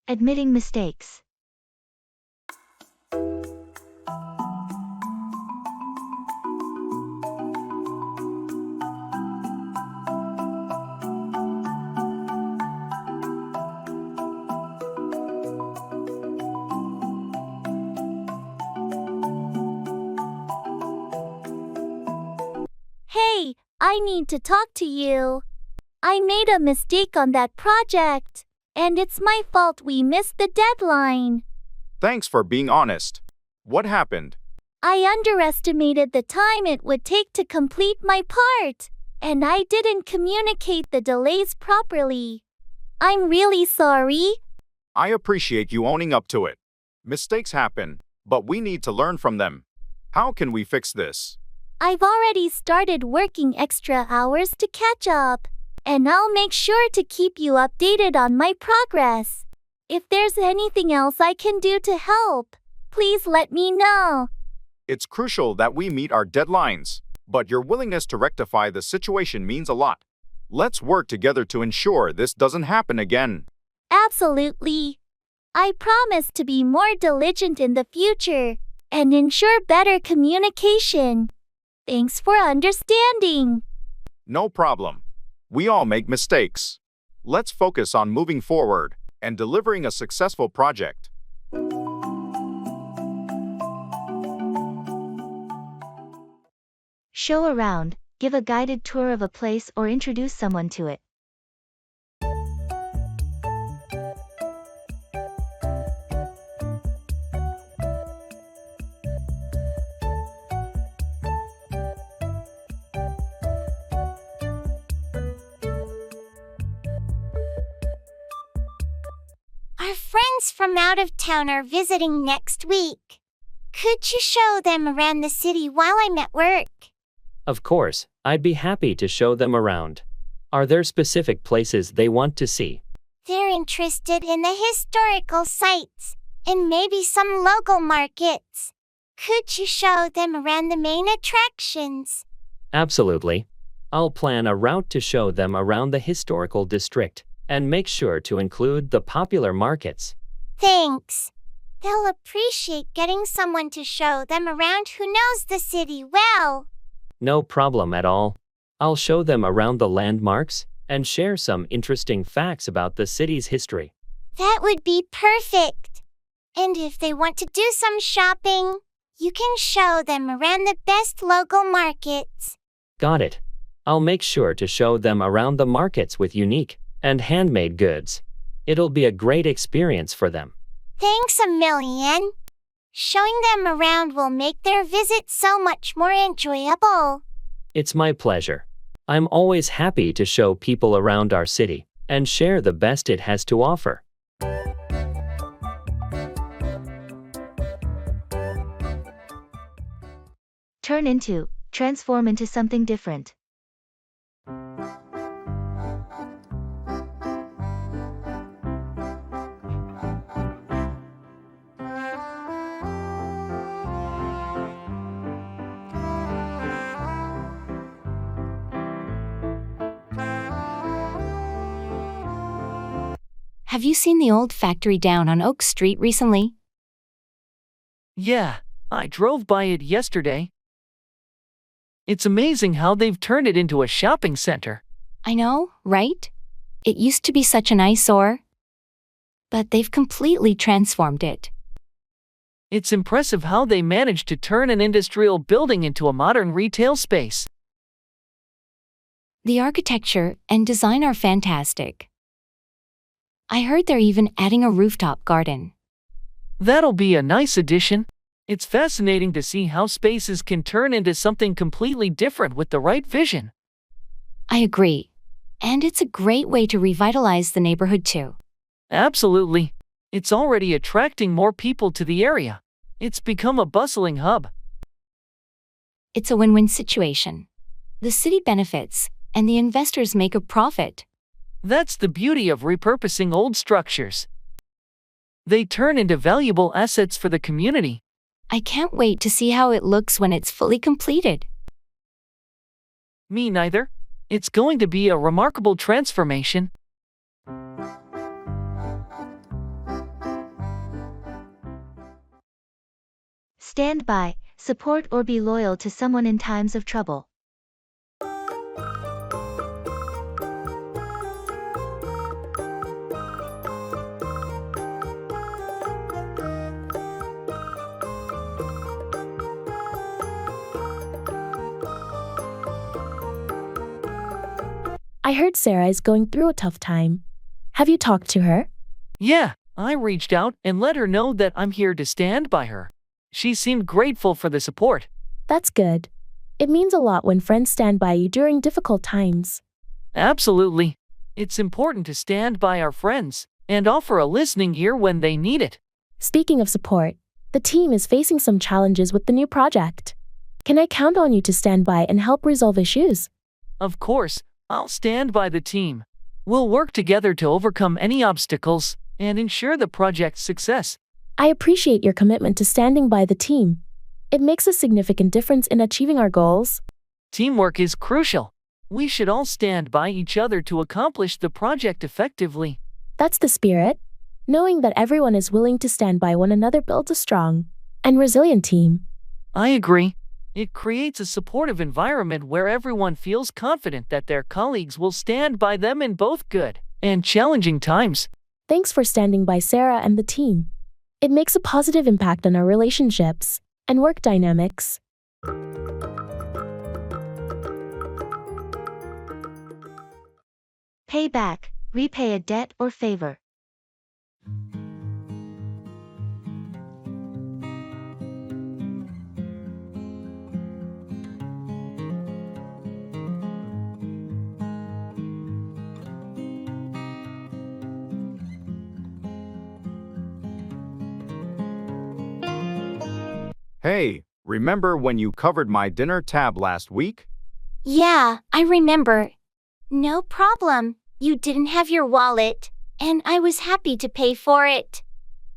Admitting mistakes. Hey, I need to talk to you. I made a mistake on that project, and it's my fault we missed the deadline. Thanks for being honest. What happened? I underestimated the time it would take to complete my part, and I didn't communicate the delays properly. I'm really sorry. I appreciate you owning up to it. Mistakes happen, but we need to learn from them. How can we fix this? I've already started working extra hours to catch up, and I'll make sure to keep you updated on my progress. If there's anything else I can do to help, please let me know. It's crucial that we meet our deadlines, but your willingness to rectify the situation means a lot. Let's work together to ensure this doesn't happen again. Absolutely. I promise to be more diligent in the future and ensure better communication. Thanks for understanding. No problem. We all make mistakes. Let's focus on moving forward and delivering a successful project. Show around, give a guided tour of a place or introduce someone to it. Our friends from out of town are visiting next week. Could you show them around the city while I'm at work? Of course, I'd be happy to show them around. Are there specific places they want to see? They're interested in the historical sites and maybe some local markets. Could you show them around the main attractions? Absolutely. I'll plan a route to show them around the historical district and make sure to include the popular markets. Thanks. They'll appreciate getting someone to show them around who knows the city well. No problem at all. I'll show them around the landmarks and share some interesting facts about the city's history. That would be perfect. And if they want to do some shopping, you can show them around the best local markets. Got it. I'll make sure to show them around the markets with unique and handmade goods. It'll be a great experience for them. Thanks a million. Showing them around will make their visit so much more enjoyable. It's my pleasure. I'm always happy to show people around our city and share the best it has to offer. Transform into something different. Have you seen the old factory down on Oak Street recently? Yeah, I drove by it yesterday. It's amazing how they've turned it into a shopping center. I know, right? It used to be such an eyesore. But they've completely transformed it. It's impressive how they managed to turn an industrial building into a modern retail space. The architecture and design are fantastic. I heard they're even adding a rooftop garden. That'll be a nice addition. It's fascinating to see how spaces can turn into something completely different with the right vision. I agree. And it's a great way to revitalize the neighborhood too. Absolutely. It's already attracting more people to the area. It's become a bustling hub. It's a win-win situation. The city benefits, and the investors make a profit. That's the beauty of repurposing old structures. They turn into valuable assets for the community. I can't wait to see how it looks when it's fully completed. Me neither. It's going to be a remarkable transformation. Stand by, support or be loyal to someone in times of trouble. I heard Sarah is going through a tough time. Have you talked to her? Yeah, I reached out and let her know that I'm here to stand by her. She seemed grateful for the support. That's good. It means a lot when friends stand by you during difficult times. Absolutely. It's important to stand by our friends and offer a listening ear when they need it. Speaking of support, the team is facing some challenges with the new project. Can I count on you to stand by and help resolve issues? Of course, I'll stand by the team. We'll work together to overcome any obstacles and ensure the project's success. I appreciate your commitment to standing by the team. It makes a significant difference in achieving our goals. Teamwork is crucial. We should all stand by each other to accomplish the project effectively. That's the spirit. Knowing that everyone is willing to stand by one another builds a strong and resilient team. I agree. It creates a supportive environment where everyone feels confident that their colleagues will stand by them in both good and challenging times. Thanks for standing by Sarah and the team. It makes a positive impact on our relationships and work dynamics. Pay back, repay a debt or favor. Hey, remember when you covered my dinner tab last week? Yeah, I remember. No problem. You didn't have your wallet, and I was happy to pay for it.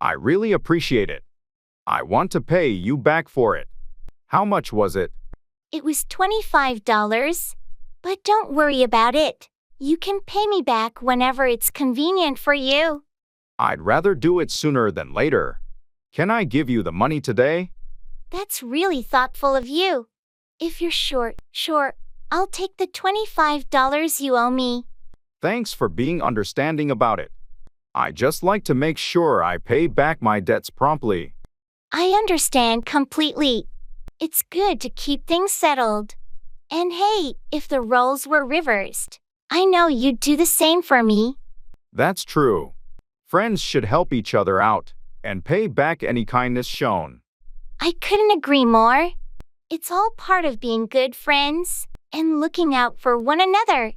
I really appreciate it. I want to pay you back for it. How much was it? It was $25. But don't worry about it. You can pay me back whenever it's convenient for you. I'd rather do it sooner than later. Can I give you the money today? That's really thoughtful of you. If you're sure, I'll take the $25 you owe me. Thanks for being understanding about it. I just like to make sure I pay back my debts promptly. I understand completely. It's good to keep things settled. And hey, if the roles were reversed, I know you'd do the same for me. That's true. Friends should help each other out and pay back any kindness shown. I couldn't agree more. It's all part of being good friends and looking out for one another.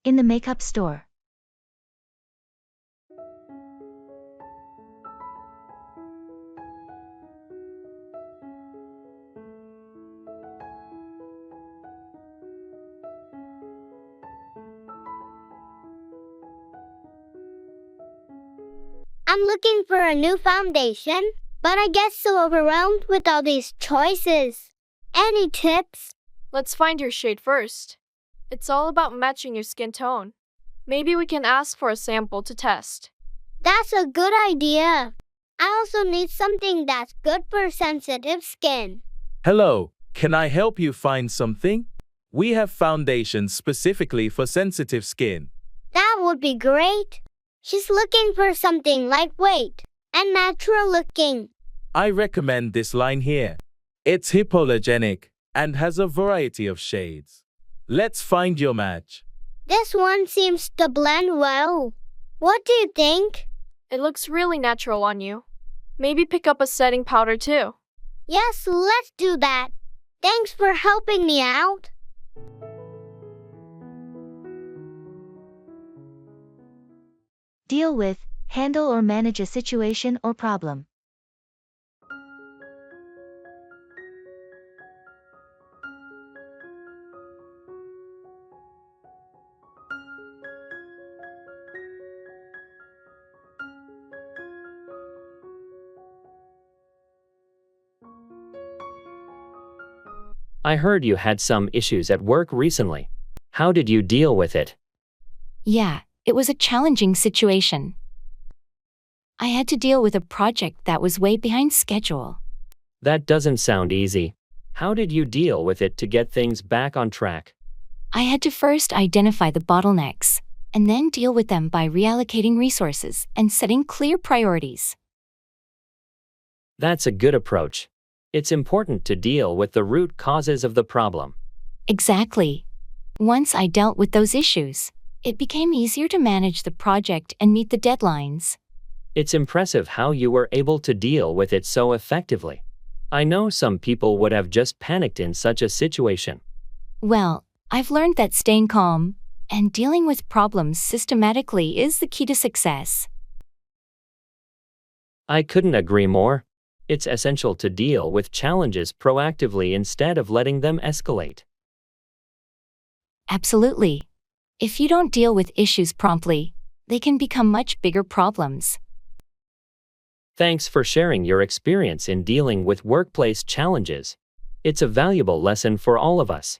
In the makeup store. I'm looking for a new foundation, but I get so overwhelmed with all these choices. Any tips? Let's find your shade first. It's all about matching your skin tone. Maybe we can ask for a sample to test. That's a good idea. I also need something that's good for sensitive skin. Hello, can I help you find something? We have foundations specifically for sensitive skin. That would be great. She's looking for something lightweight and natural looking. I recommend this line here. It's hypoallergenic and has a variety of shades. Let's find your match. This one seems to blend well. What do you think? It looks really natural on you. Maybe pick up a setting powder too. Yes, let's do that. Thanks for helping me out. Deal with, handle or manage a situation or problem. I heard you had some issues at work recently. How did you deal with it? Yeah, it was a challenging situation. I had to deal with a project that was way behind schedule. That doesn't sound easy. How did you deal with it to get things back on track? I had to first identify the bottlenecks, and then deal with them by reallocating resources and setting clear priorities. That's a good approach. It's important to deal with the root causes of the problem. Exactly. Once I dealt with those issues, it became easier to manage the project and meet the deadlines. It's impressive how you were able to deal with it so effectively. I know some people would have just panicked in such a situation. Well, I've learned that staying calm and dealing with problems systematically is the key to success. I couldn't agree more. It's essential to deal with challenges proactively instead of letting them escalate. Absolutely. If you don't deal with issues promptly, they can become much bigger problems. Thanks for sharing your experience in dealing with workplace challenges. It's a valuable lesson for all of us.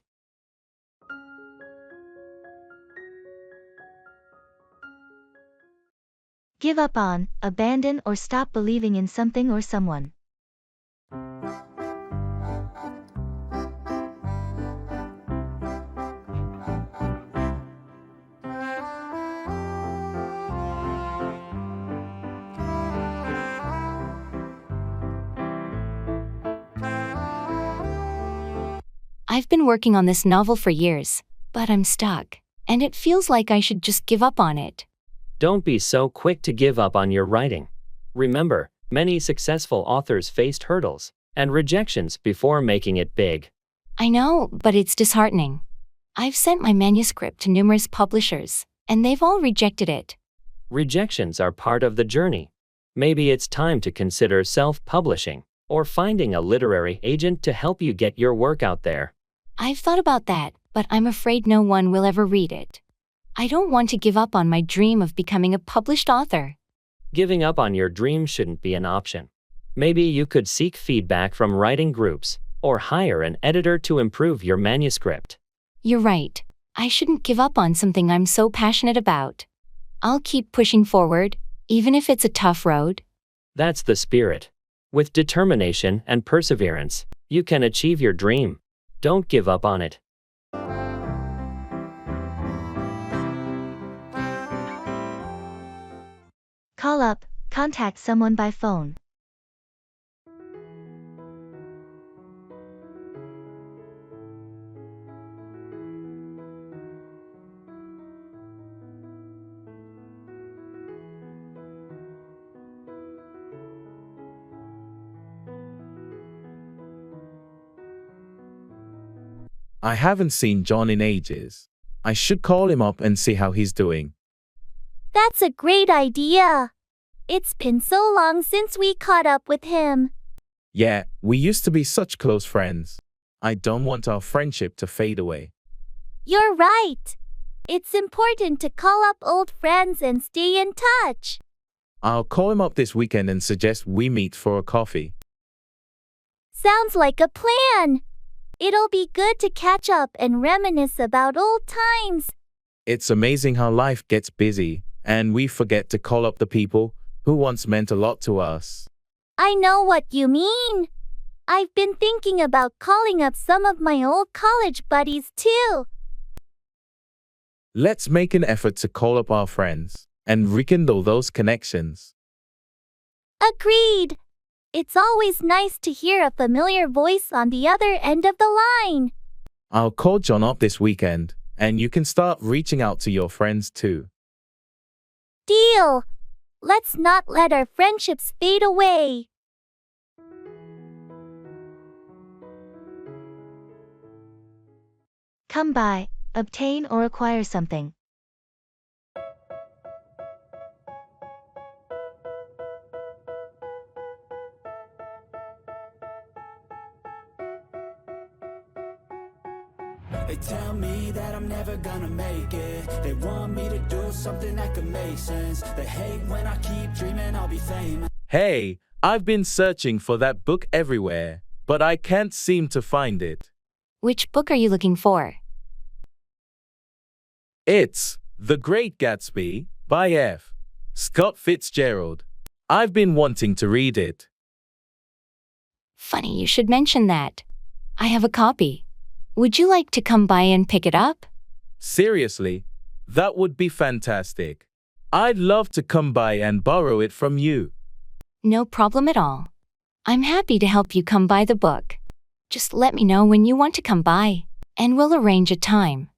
Give up on, abandon, or stop believing in something or someone. I've been working on this novel for years, but I'm stuck, and it feels like I should just give up on it. Don't be so quick to give up on your writing. Remember, many successful authors faced hurdles and rejections before making it big. I know, but it's disheartening. I've sent my manuscript to numerous publishers, and they've all rejected it. Rejections are part of the journey. Maybe it's time to consider self-publishing or finding a literary agent to help you get your work out there. I've thought about that, but I'm afraid no one will ever read it. I don't want to give up on my dream of becoming a published author. Giving up on your dream shouldn't be an option. Maybe you could seek feedback from writing groups or hire an editor to improve your manuscript. You're right. I shouldn't give up on something I'm so passionate about. I'll keep pushing forward, even if it's a tough road. That's the spirit. With determination and perseverance, you can achieve your dream. Don't give up on it. Call up, contact someone by phone. I haven't seen John in ages. I should call him up and see how he's doing. That's a great idea. It's been so long since we caught up with him. Yeah, we used to be such close friends. I don't want our friendship to fade away. You're right. It's important to call up old friends and stay in touch. I'll call him up this weekend and suggest we meet for a coffee. Sounds like a plan. It'll be good to catch up and reminisce about old times. It's amazing how life gets busy, and we forget to call up the people who once meant a lot to us. I know what you mean. I've been thinking about calling up some of my old college buddies too. Let's make an effort to call up our friends and rekindle those connections. Agreed. It's always nice to hear a familiar voice on the other end of the line. I'll call John up this weekend, and you can start reaching out to your friends too. Deal. Let's not let our friendships fade away. Come by, obtain or acquire something. They tell me that I'm never gonna make it. They want me to do something that could make sense. They hate when I keep dreaming I'll be famous. Hey, I've been searching for that book everywhere, but I can't seem to find it. Which book are you looking for? It's The Great Gatsby by F. Scott Fitzgerald. I've been wanting to read it. Funny you should mention that. I have a copy. Would you like to come by and pick it up? Seriously, that would be fantastic. I'd love to come by and borrow it from you. No problem at all. I'm happy to help you come by the book. Just let me know when you want to come by, and we'll arrange a time.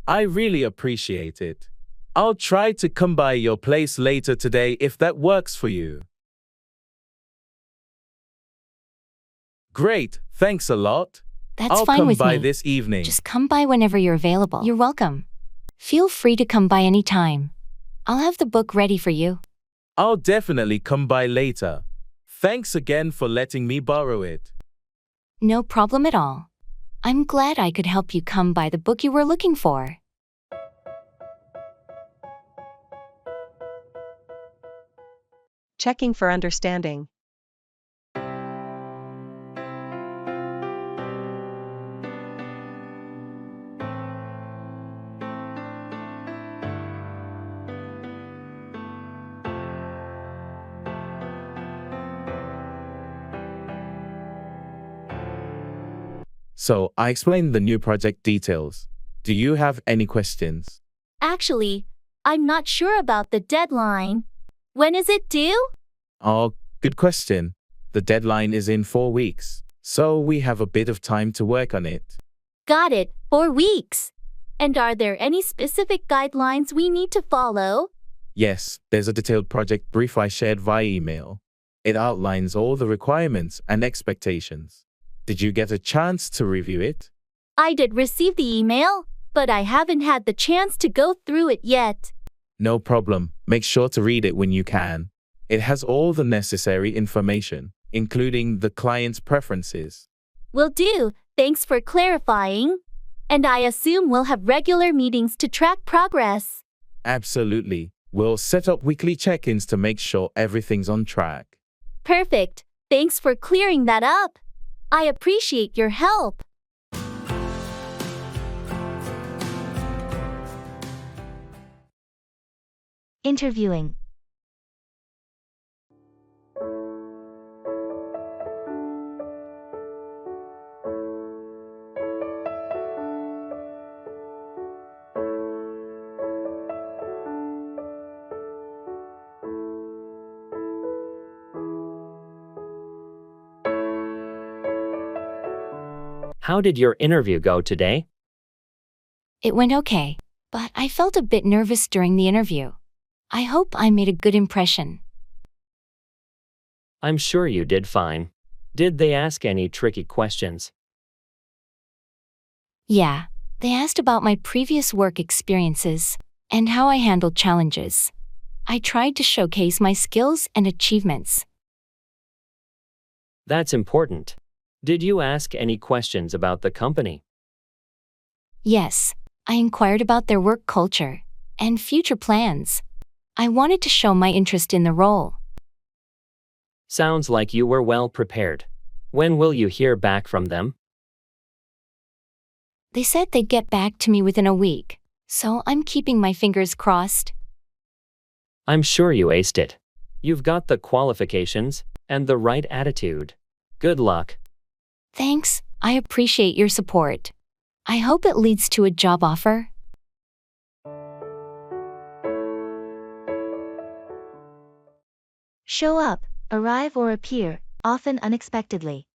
I really appreciate it. I'll try to come by your place later today if that works for you. Great, thanks a lot. That's fine with me. I'll come by this evening. Just come by whenever you're available. You're welcome. Feel free to come by any time. I'll have the book ready for you. I'll definitely come by later. Thanks again for letting me borrow it. No problem at all. I'm glad I could help you come by the book you were looking for. Checking for understanding. So, I explained the new project details. Do you have any questions? Actually, I'm not sure about the deadline. When is it due? Oh, good question. The deadline is in 4 weeks, so we have a bit of time to work on it. Got it, 4 weeks. And are there any specific guidelines we need to follow? Yes, there's a detailed project brief I shared via email. It outlines all the requirements and expectations. Did you get a chance to review it? I did receive the email, but I haven't had the chance to go through it yet. No problem. Make sure to read it when you can. It has all the necessary information, including the client's preferences. Will do. Thanks for clarifying. And I assume we'll have regular meetings to track progress. Absolutely. We'll set up weekly check-ins to make sure everything's on track. Perfect. Thanks for clearing that up. I appreciate your help. Interviewing. How did your interview go today? It went okay, but I felt a bit nervous during the interview. I hope I made a good impression. I'm sure you did fine. Did they ask any tricky questions? Yeah, they asked about my previous work experiences and how I handled challenges. I tried to showcase my skills and achievements. That's important. Did you ask any questions about the company? Yes, I inquired about their work culture and future plans. I wanted to show my interest in the role. Sounds like you were well prepared. When will you hear back from them? They said they'd get back to me within a week, so I'm keeping my fingers crossed. I'm sure you aced it. You've got the qualifications and the right attitude. Good luck. Thanks, I appreciate your support. I hope it leads to a job offer. Show up, arrive or appear, often unexpectedly.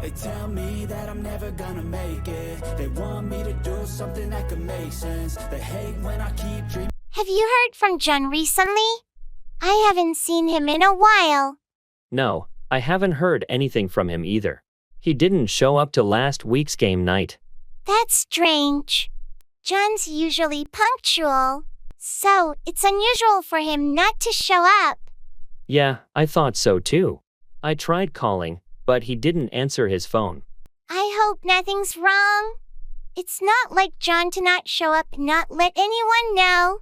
They tell me that I'm never gonna make it. They want me to do something that could make sense. They hate when I keep dreaming. Have you heard from John recently? I haven't seen him in a while. No, I haven't heard anything from him either. He didn't show up to last week's game night. That's strange. John's usually punctual, so it's unusual for him not to show up. Yeah, I thought so too. I tried calling, but he didn't answer his phone. I hope nothing's wrong. It's not like John to not show up and not let anyone know.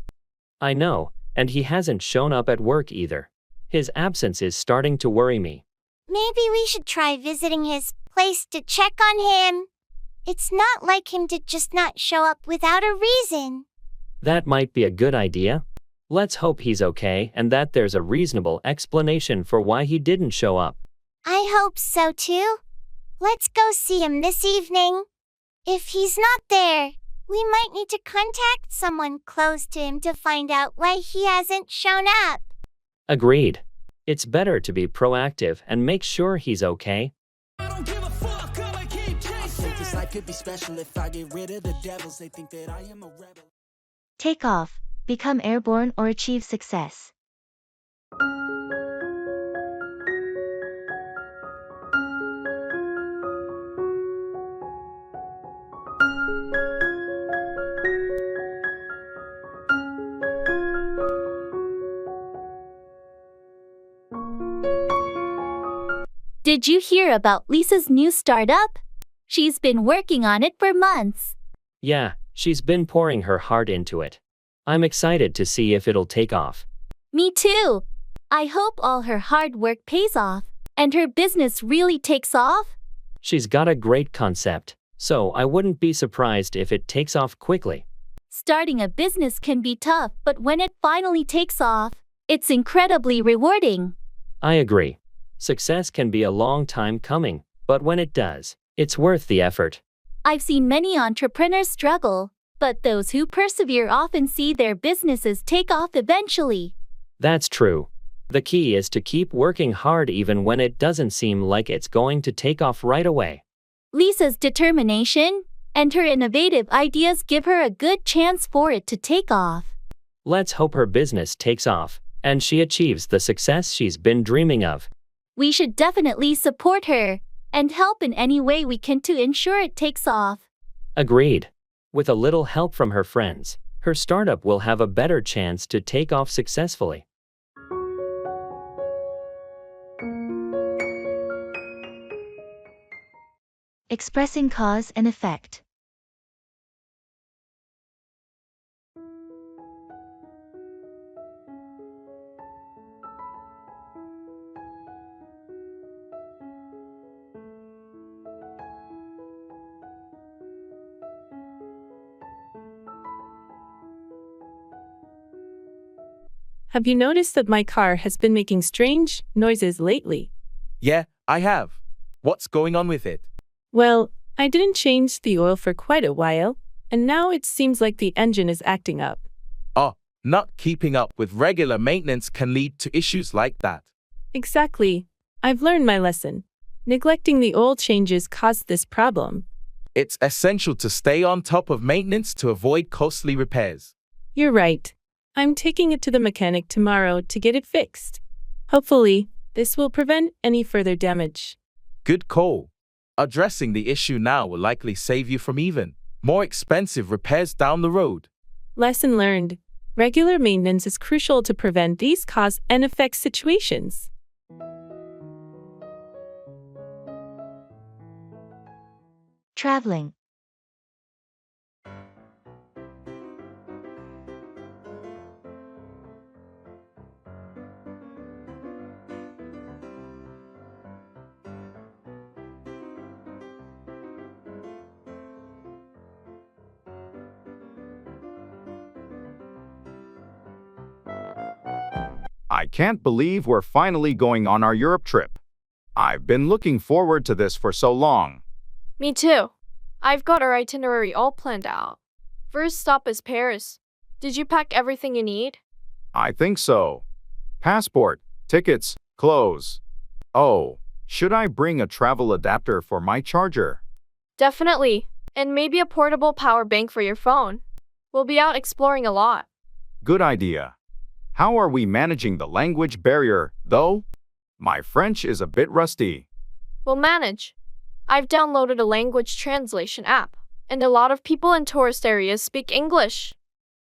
I know, and he hasn't shown up at work either. His absence is starting to worry me. Maybe we should try visiting his place to check on him. It's not like him to just not show up without a reason. That might be a good idea. Let's hope he's okay and that there's a reasonable explanation for why he didn't show up. I hope so too. Let's go see him this evening. If he's not there, we might need to contact someone close to him to find out why he hasn't shown up. Agreed. It's better to be proactive and make sure he's okay. I don't give a fuck, I'ma keep chasing. I think this life could be special if I get rid of the devils. They think that I am a rebel. Take off, become airborne or achieve success. Did you hear about Lisa's new startup? She's been working on it for months. Yeah, she's been pouring her heart into it. I'm excited to see if it'll take off. Me too. I hope all her hard work pays off, and her business really takes off. She's got a great concept, so I wouldn't be surprised if it takes off quickly. Starting a business can be tough, but when it finally takes off, it's incredibly rewarding. I agree. Success can be a long time coming, but when it does, it's worth the effort. I've seen many entrepreneurs struggle, but those who persevere often see their businesses take off eventually. That's true. The key is to keep working hard even when it doesn't seem like it's going to take off right away. Lisa's determination and her innovative ideas give her a good chance for it to take off. Let's hope her business takes off, and she achieves the success she's been dreaming of. We should definitely support her and help in any way we can to ensure it takes off. Agreed. With a little help from her friends, her startup will have a better chance to take off successfully. Expressing cause and effect. Have you noticed that my car has been making strange noises lately? Yeah, I have. What's going on with it? Well, I didn't change the oil for quite a while, and now it seems like the engine is acting up. Oh, not keeping up with regular maintenance can lead to issues like that. Exactly. I've learned my lesson. Neglecting the oil changes caused this problem. It's essential to stay on top of maintenance to avoid costly repairs. You're right. I'm taking it to the mechanic tomorrow to get it fixed. Hopefully, this will prevent any further damage. Good call. Addressing the issue now will likely save you from even more expensive repairs down the road. Lesson learned. Regular maintenance is crucial to prevent these cause and effect situations. Traveling. I can't believe we're finally going on our Europe trip. I've been looking forward to this for so long. Me too. I've got our itinerary all planned out. First stop is Paris. Did you pack everything you need? I think so. Passport, tickets, clothes. Oh, should I bring a travel adapter for my charger? Definitely. And maybe a portable power bank for your phone. We'll be out exploring a lot. Good idea. How are we managing the language barrier, though? My French is a bit rusty. We'll manage. I've downloaded a language translation app, and a lot of people in tourist areas speak English.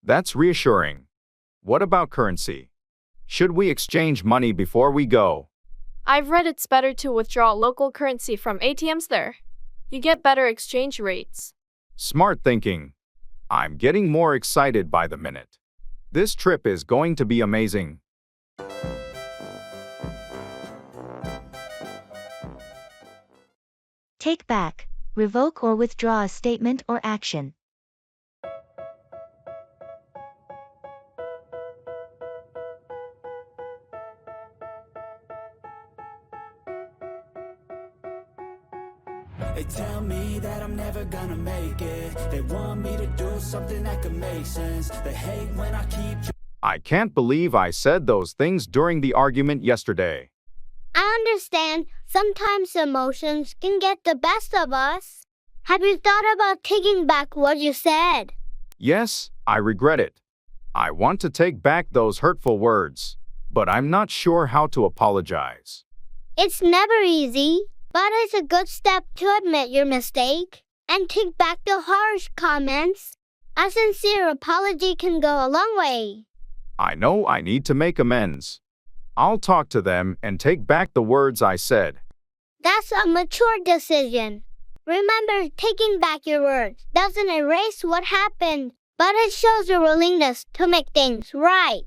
That's reassuring. What about currency? Should we exchange money before we go? I've read it's better to withdraw local currency from ATMs there. You get better exchange rates. Smart thinking. I'm getting more excited by the minute. This trip is going to be amazing. Take back, revoke or withdraw a statement or action. They tell me that I'm never gonna make it. They want me to do something that could make sense. They hate when I keep... I can't believe I said those things during the argument yesterday. I understand sometimes emotions can get the best of us. Have you thought about taking back what you said? Yes, I regret it. I want to take back those hurtful words, but I'm not sure how to apologize. It's never easy, but it's a good step to admit your mistake and take back the harsh comments. A sincere apology can go a long way. I know I need to make amends. I'll talk to them and take back the words I said. That's a mature decision. Remember, taking back your words doesn't erase what happened, but it shows your willingness to make things right.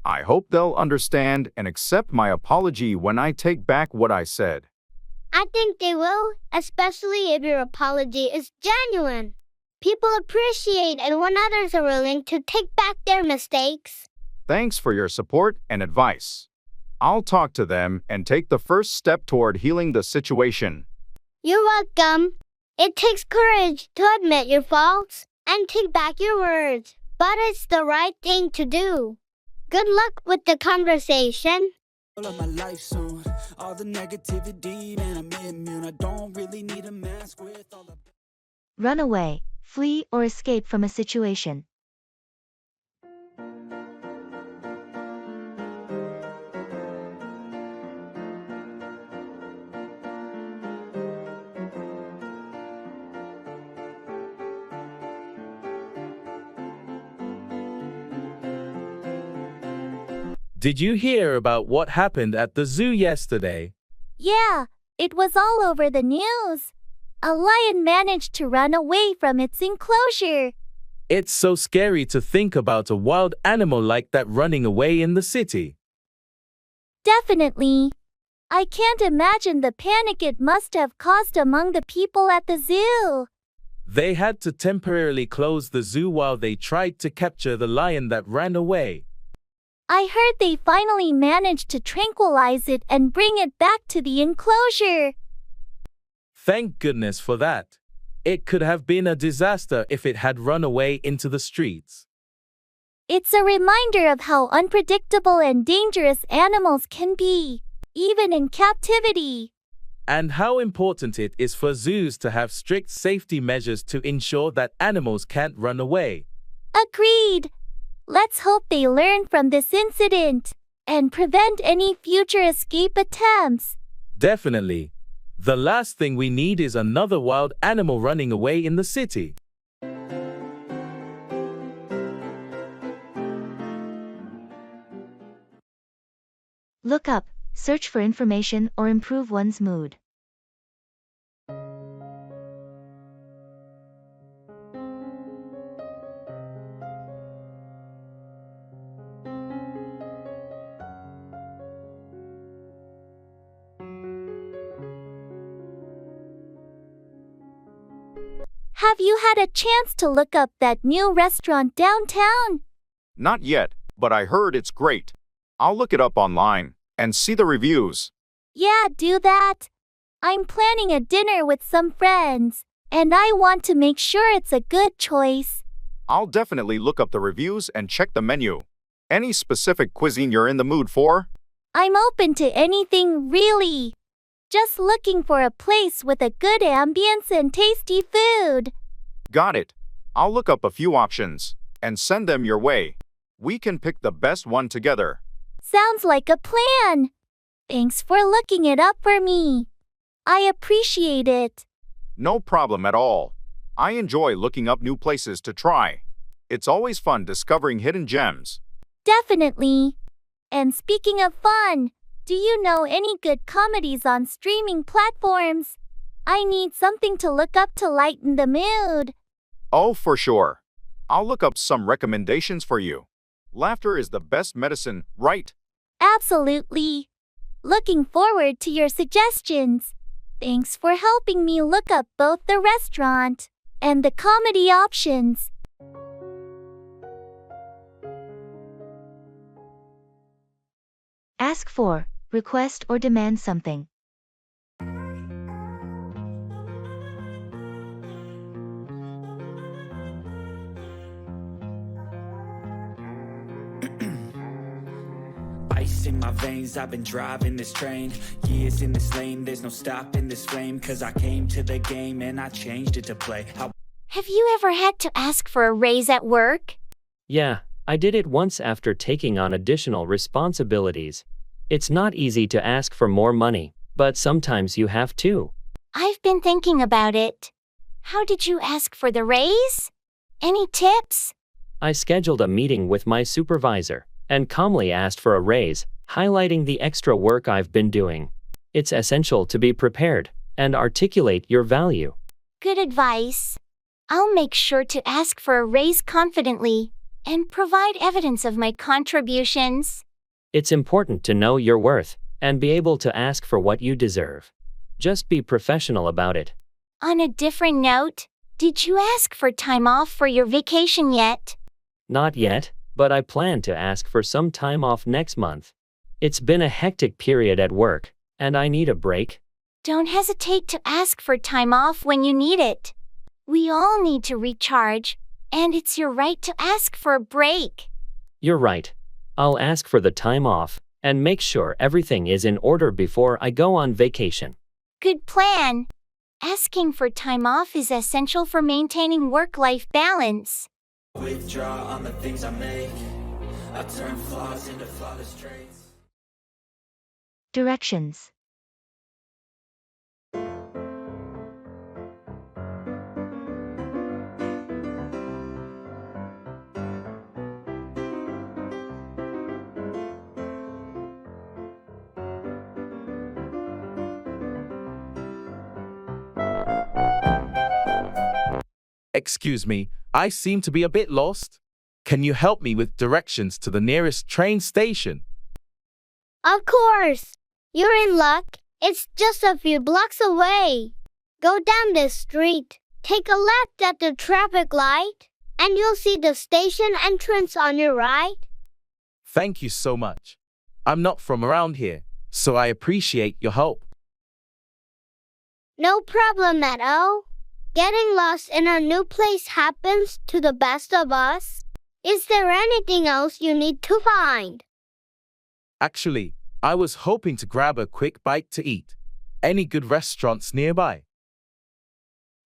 I hope they'll understand and accept my apology when I take back what I said. I think they will, especially if your apology is genuine. People appreciate it when others are willing to take back their mistakes. Thanks for your support and advice. I'll talk to them and take the first step toward healing the situation. You're welcome. It takes courage to admit your faults and take back your words, but it's the right thing to do. Good luck with the conversation. All of my life soon, all the negativity, man, I'm immune. I don't really need a mask with all the... Run away, flee or escape from a situation. Did you hear about what happened at the zoo yesterday? Yeah, it was all over the news. A lion managed to run away from its enclosure. It's so scary to think about a wild animal like that running away in the city. Definitely. I can't imagine the panic it must have caused among the people at the zoo. They had to temporarily close the zoo while they tried to capture the lion that ran away. I heard they finally managed to tranquilize it and bring it back to the enclosure. Thank goodness for that. It could have been a disaster if it had run away into the streets. It's a reminder of how unpredictable and dangerous animals can be, even in captivity. And how important it is for zoos to have strict safety measures to ensure that animals can't run away. Agreed. Let's hope they learn from this incident and prevent any future escape attempts. Definitely. The last thing we need is another wild animal running away in the city. Look up, search for information or improve one's mood. Have you had a chance to look up that new restaurant downtown? Not yet, but I heard it's great. I'll look it up online and see the reviews. Yeah, do that. I'm planning a dinner with some friends, and I want to make sure it's a good choice. I'll definitely look up the reviews and check the menu. Any specific cuisine you're in the mood for? I'm open to anything, really. Just looking for a place with a good ambience and tasty food. Got it. I'll look up a few options and send them your way. We can pick the best one together. Sounds like a plan. Thanks for looking it up for me. I appreciate it. No problem at all. I enjoy looking up new places to try. It's always fun discovering hidden gems. Definitely. And speaking of fun, do you know any good comedies on streaming platforms? I need something to look up to lighten the mood. Oh, for sure. I'll look up some recommendations for you. Laughter is the best medicine, right? Absolutely. Looking forward to your suggestions. Thanks for helping me look up both the restaurant and the comedy options. Ask for, request or demand something. Ice in my veins, I've been driving this train. Years in this lane, there's no stopping this flame. Cause I came to the game and I changed it to play. Have you ever had to ask for a raise at work? Yeah, I did it once after taking on additional responsibilities. It's not easy to ask for more money, but sometimes you have to. I've been thinking about it. How did you ask for the raise? Any tips? I scheduled a meeting with my supervisor and calmly asked for a raise, highlighting the extra work I've been doing. It's essential to be prepared and articulate your value. Good advice. I'll make sure to ask for a raise confidently and provide evidence of my contributions. It's important to know your worth and be able to ask for what you deserve. Just be professional about it. On a different note, did you ask for time off for your vacation yet? Not yet, but I plan to ask for some time off next month. It's been a hectic period at work, and I need a break. Don't hesitate to ask for time off when you need it. We all need to recharge, and it's your right to ask for a break. You're right. I'll ask for the time off and make sure everything is in order before I go on vacation. Good plan. Asking for time off is essential for maintaining work-life balance. Withdraw on the things I make. I turn flaws into flawless traits. Directions. Excuse me, I seem to be a bit lost. Can you help me with directions to the nearest train station? Of course. You're in luck. It's just a few blocks away. Go down this street, take a left at the traffic light, and you'll see the station entrance on your right. Thank you so much. I'm not from around here, so I appreciate your help. No problem at all. Getting lost in a new place happens to the best of us. Is there anything else you need to find? Actually, I was hoping to grab a quick bite to eat. Any good restaurants nearby?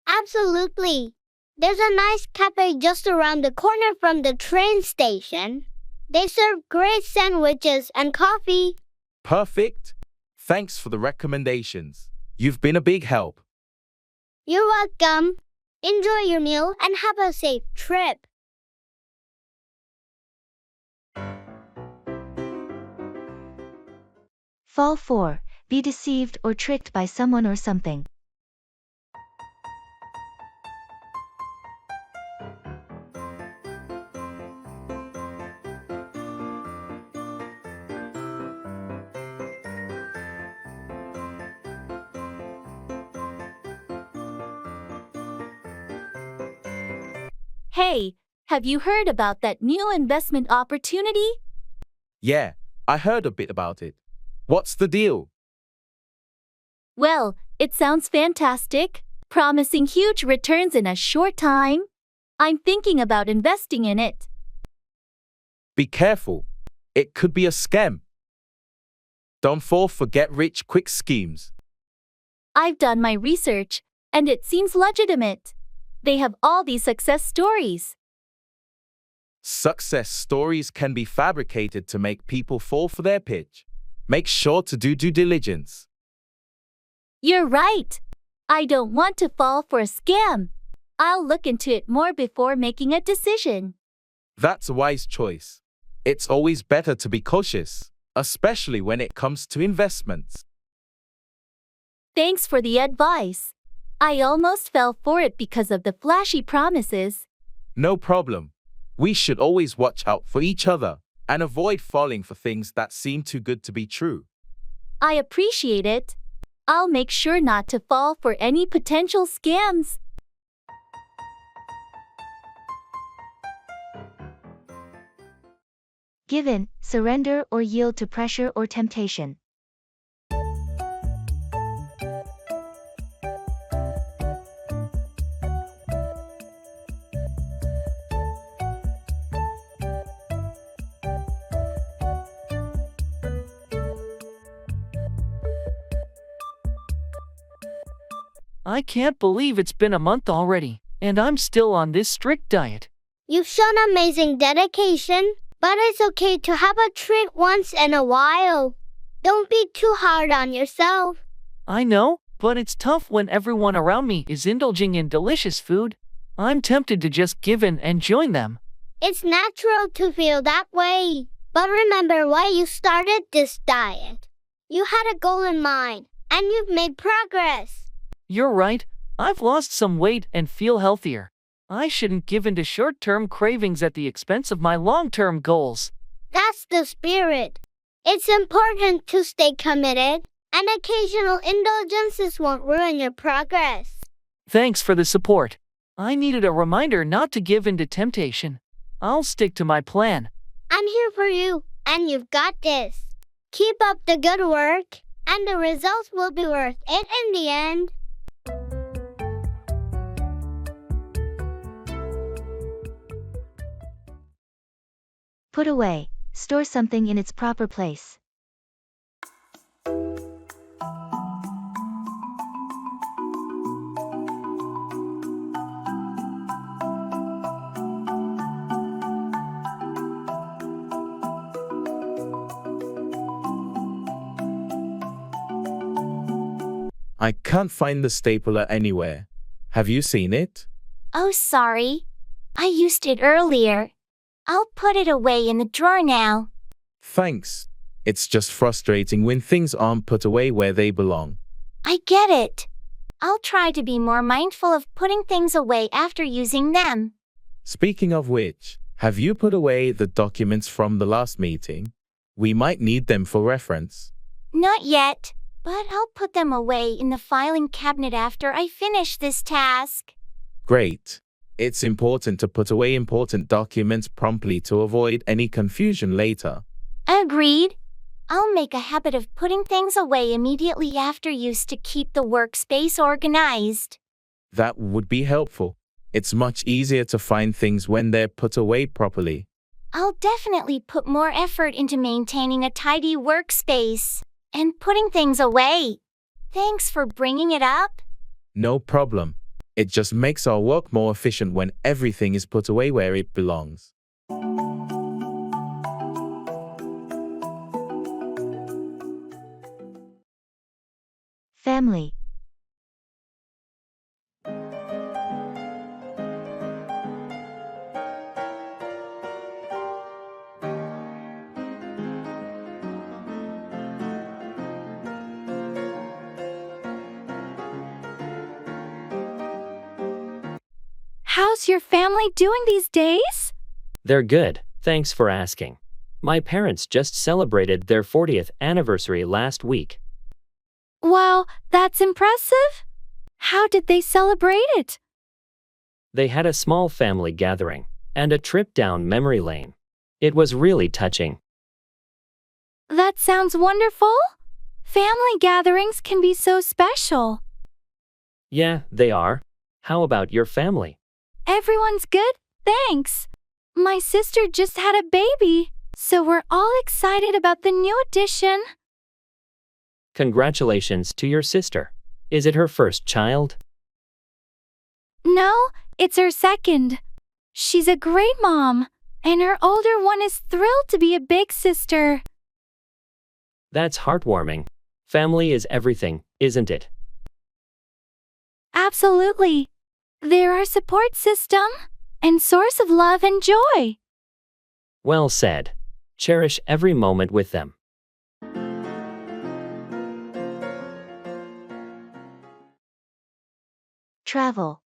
Absolutely. There's a nice cafe just around the corner from the train station. They serve great sandwiches and coffee. Perfect. Thanks for the recommendations. You've been a big help. You're welcome. Enjoy your meal and have a safe trip. Fall 4. Be deceived or tricked by someone or something. Hey, have you heard about that new investment opportunity? Yeah, I heard a bit about it. What's the deal? Well, it sounds fantastic, promising huge returns in a short time. I'm thinking about investing in it. Be careful. It could be a scam. Don't fall for get-rich-quick schemes. I've done my research, and it seems legitimate. They have all these success stories. Success stories can be fabricated to make people fall for their pitch. Make sure to do due diligence. You're right. I don't want to fall for a scam. I'll look into it more before making a decision. That's a wise choice. It's always better to be cautious, especially when it comes to investments. Thanks for the advice. I almost fell for it because of the flashy promises. No problem. We should always watch out for each other and avoid falling for things that seem too good to be true. I appreciate it. I'll make sure not to fall for any potential scams. Give in, surrender or yield to pressure or temptation. I can't believe it's been a month already, and I'm still on this strict diet. You've shown amazing dedication, but it's okay to have a treat once in a while. Don't be too hard on yourself. I know, but it's tough when everyone around me is indulging in delicious food. I'm tempted to just give in and join them. It's natural to feel that way, but remember why you started this diet. You had a goal in mind, and you've made progress. You're right. I've lost some weight and feel healthier. I shouldn't give in to short-term cravings at the expense of my long-term goals. That's the spirit. It's important to stay committed, and occasional indulgences won't ruin your progress. Thanks for the support. I needed a reminder not to give in to temptation. I'll stick to my plan. I'm here for you, and you've got this. Keep up the good work, and the results will be worth it in the end. Put away. Store something in its proper place. I can't find the stapler anywhere. Have you seen it? Oh, sorry. I used it earlier. I'll put it away in the drawer now. Thanks. It's just frustrating when things aren't put away where they belong. I get it. I'll try to be more mindful of putting things away after using them. Speaking of which, have you put away the documents from the last meeting? We might need them for reference. Not yet, but I'll put them away in the filing cabinet after I finish this task. Great. It's important to put away important documents promptly to avoid any confusion later. Agreed. I'll make a habit of putting things away immediately after use to keep the workspace organized. That would be helpful. It's much easier to find things when they're put away properly. I'll definitely put more effort into maintaining a tidy workspace and putting things away. Thanks for bringing it up. No problem. It just makes our work more efficient when everything is put away where it belongs. Family. How's your family doing these days? They're good, thanks for asking. My parents just celebrated their 40th anniversary last week. Wow, that's impressive. How did they celebrate it? They had a small family gathering and a trip down memory lane. It was really touching. That sounds wonderful. Family gatherings can be so special. Yeah, they are. How about your family? Everyone's good, thanks. My sister just had a baby, so we're all excited about the new addition. Congratulations to your sister. Is it her first child? No, it's her second. She's a great mom, and her older one is thrilled to be a big sister. That's heartwarming. Family is everything, isn't it? Absolutely. They're our support system and source of love and joy. Well said. Cherish every moment with them. Travel.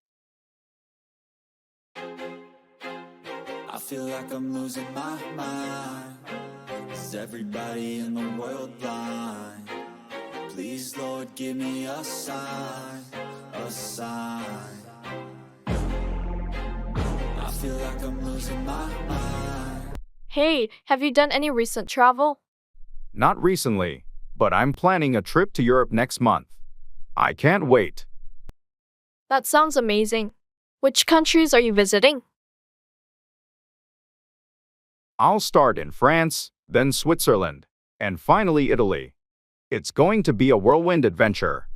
I feel like I'm losing my mind. Is everybody in the world blind? Please, Lord, give me a sign, a sign. I feel like I'm losing my mind. Hey, have you done any recent travel? Not recently, but I'm planning a trip to Europe next month. I can't wait. That sounds amazing. Which countries are you visiting? I'll start in France, then Switzerland, and finally Italy. It's going to be a whirlwind adventure.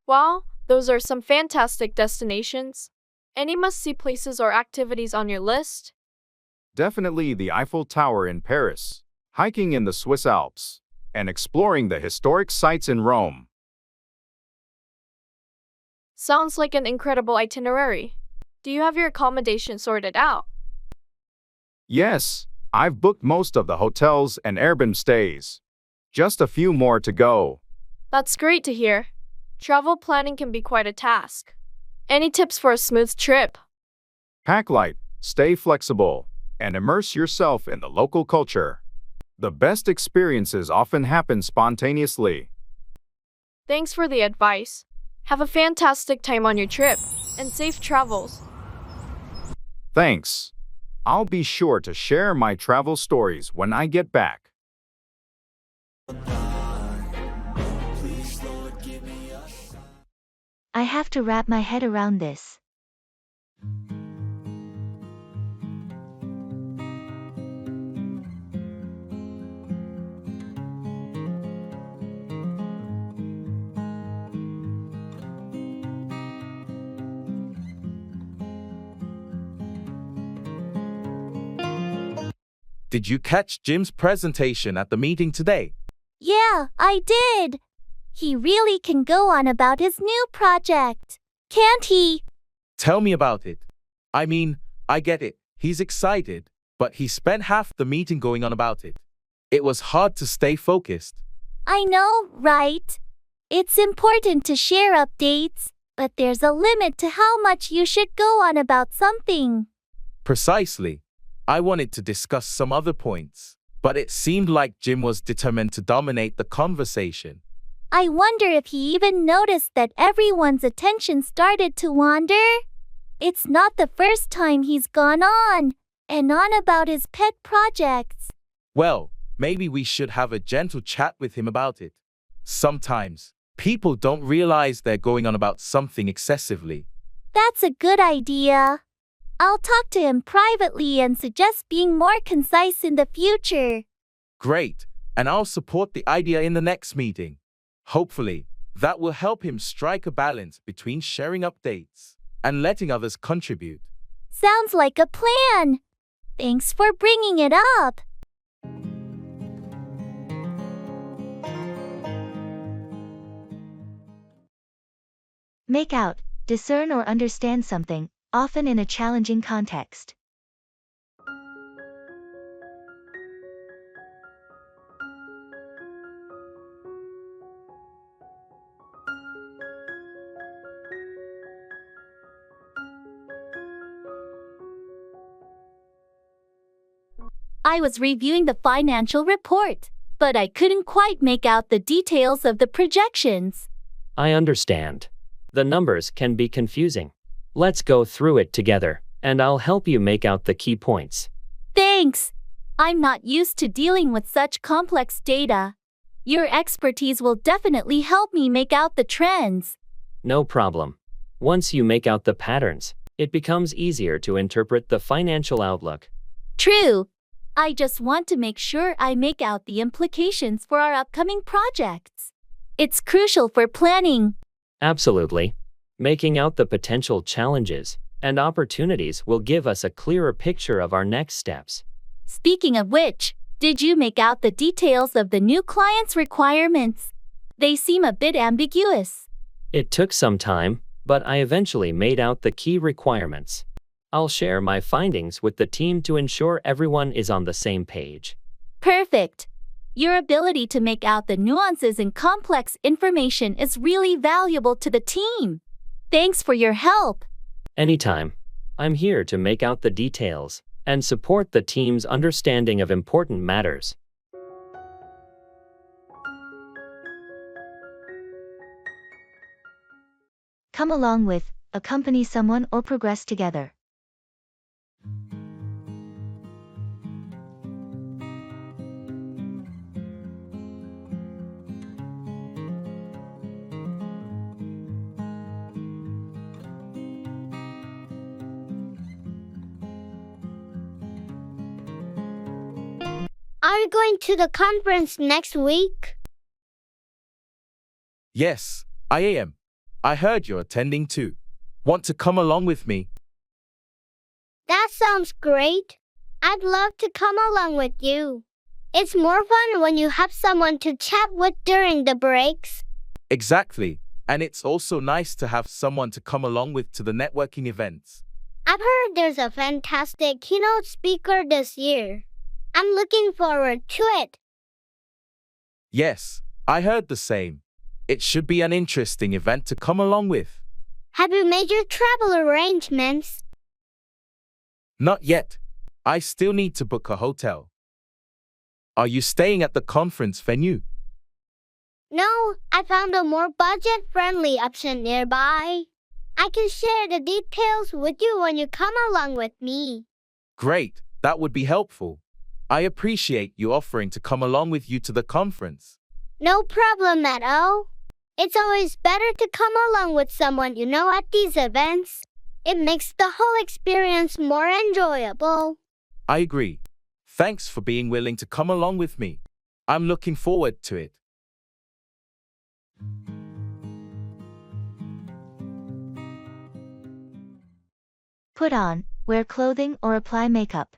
Wow, those are some fantastic destinations. Any must-see places or activities on your list? Definitely the Eiffel Tower in Paris, hiking in the Swiss Alps, and exploring the historic sites in Rome. Sounds like an incredible itinerary. Do you have your accommodation sorted out? Yes, I've booked most of the hotels and Airbnb stays. Just a few more to go. That's great to hear. Travel planning can be quite a task. Any tips for a smooth trip? Pack light, stay flexible, and immerse yourself in the local culture. The best experiences often happen spontaneously. Thanks for the advice. Have a fantastic time on your trip, and safe travels. Thanks. I'll be sure to share my travel stories when I get back. I have to wrap my head around this. Did you catch Jim's presentation at the meeting today? Yeah, I did. He really can go on about his new project, can't he? Tell me about it. I mean, I get it. He's excited, but he spent half the meeting going on about it. It was hard to stay focused. I know, right? It's important to share updates, but there's a limit to how much you should go on about something. Precisely. I wanted to discuss some other points, but it seemed like Jim was determined to dominate the conversation. I wonder if he even noticed that everyone's attention started to wander. It's not the first time he's gone on and on about his pet projects. Well, maybe we should have a gentle chat with him about it. Sometimes, people don't realize they're going on about something excessively. That's a good idea. I'll talk to him privately and suggest being more concise in the future. Great, and I'll support the idea in the next meeting. Hopefully, that will help him strike a balance between sharing updates and letting others contribute. Sounds like a plan. Thanks for bringing it up. Make out, discern or understand something, often in a challenging context. I was reviewing the financial report, but I couldn't quite make out the details of the projections. I understand. The numbers can be confusing. Let's go through it together, and I'll help you make out the key points. Thanks. I'm not used to dealing with such complex data. Your expertise will definitely help me make out the trends. No problem. Once you make out the patterns, it becomes easier to interpret the financial outlook. True. I just want to make sure I make out the implications for our upcoming projects. It's crucial for planning. Absolutely. Making out the potential challenges and opportunities will give us a clearer picture of our next steps. Speaking of which, did you make out the details of the new client's requirements? They seem a bit ambiguous. It took some time, but I eventually made out the key requirements. I'll share my findings with the team to ensure everyone is on the same page. Perfect. Your ability to make out the nuances in complex information is really valuable to the team. Thanks for your help. Anytime. I'm here to make out the details and support the team's understanding of important matters. Come along with, accompany someone or progress together. Are you going to the conference next week? Yes, I am. I heard you're attending too. Want to come along with me? That sounds great. I'd love to come along with you. It's more fun when you have someone to chat with during the breaks. Exactly. And it's also nice to have someone to come along with to the networking events. I've heard there's a fantastic keynote speaker this year. I'm looking forward to it. Yes, I heard the same. It should be an interesting event to come along with. Have you made your travel arrangements? Not yet. I still need to book a hotel. Are you staying at the conference venue? No, I found a more budget-friendly option nearby. I can share the details with you when you come along with me. Great, that would be helpful. I appreciate you offering to come along with you to the conference. No problem at all. It's always better to come along with someone you know at these events. It makes the whole experience more enjoyable. I agree. Thanks for being willing to come along with me. I'm looking forward to it. Put on, wear clothing or apply makeup.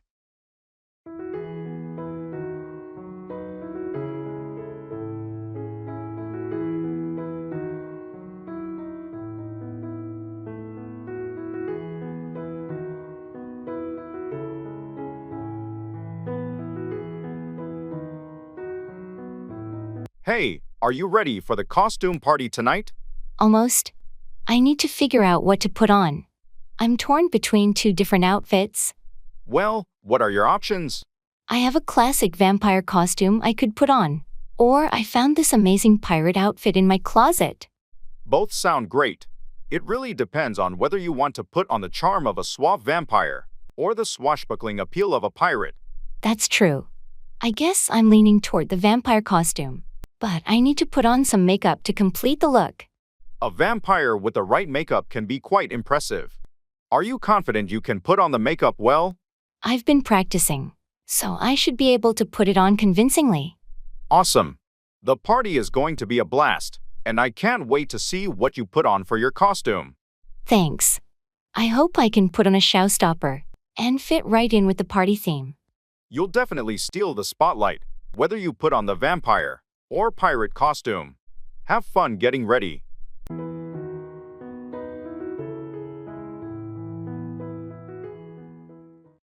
Hey, are you ready for the costume party tonight? Almost. I need to figure out what to put on. I'm torn between two different outfits. Well, what are your options? I have a classic vampire costume I could put on. Or I found this amazing pirate outfit in my closet. Both sound great. It really depends on whether you want to put on the charm of a suave vampire or the swashbuckling appeal of a pirate. That's true. I guess I'm leaning toward the vampire costume. But I need to put on some makeup to complete the look. A vampire with the right makeup can be quite impressive. Are you confident you can put on the makeup well? I've been practicing, so I should be able to put it on convincingly. Awesome. The party is going to be a blast, and I can't wait to see what you put on for your costume. Thanks. I hope I can put on a showstopper and fit right in with the party theme. You'll definitely steal the spotlight, whether you put on the vampire or pirate costume. Have fun getting ready.